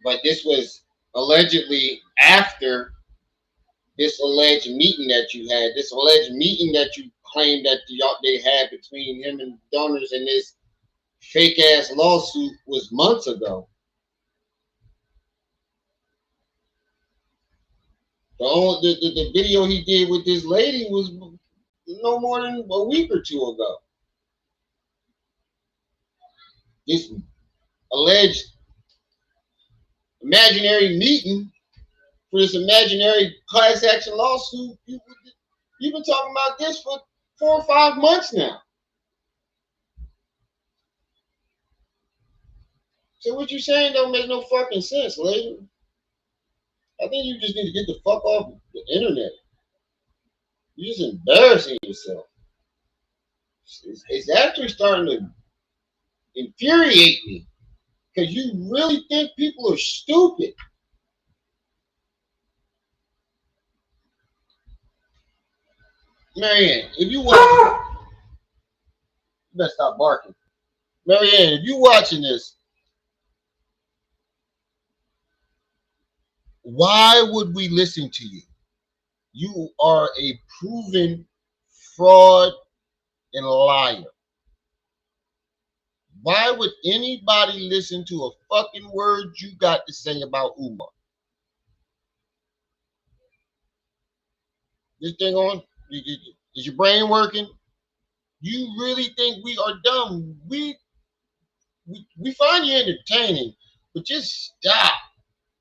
Speaker 1: But this was allegedly after this alleged meeting that you had, this alleged meeting that you claimed that they had between him and donors, and this fake ass lawsuit was months ago. The video he did with this lady was no more than a week or two ago. This alleged imaginary meeting for this imaginary class action lawsuit, you've been talking about this for 4 or 5 months now. So what you saying don't make no fucking sense, lady. I think you just need to get the fuck off the internet. You're just embarrassing yourself. It's actually starting to infuriate me because you really think people are stupid. Marianne, if you watch, you better stop barking. Marianne, if you watching this, why would we listen to you? You are a proven fraud and liar. Why would anybody listen to a fucking word you got to say about Umar? This thing on? Is your brain working? You really think we are dumb? We find you entertaining, but just stop.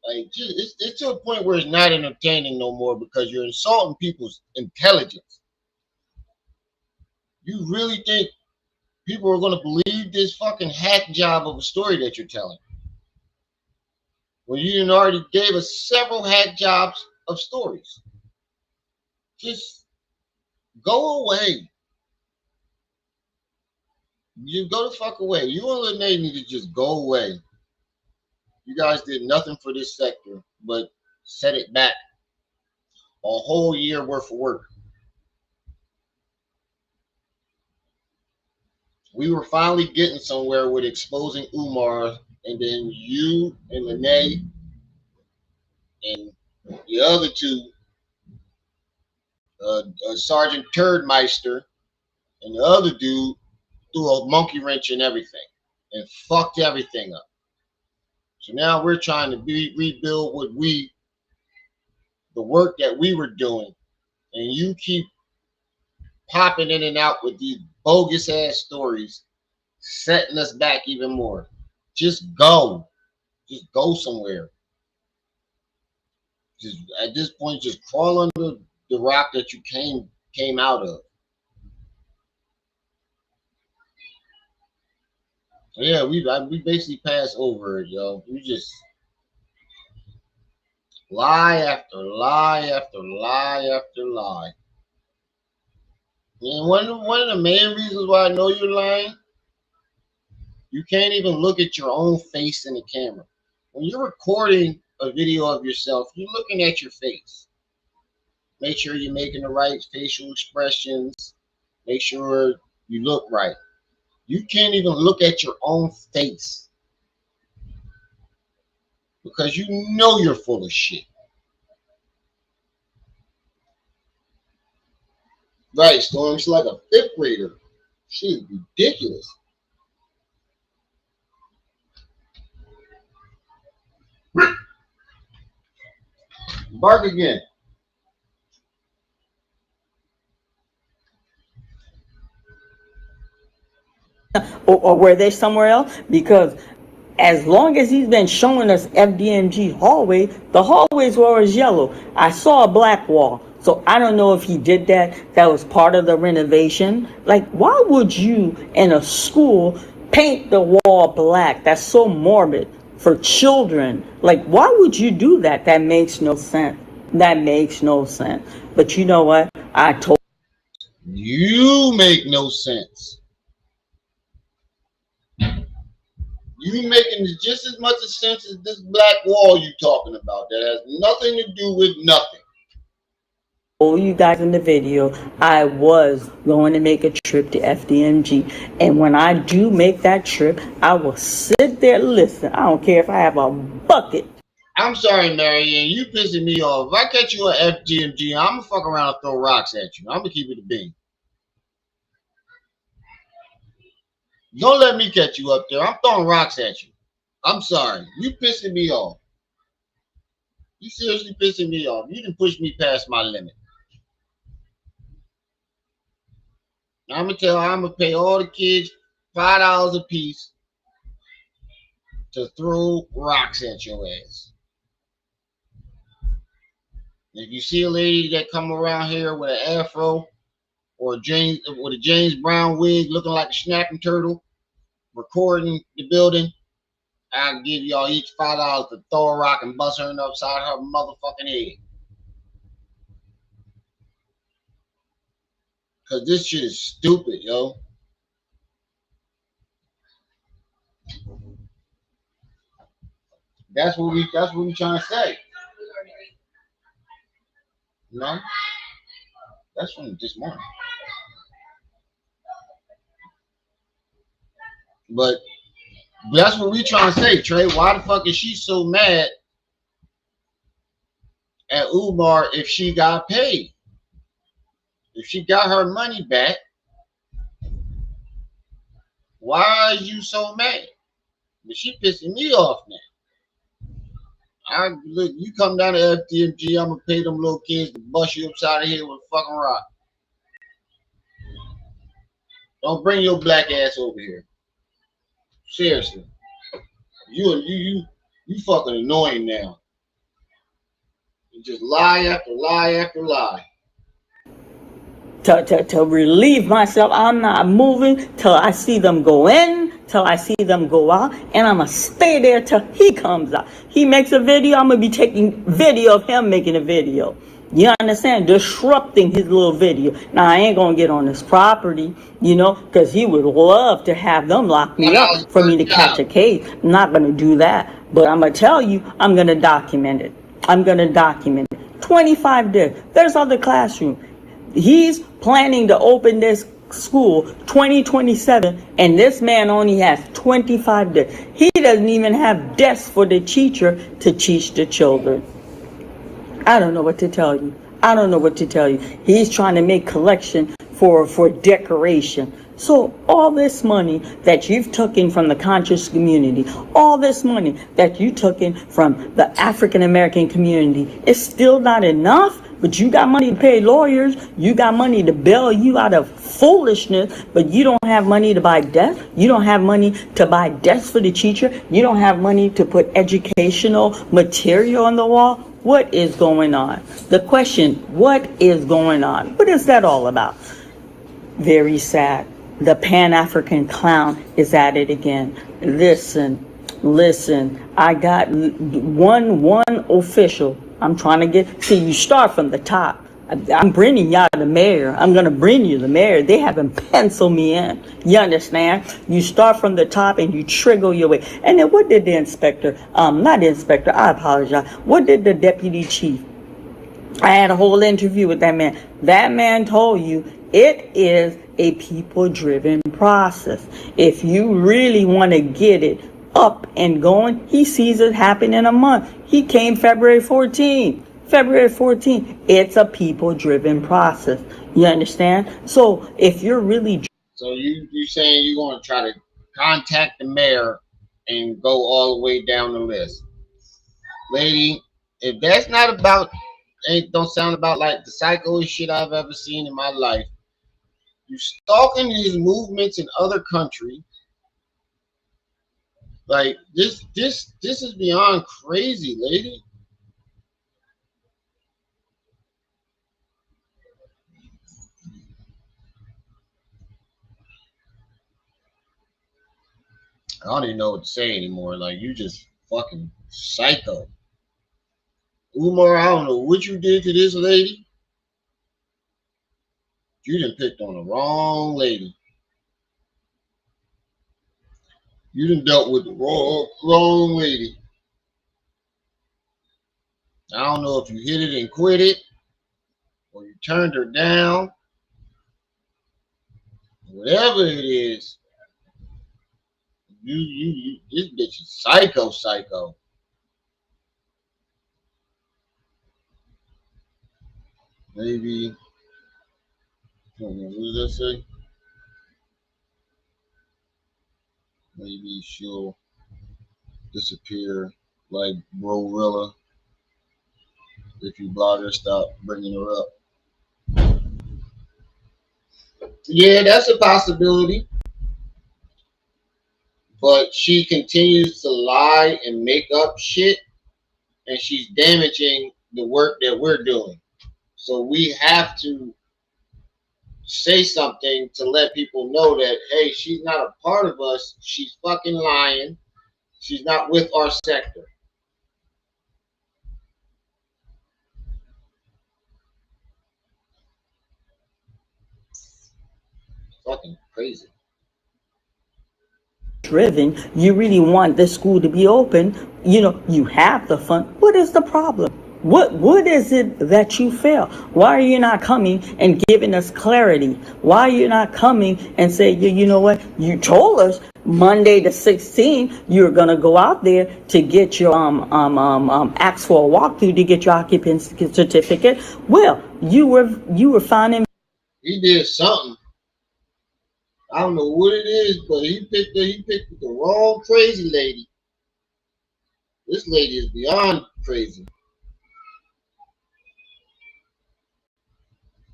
Speaker 1: Like, it's to a point where it's not entertaining no more because you're insulting people's intelligence. You really think people are going to believe this fucking hack job of a story that you're telling? When you already gave us several hack jobs of stories. Just go away. You go the fuck away. You and Lene need to just go away. You guys did nothing for this sector but set it back a whole year worth of work. We were finally getting somewhere with exposing Umar, and then you and Lene and the other two, Sergeant Turdmeister and the other dude, threw a monkey wrench in everything and fucked everything up. So now we're trying to rebuild the work that we were doing, and you keep popping in and out with these bogus ass stories, setting us back even more. Just go somewhere. Just at this point, just crawl under the rock that you came out of. Yeah, we basically passed over it, yo. We just lie after lie after lie after lie. And one of the main reasons why I know you're lying, you can't even look at your own face in the camera. When you're recording a video of yourself, you're looking at your face. Make sure you're making the right facial expressions. Make sure you look right. You can't even look at your own face because you know you're full of shit. Right, Storm, she's like a 5th grader. She's ridiculous. Bark again.
Speaker 2: Or were they somewhere else? Because as long as he's been showing us FDMG hallway, the hallways were always yellow. I saw a black wall. So I don't know if he did that. That was part of the renovation. Like, why would you in a school paint the wall black? That's so morbid for children. Like, why would you do that? That makes no sense. That makes no sense. But you know what? I told
Speaker 1: you make no sense. You making just as much sense as this black wall you talking about. That has nothing to do with nothing.
Speaker 2: You guys in the video, I was going to make a trip to FDMG, and when I do make that trip, I will sit there, listen. I don't care if I have a bucket.
Speaker 1: I'm sorry, Marianne. You pissing me off. If I catch you at FGMG, I'm gonna fuck around and throw rocks at you. I'm gonna keep it a bean. Don't let me catch you up there. I'm throwing rocks at you. I'm sorry. You pissing me off. You seriously pissing me off. You didn't push me past my limit. I'm gonna pay all the kids $5 a piece to throw rocks at your ass. If you see a lady that come around here with an afro or a James Brown wig looking like a snapping turtle, recording the building, I'll give y'all each $5 to throw a rock and bust her upside her motherfucking head. Cause this shit is stupid, yo. That's what we trying to say. You know? That's from this morning. But that's what we trying to say, Trey. Why the fuck is she so mad at Umar if she got paid? If she got her money back, why are you so mad? But she pissing me off now. Look, you come down to FDMG, I'm gonna pay them little kids to bust you upside the head with a fucking rock. Don't bring your black ass over here. Seriously. You fucking annoying now. You just lie after lie after lie.
Speaker 2: To relieve myself, I'm not moving till I see them go in, till I see them go out, and I'm gonna stay there till he comes out. He makes a video, I'm gonna be taking video of him making a video. You understand? Disrupting his little video. Now, I ain't gonna get on his property, because he would love to have them lock me up for me to catch a case. I'm not gonna do that. But I'm gonna tell you, I'm gonna document it. 25 days. There's other classrooms. He's planning to open this school 2027, and this man only has 25 days. He doesn't even have desks for the teacher to teach the children. I don't know what to tell you. He's trying to make collection for decoration. So all this money that you've taken from the conscious community, all this money that you took in from the African American community, is still not enough. But you got money to pay lawyers. You got money to bail you out of foolishness. But you don't have money to buy desks. You don't have money to buy desks for the teacher. You don't have money to put educational material on the wall. What is going on? The question, what is going on? What is that all about? Very sad. The Pan-African clown is at it again. Listen. I got one official. I'm trying to you start from the top. I'm bringing y'all the mayor. I'm going to bring you the mayor. They haven't penciled me in. You understand? You start from the top and you trigger your way. And then what did the inspector, not the inspector, I apologize. What did the deputy chief? I had a whole interview with that man. That man told you it is a people-driven process. If you really want to get it up and going, he sees it happen in a month. He came February 14th. It's a people-driven process. You understand? So if you're really...
Speaker 1: So you saying you're going to try to contact the mayor and go all the way down the list. Lady, if that's not about... don't sound about like the psychoest shit I've ever seen in my life. You stalking these movements in other countries. Like this is beyond crazy, lady. I don't even know what to say anymore. Like, you just fucking psycho. Umar, I don't know what you did to this lady. You done picked on the wrong lady. You done dealt with the wrong lady. I don't know if you hit it and quit it, or you turned her down. Whatever it is, you this bitch is psycho. maybe, what does that say? Maybe she'll disappear like Glorilla if you blog her, stop bringing her up. Yeah, that's a possibility. But she continues to lie and make up shit, and she's damaging the work that we're doing. So we have to say something to let people know that, hey, she's not a part of us. She's fucking lying. She's not with our sector. Fucking crazy.
Speaker 2: Driven, you really want this school to be open, you have the fund. What is the problem? What is it that you fail? Why are you not coming and giving us clarity? Why are you not coming and say, you know what, you told us Monday the 16th you're gonna go out there to get your ask for a walkthrough to get your occupancy certificate. Well, you were finding.
Speaker 1: He did something. I don't know what it is, but he picked the wrong crazy lady. This lady is beyond crazy.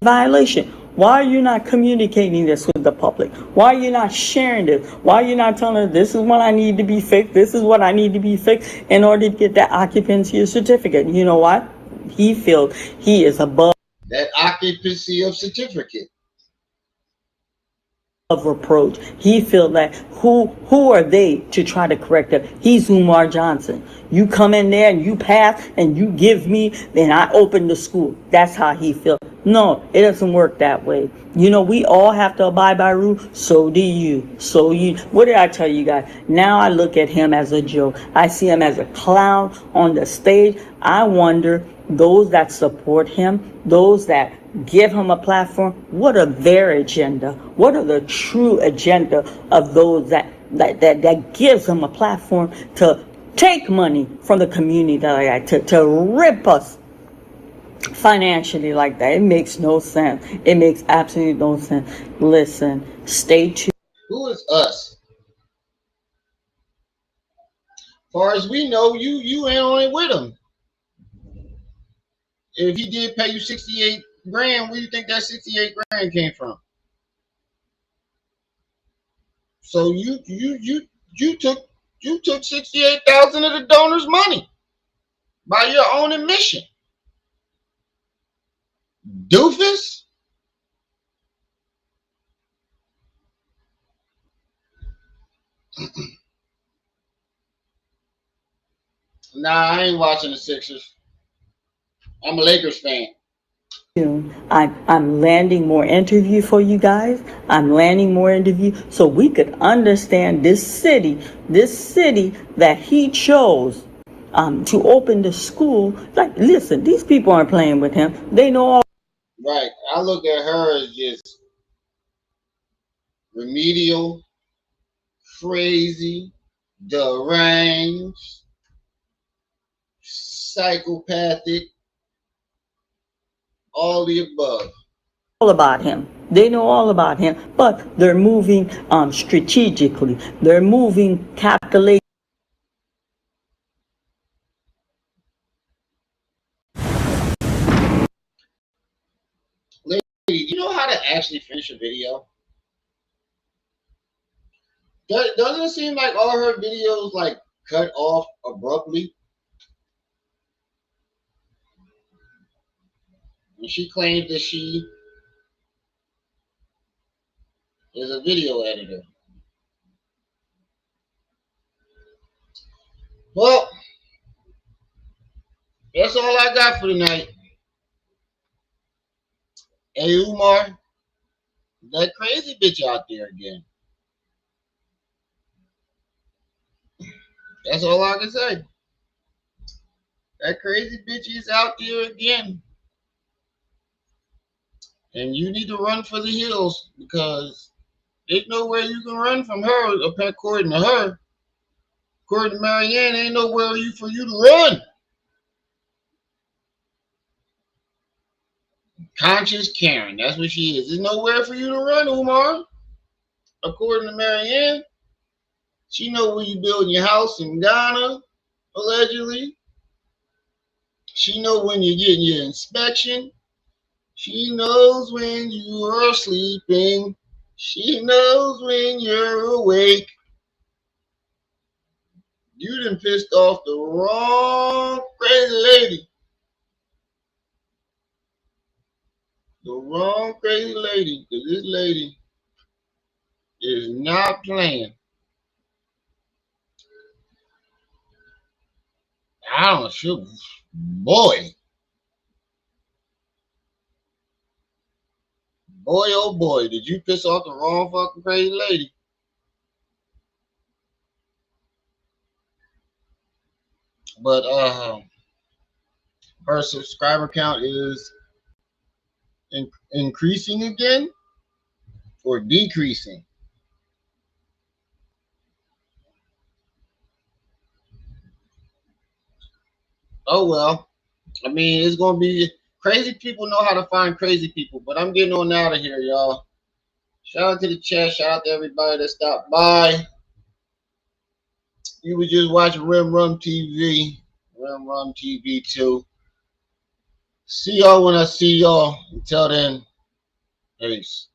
Speaker 2: Violation. Why are you not communicating this with the public? Why are you not sharing this? Why are you not telling us this is what I need to be fixed? This is what I need to be fixed in order to get that occupancy certificate. You know what? He feels he is above
Speaker 1: That occupancy of certificate.
Speaker 2: reproach. He feels that who are they to try to correct it? He's Umar Johnson. You come in there and you pass and you give me, then I open the school. That's how he feels. No, it doesn't work that way. We all have to abide by rules. So do you. So you. What did I tell you guys? Now I look at him as a joke. I see him as a clown on the stage. I wonder, those that support him, those that give him a platform, what are their agenda? What are the true agenda of those that gives him a platform to take money from the community like that, to rip us financially like that? It makes no sense. It makes absolutely no sense. Listen, stay tuned.
Speaker 1: Who is us? Far as we know, you ain't on it with him. If he did pay you 68 grand, where do you think that 68 grand came from? So you took 68,000 of the donor's money by your own admission. Doofus? Nah, I ain't watching the Sixers. I'm a Lakers fan.
Speaker 2: I'm landing more interview for you guys. I'm landing more interview so we could understand this city that he chose to open the school. Like, listen, these people aren't playing with him. They know all.
Speaker 1: Right. I look at her as just remedial, crazy, deranged, psychopathic, all the above.
Speaker 2: About him. They know all about him, but they're moving strategically. They're moving calculated.
Speaker 1: Lady, do you know how to actually finish a video? Doesn't it seem like all her videos like cut off abruptly? And she claims that she is a video editor. Well, that's all I got for tonight. Hey, Umar, that crazy bitch out there again. That's all I can say. That crazy bitch is out there again. And you need to run for the hills because there's nowhere you can run from her, according to her. According to Marianne, ain't nowhere for you to run. Conscious Karen. That's what she is. There's nowhere for you to run, Umar. According to Marianne, she know when you building your house in Ghana, allegedly. She know when you're getting your inspection. She knows when you are sleeping. She knows when you're awake. You done pissed off the wrong crazy lady. The wrong crazy lady. Because this lady is not playing. I don't know. Boy, oh boy, did you piss off the wrong fucking crazy lady. But her subscriber count is increasing again or decreasing. Oh well. I mean, it's gonna be crazy people know how to find crazy people, but I'm getting on out of here, y'all. Shout out to the chat, shout out to everybody that stopped by. You were just watching Rim Rum TV. Rim Rum TV 2. See y'all when I see y'all. Until then, peace.